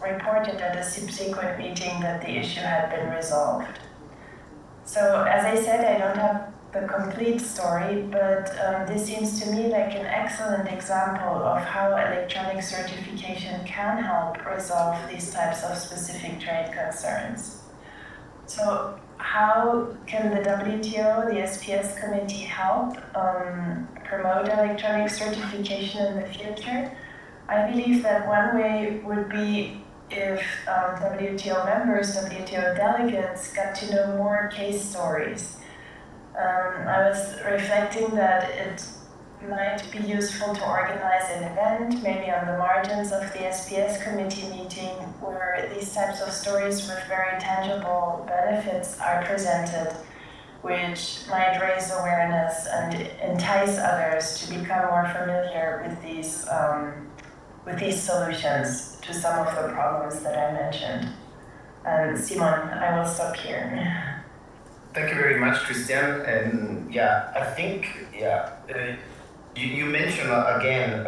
Speaker 15: reported at a subsequent meeting that the issue had been resolved. So as I said, I don't have the complete story, but this seems to me like an excellent example of how electronic certification can help resolve these types of specific trade concerns. So how can the WTO, the SPS committee, help promote electronic certification in the future? I believe that one way would be if WTO members, WTO delegates got to know more case stories. I was reflecting that it might be useful to organize an event, maybe on the margins of the SPS committee meeting, where these types of stories with very tangible benefits are presented, which might raise awareness and entice others to become more familiar with these solutions to some of the problems that I mentioned. Simon, I will stop here.
Speaker 13: Thank you very much, Christian. And I think you mentioned again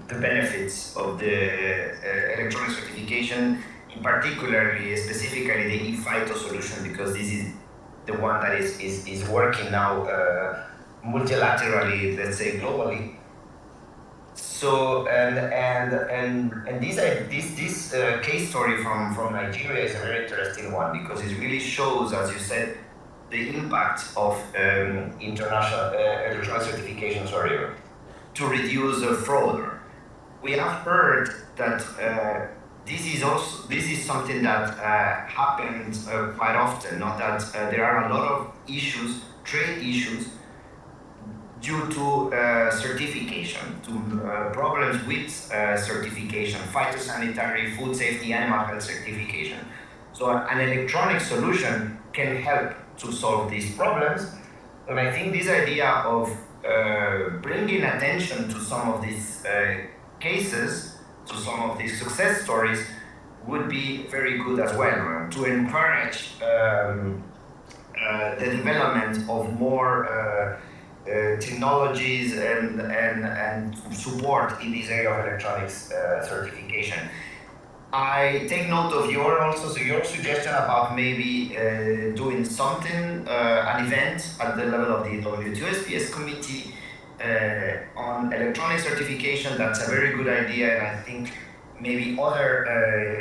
Speaker 13: the benefits of the electronic certification, in particularly, specifically the ePhyto solution, because this is the one that is working now multilaterally, let's say globally. So and this case story from Nigeria is a very interesting one, because it really shows, as you said, the impact of international electronic certification, to reduce fraud. We have heard that this is something that happens quite often. Not that there are a lot of issues, trade issues, due to certification, to problems with certification, phytosanitary, food safety, animal health certification. So an electronic solution can help to solve these problems. And I think this idea of bringing attention to some of these cases, to some of these success stories, would be very good as well, to encourage the development of more technologies and support in this area of electronics certification. I take note of your suggestion about maybe doing something, an event at the level of the WTO SPS committee on electronic certification. That's a very good idea, and I think maybe other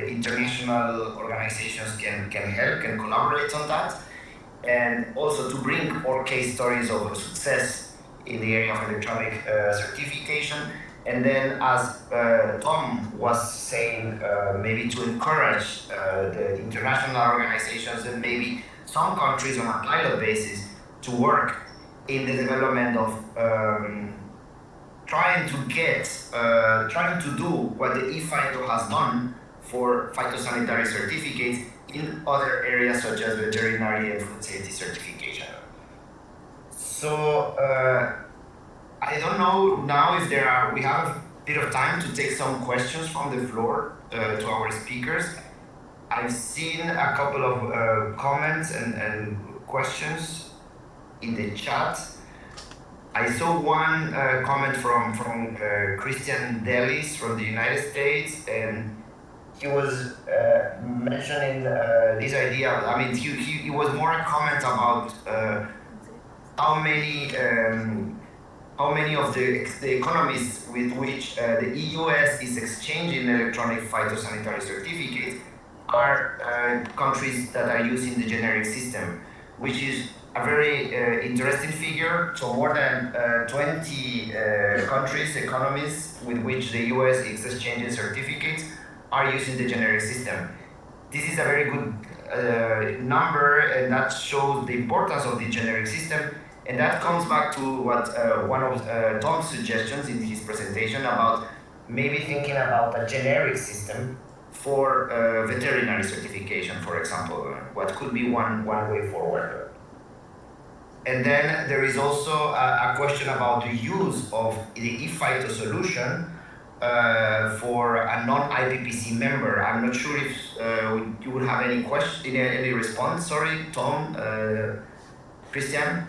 Speaker 13: international organizations can help, can collaborate on that, and also to bring more case stories of success in the area of electronic certification. And then, as Tom was saying, maybe to encourage the international organizations and maybe some countries on a pilot basis to work in the development of trying to do what the ePhyto has done for phytosanitary certificates in other areas such as veterinary and food safety certification. So I don't know now if we have a bit of time to take some questions from the floor to our speakers. I've seen a couple of comments and questions in the chat. I saw one comment from Christian Delis from the United States, and he was mentioning this idea. I mean, he was more a comment about how many how many of the economies with which the US is exchanging electronic phytosanitary certificates are countries that are using the generic system, which is a very interesting figure. So more than 20 countries, economies with which the US is exchanging certificates are using the generic system. This is a very good number, and that shows the importance of the generic system. And that comes back to what one of Tom's suggestions in his presentation about maybe thinking about a generic system for veterinary certification, for example, what could be one way forward. And then there is also a question about the use of the ePhyto solution for a non-IPPC member. I'm not sure if you would have any question, any response. Sorry, Tom, Christian.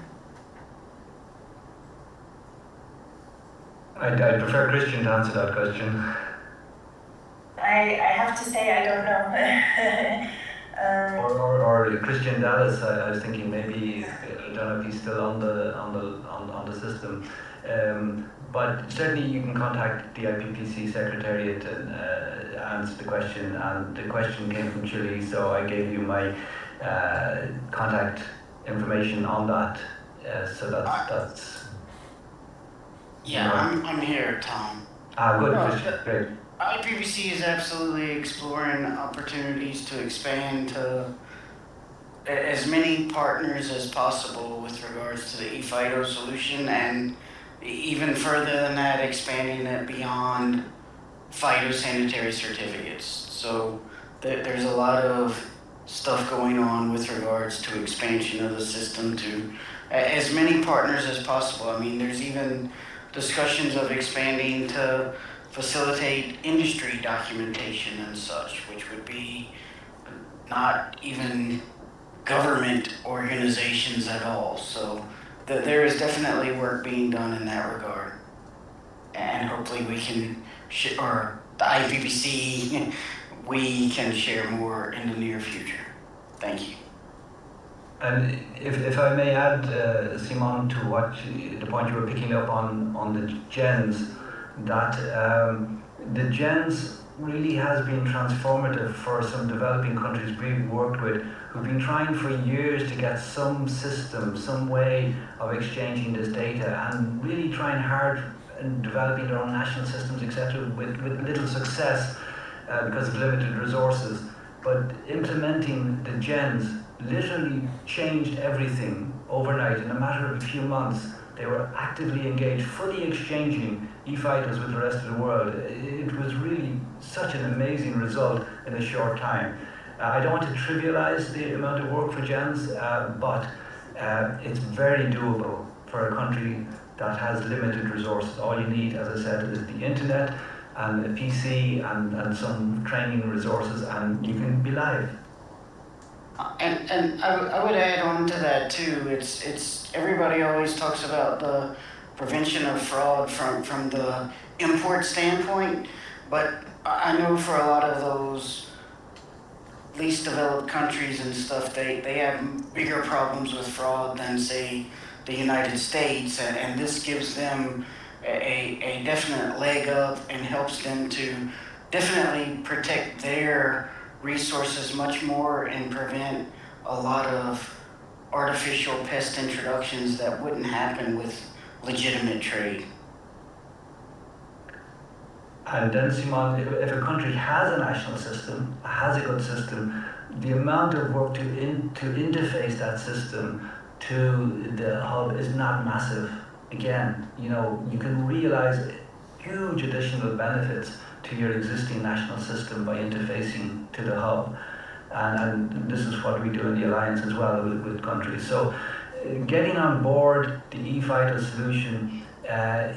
Speaker 14: I'd prefer Christian to answer that question.
Speaker 15: I have to say I don't know.
Speaker 14: Or Christian Dallas. I was thinking maybe, I don't know if he's still on the system. But certainly you can contact the IPPC Secretariat and answer the question. And the question came from Chile, so I gave you my contact information on that. So that's.
Speaker 4: Yeah, I'm here, Tom.
Speaker 14: Good, Christian, great.
Speaker 4: IPPC is absolutely exploring opportunities to expand to as many partners as possible with regards to the ePhyto solution, and even further than that, expanding it beyond phytosanitary certificates. So there's a lot of stuff going on with regards to expansion of the system to as many partners as possible. I mean, there's even discussions of expanding to facilitate industry documentation and such, which would be not even government organizations at all. So there is definitely work being done in that regard. And hopefully we can, or the IPPC, we can share more in the near future. Thank you.
Speaker 14: And if I may add, Simon, to the point you were picking up on the gens, that the gens really has been transformative for some developing countries we've worked with, who've been trying for years to get some system, some way of exchanging this data, and really trying hard and developing their own national systems, etc., with little success because of limited resources. But implementing the gens literally changed everything overnight. In a matter of a few months, they were actively engaged, fully exchanging ePhytos with the rest of the world. It was really such an amazing result in a short time. I don't want to trivialize the amount of work for gens, but it's very doable for a country that has limited resources. All you need, as I said, is the internet and a PC and some training resources, and you can be live.
Speaker 4: And I would add on to that too. It's everybody always talks about the prevention of fraud from the import standpoint, but I know for a lot of those least developed countries and stuff, they have bigger problems with fraud than, say, the United States, and this gives them a definite leg up and helps them to definitely protect their resources much more and prevent a lot of artificial pest introductions that wouldn't happen with legitimate trade.
Speaker 14: And then, Simon, if a country has a national system, has a good system, the amount of work to interface that system to the hub is not massive. Again, you can realize huge additional benefits to your existing national system by interfacing to the hub. And this is what we do in the Alliance as well with countries. So getting on board the ePhyto solution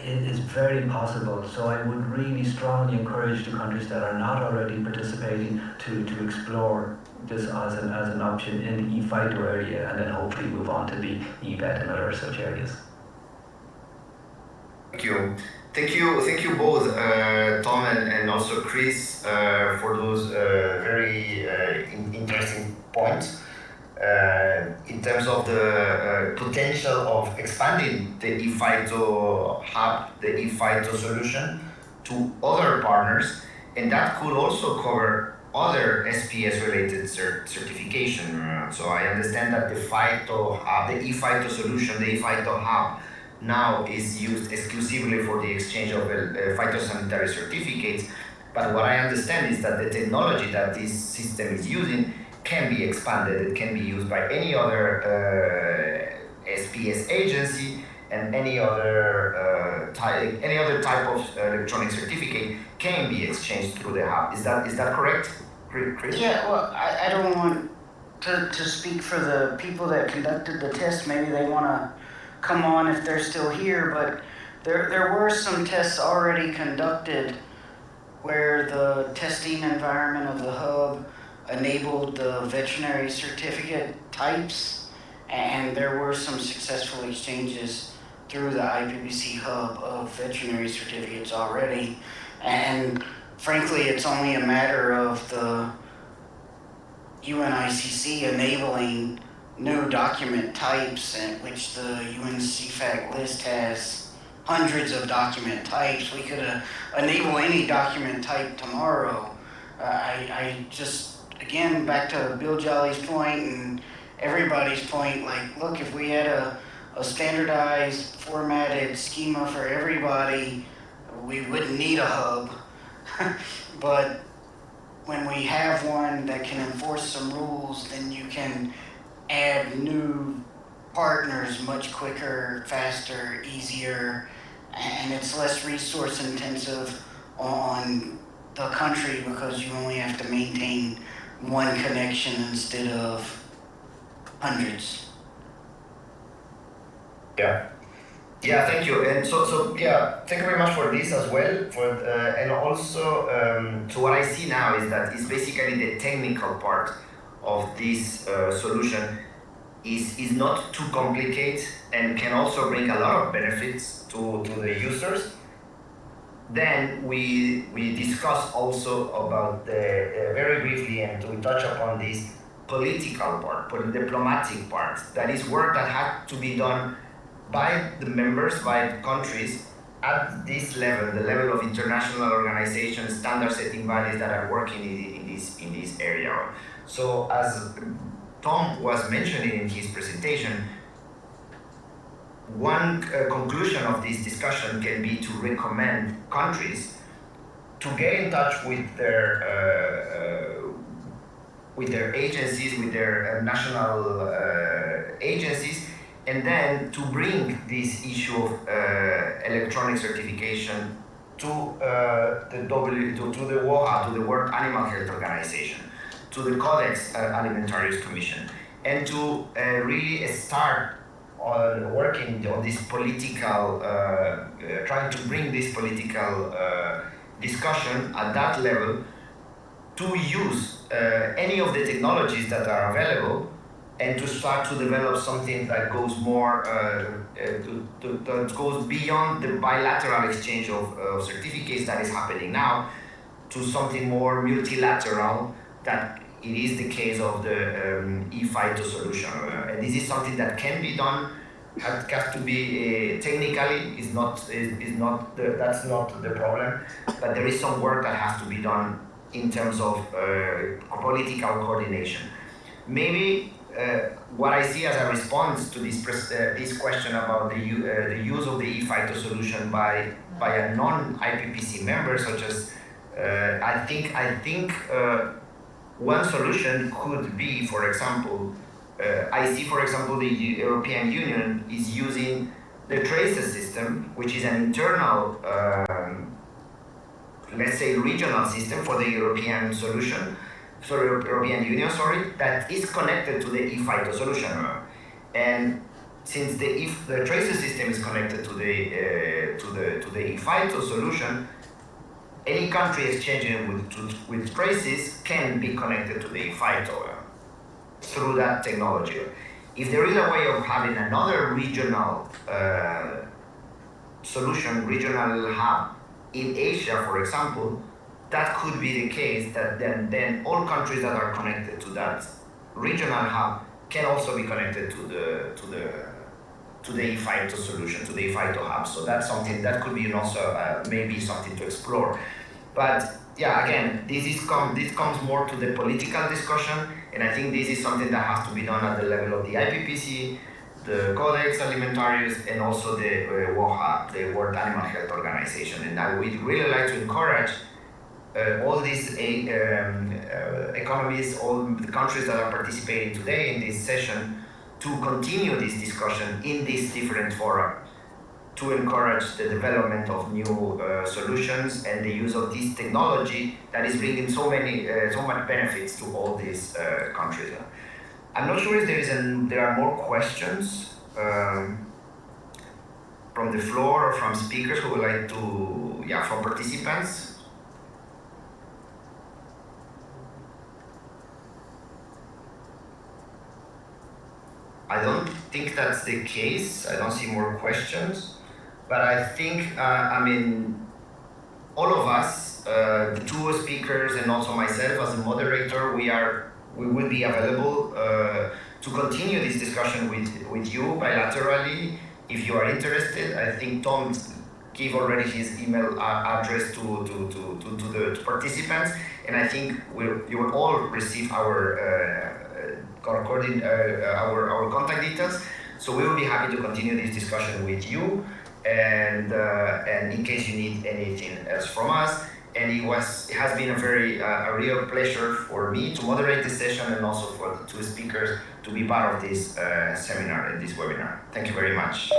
Speaker 14: is very possible. So I would really strongly encourage the countries that are not already participating to explore this as an option in the ePhyto area, and then hopefully move on to the eVet and other such areas.
Speaker 13: Thank you both, Tom and also Chris, for those very interesting points. in terms of the potential of expanding the eFITO hub, the eFITO solution to other partners, and that could also cover other SPS-related certification. So I understand that the FITO hub, the eFITO solution, the eFITO hub, now is used exclusively for the exchange of phytosanitary certificates. But what I understand is that the technology that this system is using can be expanded. It can be used by any other SPS agency, and any other type of electronic certificate can be exchanged through the hub. Is that correct, Chris?
Speaker 4: Yeah, well, I don't want to speak for the people that conducted the test. Maybe they want to come on if they're still here, but there were some tests already conducted where the testing environment of the hub enabled the veterinary certificate types, and there were some successful exchanges through the IPPC hub of veterinary certificates already. And frankly, it's only a matter of the UNICC enabling new document types, in which the UNCFAC list has hundreds of document types. We could enable any document type tomorrow. I just, again, back to Bill Jolly's point and everybody's point, like, look, if we had a standardized, formatted schema for everybody, we wouldn't need a hub. But when we have one that can enforce some rules, then you can add new partners much quicker, faster, easier, and it's less resource intensive on the country because you only have to maintain one connection instead of hundreds.
Speaker 13: Yeah, thank you. And so yeah, thank you very much for this as well. And also, so what I see now is that it's basically the technical part of this solution is not too complicated and can also bring a lot of benefits to the users. Then we discussed also about the very briefly, and we touch upon this political part, diplomatic part. That is work that had to be done by the members, by the countries at this level, the level of international organizations, standard setting bodies that are working in this area. So as Tom was mentioning in his presentation, one conclusion of this discussion can be to recommend countries to get in touch with their agencies, with their national agencies, and then to bring this issue of electronic certification to the WOHA, to the World Animal Health Organization, to the Codex Alimentarius Commission, and to really start on working on this political, trying to bring this political discussion at that level to use any of the technologies that are available, and to start to develop something that goes more, that goes beyond the bilateral exchange of certificates that is happening now, to something more multilateral, that it is the case of the eFITO solution. And this is something that can be done. It has to be technically, that's not the problem, but there is some work that has to be done in terms of political coordination. Maybe what I see as a response to this question about the use of the eFITO solution by a non-IPPC member, such as I think one solution could be, for example, I see, for example, the European Union is using the TRACES system, which is an internal, let's say, regional system for the European solution. European Union, that is connected to the eFITO solution. And since the TRACES system is connected to the eFITO solution, any country exchanging with TRACES can be connected to the eFITO through that technology. If there is a way of having another regional solution, regional hub in Asia, for example, that could be the case, that then all countries that are connected to that regional hub can also be connected to the eFITO solution, to the eFITO hub. So that's something that could be also maybe something to explore. But yeah, again, this comes more to the political discussion, and I think this is something that has to be done at the level of the IPPC, the Codex Alimentarius, and also the WOHA, the World Animal Health Organization. And I would really like to encourage all these economies, all the countries that are participating today in this session, to continue this discussion in these different fora, to encourage the development of new solutions and the use of this technology that is bringing so much benefits to all these countries. I'm not sure if there are more questions from the floor or from speakers who would like to, from participants. I don't think that's the case. I don't see more questions. But I think, all of us, the two speakers and also myself as a moderator, we will be available to continue this discussion with you bilaterally if you are interested. I think Tom gave already his email address to the participants, and I think you will all receive our contact details. So we will be happy to continue this discussion with you, and in case you need anything else from us. And it has been a real pleasure for me to moderate this session, and also for the two speakers to be part of this seminar and this webinar. Thank you very much.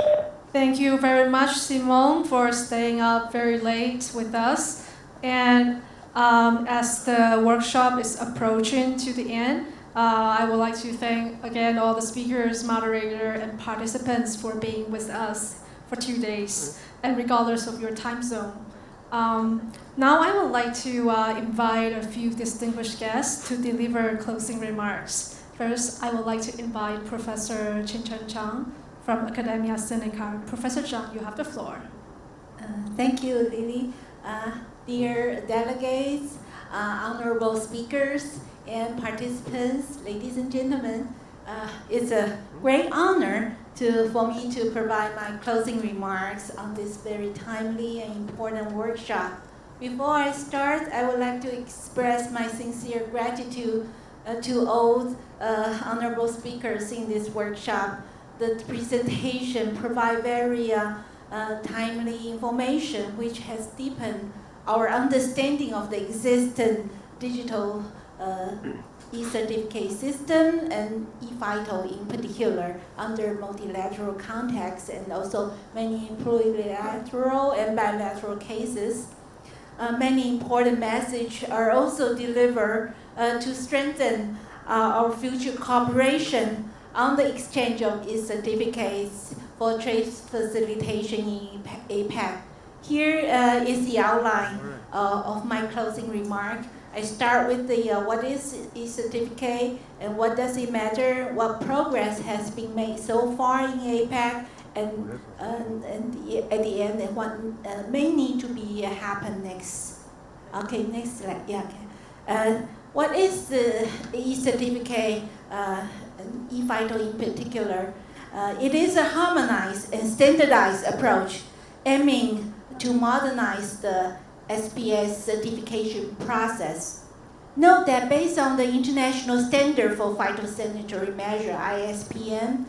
Speaker 1: Thank you very much, Simon, for staying up very late with us. And as the workshop is approaching to the end, I would like to thank again all the speakers, moderator, and participants for being with us for 2 days, and regardless of your time zone. Now I would like to invite a few distinguished guests to deliver closing remarks. First, I would like to invite Professor Qingchen Zhang from Academia Sinica. Professor Zhang, you have the floor.
Speaker 6: Thank you, Lily. Dear delegates, honorable speakers, and participants, ladies and gentlemen, it's a great honor for me to provide my closing remarks on this very timely and important workshop. Before I start, I would like to express my sincere gratitude to all honorable speakers in this workshop. The presentation provides very timely information, which has deepened our understanding of the existing digital e-certificate system and eFITO in particular under multilateral context, and also many plurilateral and bilateral cases. Many important messages are also delivered to strengthen our future cooperation on the exchange of e-certificates for trade facilitation in APEC. Here is the outline of my closing remark. I start with what is e-certificate and what does it matter, what progress has been made so far in APEC, and at the end, what may need to be happen next. Okay, next slide. Yeah. Okay. What is the e-certificate, eFITO in particular? It is a harmonized and standardized approach aiming to modernize the SPS certification process. Note that based on the International Standard for Phytosanitary Measure, ISPM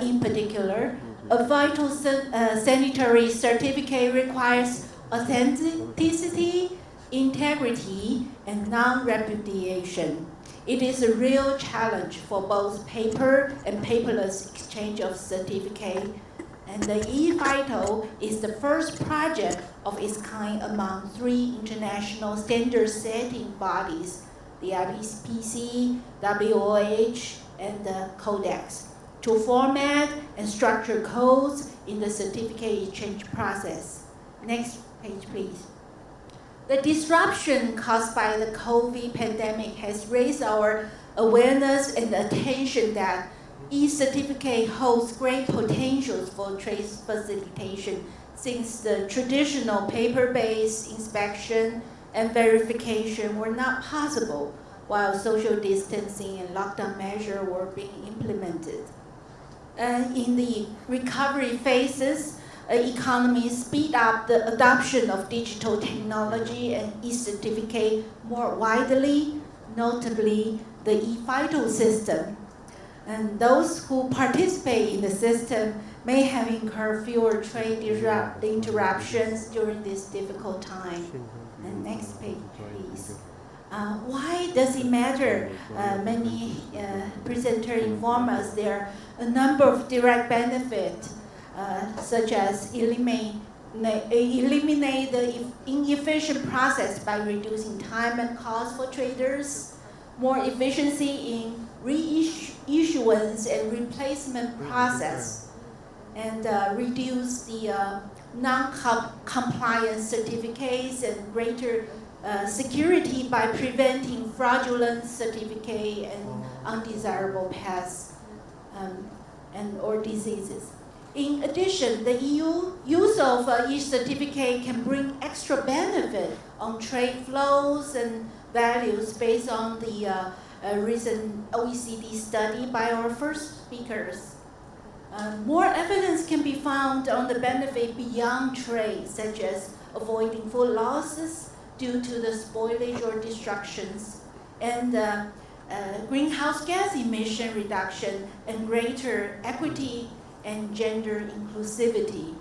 Speaker 6: in particular, a phytosanitary certificate requires authenticity, integrity, and non-repudiation. It is a real challenge for both paper and paperless exchange of certificate. And the eFITO is the first project of its kind among 3 international standard-setting bodies, the IPPC, WOH, and the Codex, to format and structure codes in the certificate exchange process. Next page, please. The disruption caused by the COVID pandemic has raised our awareness and attention that e-certificate holds great potentials for trade facilitation, since the traditional paper-based inspection and verification were not possible while social distancing and lockdown measures were being implemented. In the recovery phases, economies speed up the adoption of digital technology and e-certificate more widely, notably the e-FITO system. And those who participate in the system may have incurred fewer trade interruptions during this difficult time. And next page, please. Why does it matter? Many presenters inform us there are a number of direct benefits, such as eliminate the inefficient process by reducing time and cost for traders, more efficiency in reissuance and replacement process, and reduce the non-compliant certificates and greater security by preventing fraudulent certificate and undesirable pests or diseases. In addition, the EU use of e-certificate can bring extra benefit on trade flows and values based on the recent OECD study by our first speakers. More evidence can be found on the benefit beyond trade, such as avoiding food losses due to the spoilage or destructions, and greenhouse gas emission reduction and greater equity and gender inclusivity.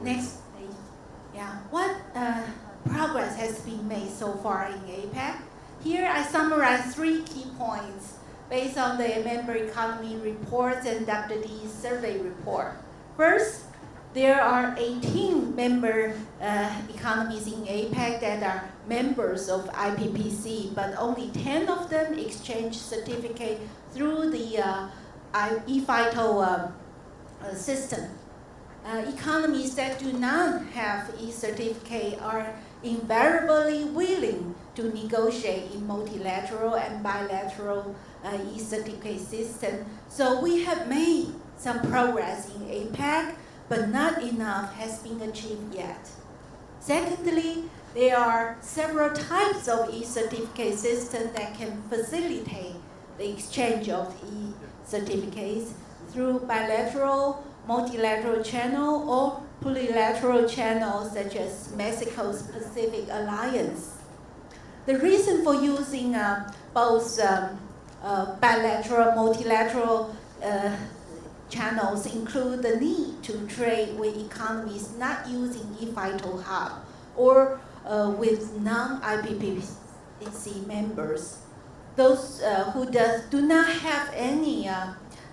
Speaker 6: Next page. Yeah, what progress has been made so far in APEC? Here I summarize 3 key points based on the member economy reports and Dr. Lee's survey report. First, there are 18 member economies in APEC that are members of IPPC, but only 10 of them exchange certificate through the e-FITO system. Economies that do not have e-certificate are invariably willing to negotiate in multilateral and bilateral e-certificate system. So we have made some progress in APEC, but not enough has been achieved yet. Secondly, there are several types of e-certificate systems that can facilitate the exchange of e-certificates through bilateral, multilateral channel, or plurilateral channels such as Mexico's Pacific Alliance. The reason for using both bilateral, multilateral channels include the need to trade with economies not using e-FITO hub or with non-IPPC members. Those who do not have any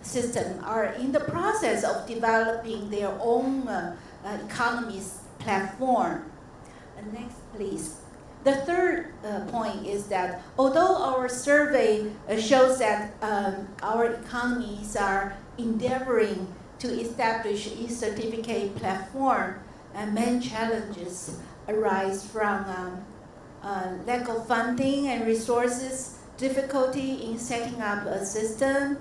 Speaker 6: system are in the process of developing their own economies platform. Next, please. The third point is that although our survey shows that our economies are endeavoring to establish e-certificate platform, main challenges arise from lack of funding and resources, difficulty in setting up a system,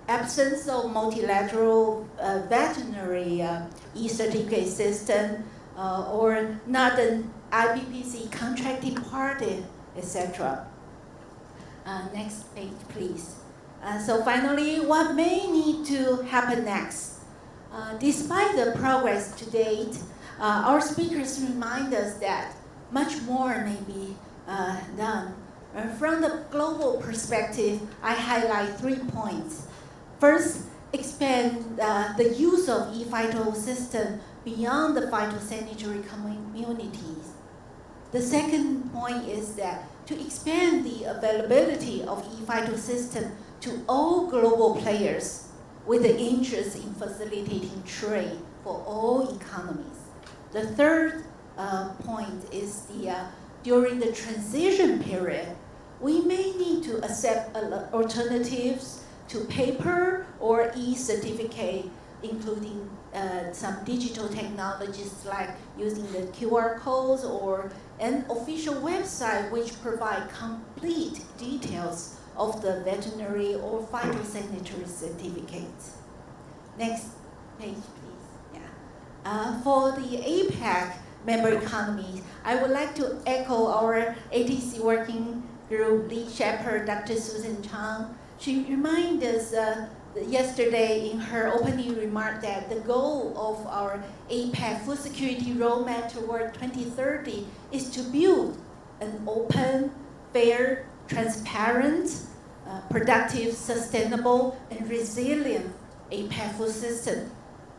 Speaker 6: absence of multilateral veterinary e-certificate system, or not an IPPC contracting party, etc. Next page, please. So finally, what may need to happen next? Despite the progress to date, our speakers remind us that much more may be done. From the global perspective, I highlight 3 points. First, expand the use of e-FITO system beyond the phytosanitary communities. The second point is that to expand the availability of e-FITO system to all global players with the interest in facilitating trade for all economies. The third point is during the transition period, we may need to accept alternatives to paper or e-certificate, including some digital technologies like using the QR codes or an official website which provide complete details of the veterinary or phytosanitary certificates. Next page, please. Yeah. For the APEC member economies. I would like to echo our ATC working group lead shepherd, Dr. Susan Chang. She reminded us yesterday in her opening remark that the goal of our APEC food security roadmap toward 2030 is to build an open, fair, transparent, productive, sustainable, and resilient APEC food system.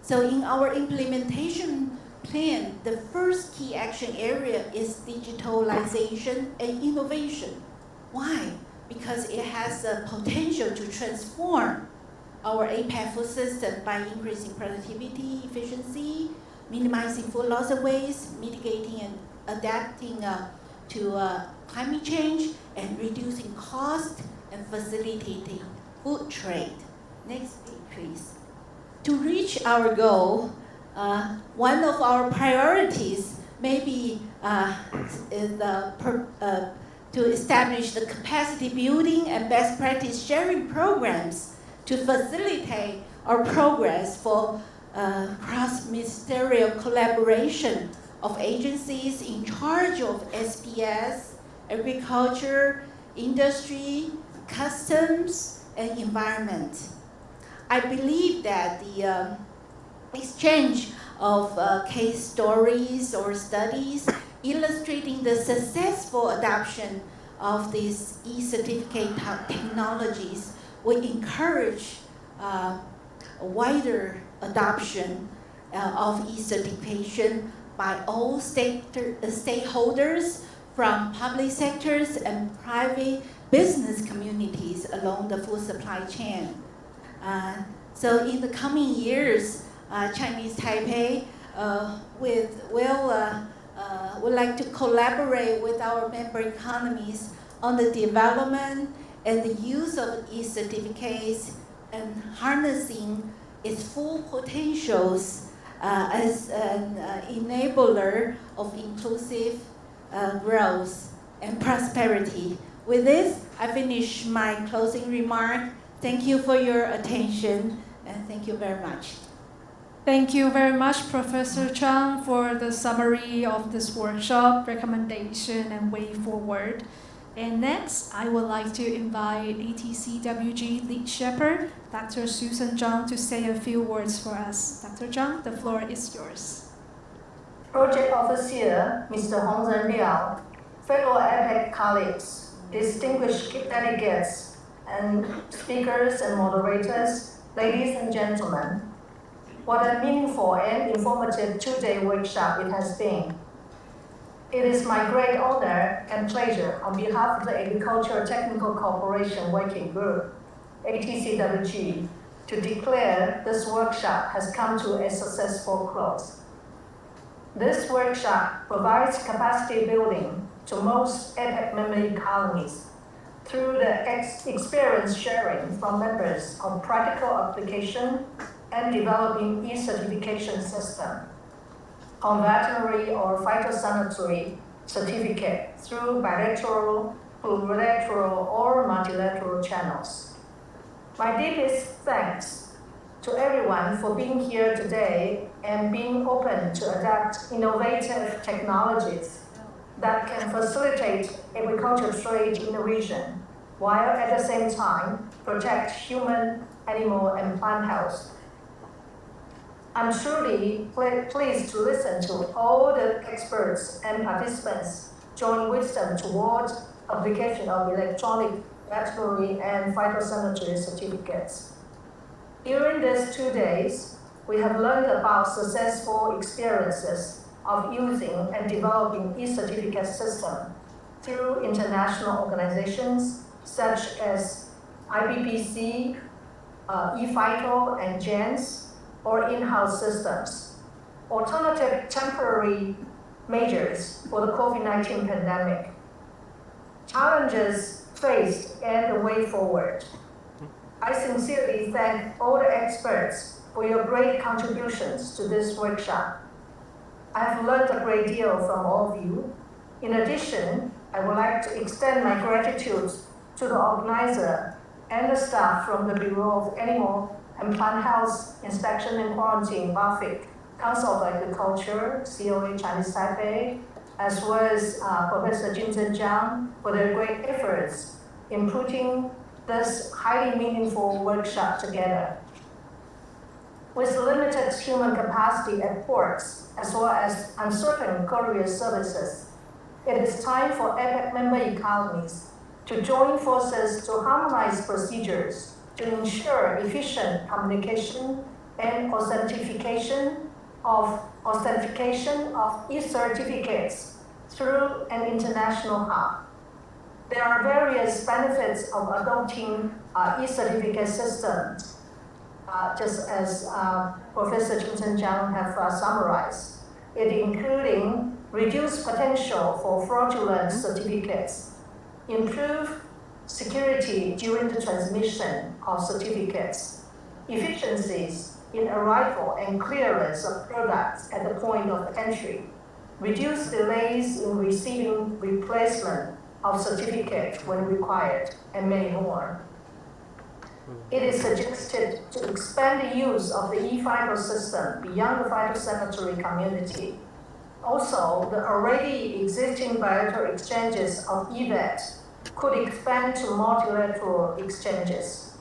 Speaker 6: So in our implementation plan, the first key action area is digitalization and innovation. Why? Because it has the potential to transform our APEC food system by increasing productivity, efficiency, minimizing food loss and waste, mitigating and adapting to climate change, and reducing cost and facilitating food trade. Next page, please. To reach our goal, one of our priorities may be to establish the capacity building and best practice sharing programs to facilitate our progress for cross-ministerial collaboration of agencies in charge of SPS, agriculture, industry, customs, and environment. I believe that the exchange of case stories or studies illustrating the successful adoption of these e-certificate technologies will encourage a wider adoption of e-certification by all stakeholders from public sectors and private business communities along the food supply chain. So in the coming years, Chinese Taipei would like to collaborate with our member economies on the development and the use of e-certificates and harnessing its full potentials as an enabler of inclusive growth and prosperity. With this, I finish my closing remark. Thank you for your attention, and thank you very much.
Speaker 1: Thank you very much, Professor Chang, for the summary of this workshop, recommendation, and way forward. And next, I would like to invite ATCWG Lead Shepherd, Dr. Susan Zhang, to say a few words for us. Dr. Zhang, the floor is yours.
Speaker 16: Project Officer, Mr. Hongzhen Liao, fellow APEC colleagues, distinguished delegates, and speakers and moderators, ladies and gentlemen. What a meaningful and informative two-day workshop it has been. It is my great honor and pleasure on behalf of the Agricultural Technical Cooperation Working Group, ATCWG, to declare this workshop has come to a successful close. This workshop provides capacity building to most APEC member economies through the experience sharing from members on practical application and developing e-certification system on veterinary or phytosanitary certificate through bilateral, plurilateral, or multilateral channels. My deepest thanks to everyone for being here today and being open to adapt innovative technologies that can facilitate agricultural trade in the region, while at the same time protect human, animal, and plant health. I'm truly pleased to listen to all the experts and participants join wisdom towards application of electronic veterinary and phytosanitary certificates. During these 2 days, we have learned about successful experiences of using and developing e-certificate system through international organizations such as IPPC, ePhyto, and JANS, or in-house systems, alternative temporary measures for the COVID-19 pandemic, challenges faced and the way forward. I sincerely thank all the experts for your great contributions to this workshop. I have learned a great deal from all of you. In addition, I would like to extend my gratitude to the organizer and the staff from the Bureau of Animal and Plant Health Inspection and Quarantine, BAFIC, Council of Agriculture, COA Chinese Taipei, as well as Professor Jinzhen Zhang for their great efforts in putting this highly meaningful workshop together. With limited human capacity at ports, as well as uncertain courier services, it is time for APEC member economies to join forces to harmonize procedures to ensure efficient communication and authentication of e-certificates through an international hub. There are various benefits of adopting e-certificate systems, just as Professor Jinzhen Zhang have summarized. It including reduced potential for fraudulent certificates, improve security during the transmission of certificates, efficiencies in arrival and clearance of products at the point of entry, reduce delays in receiving replacement of certificate when required, and many more. It is suggested to expand the use of the e-FIDO system beyond the phytosanitary community. Also, the already existing bilateral exchanges of EVET could expand to multilateral exchanges.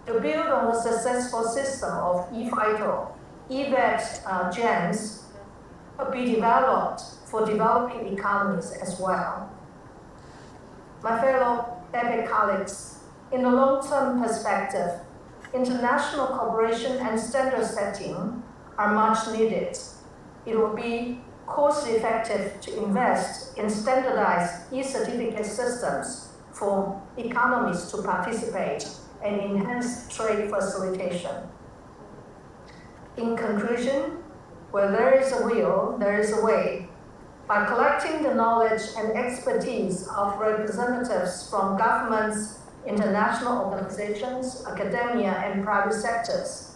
Speaker 16: To build on the successful system of e-FIDO, EVET GEMS could be developed for developing economies as well. My fellow APEC colleagues, in the long-term perspective, international cooperation and standard setting are much needed. It will be cost-effective to invest in standardized e-certificate systems for economies to participate and enhance trade facilitation. In conclusion, where there is a will, there is a way. By collecting the knowledge and expertise of representatives from governments, international organizations, academia, and private sectors,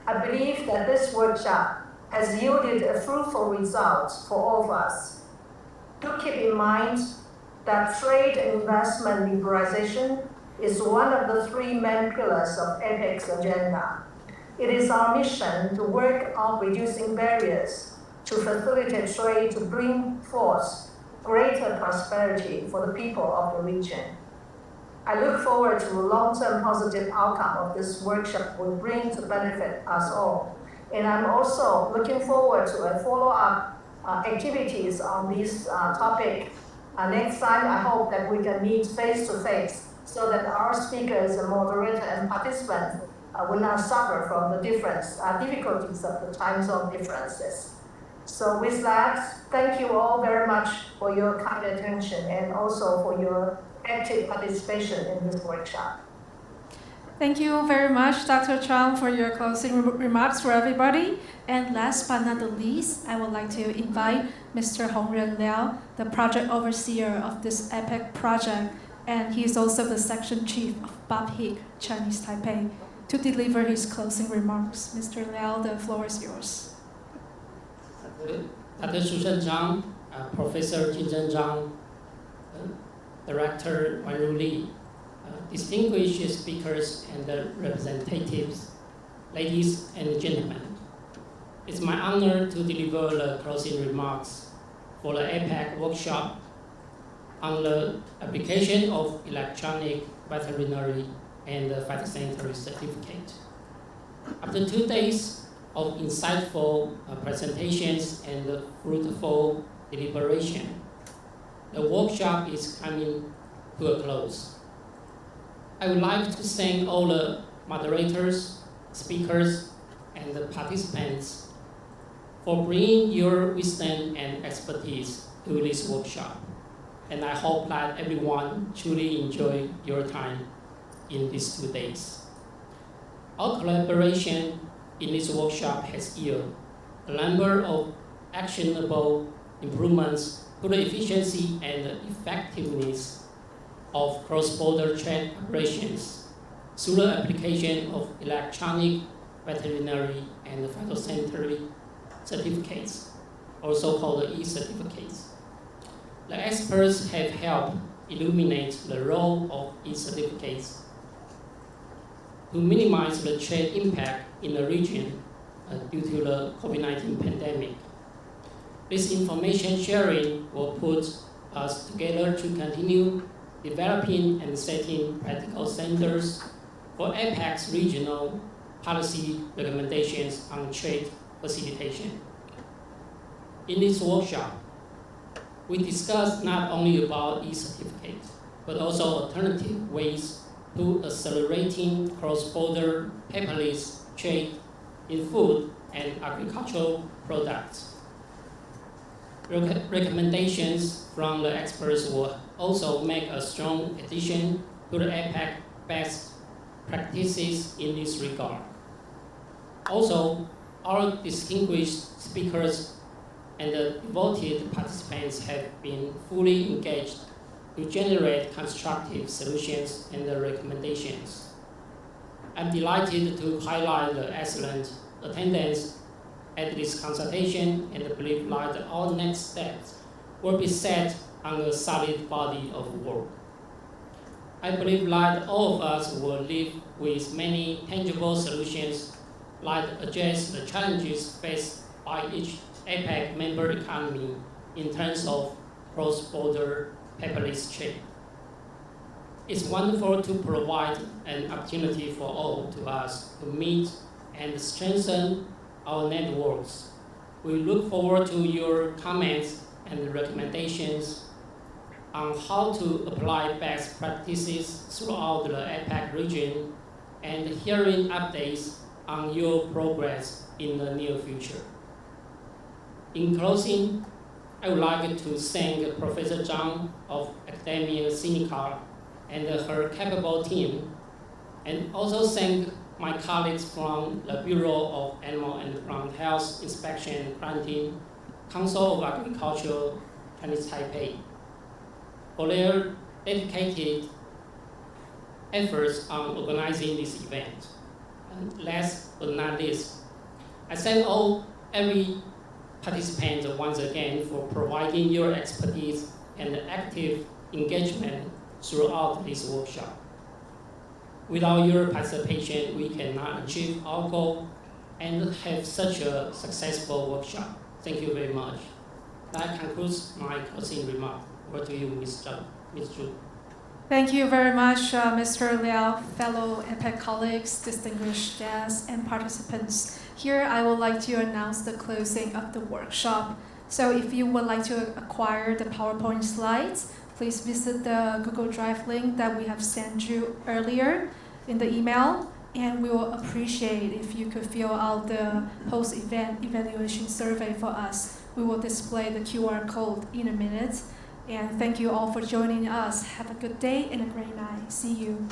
Speaker 16: I believe that this workshop has yielded a fruitful result for all of us. Do keep in mind that trade and investment liberalization is one of the three main pillars of APEC's agenda. It is our mission to work on reducing barriers to facilitate trade to bring forth greater prosperity for the people of the region. I look forward to a long-term positive outcome of this workshop will bring to benefit us all. And I'm also looking forward to a follow-up activities on this topic. Next time, I hope that we can meet face-to-face so that our speakers and moderator and participants will not suffer from the difficulties of the time zone differences. So with that, thank you all very much for your kind attention and also for your active participation in this workshop.
Speaker 1: Thank you very much, Dr. Chang, for your closing remarks for everybody. And last but not the least, I would like to invite Mr. Hongren Liao, the project overseer of this APEC project, and he is also the section chief of BOP-HIC, Chinese Taipei, to deliver his closing remarks. Mr. Liao, the floor is yours.
Speaker 17: Dr. Shushen Zhang, Professor Jinzhen Zhang, Director Wanru Li, distinguished speakers and representatives, ladies and gentlemen. It's my honor to deliver the closing remarks for the APEC workshop on the application of electronic veterinary and phytosanitary certificate. After 2 days of insightful presentations and fruitful deliberation, the workshop is coming to a close. I would like to thank all the moderators, speakers, and the participants for bringing your wisdom and expertise to this workshop. And I hope that everyone truly enjoyed your time in these 2 days. Our collaboration in this workshop has yielded a number of actionable improvements to the efficiency and effectiveness of cross-border trade operations through the application of electronic veterinary and phytosanitary certificates, also called e-certificates. The experts have helped illuminate the role of e-certificates to minimize the trade impact in the region due to the COVID-19 pandemic. This information sharing will put us together to continue developing and setting practical standards for APEC's regional policy recommendations on trade facilitation. In this workshop, we discussed not only about e-certificate, but also alternative ways to accelerating cross-border paperless trade in food and agricultural products. Recommendations from the experts will also make a strong addition to the APEC best practices in this regard. Also, our distinguished speakers and the devoted participants have been fully engaged to generate constructive solutions and recommendations. I'm delighted to highlight the excellent attendance at this consultation and believe that all next steps will be set on a solid body of work. I believe that all of us will live with many tangible solutions that address the challenges faced by each APEC member economy in terms of cross-border paperless trade. It's wonderful to provide an opportunity for all of us to meet and strengthen our networks. We look forward to your comments and recommendations on how to apply best practices throughout the APEC region and hearing updates on your progress in the near future. In closing, I would like to thank Professor Zhang of Academia Sinica and her capable team, and also thank my colleagues from the Bureau of Animal and Plant Health Inspection and Quarantine, Council of Agriculture, Chinese Taipei, for their dedicated efforts on organizing this event. And last but not least, I thank every participant once again for providing your expertise and active engagement throughout this workshop. Without your participation, we cannot achieve our goal and have such a successful workshop. Thank you very much. That concludes my closing remark. Over to you, Ms. Zhu.
Speaker 1: Thank you very much, Mr. Liao, fellow APEC colleagues, distinguished guests, and participants. Here, I would like to announce the closing of the workshop. So if you would like to acquire the PowerPoint slides, please visit the Google Drive link that we have sent you earlier in the email. And we will appreciate if you could fill out the post-event evaluation survey for us. We will display the QR code in a minute. And thank you all for joining us. Have a good day and a great night. See you.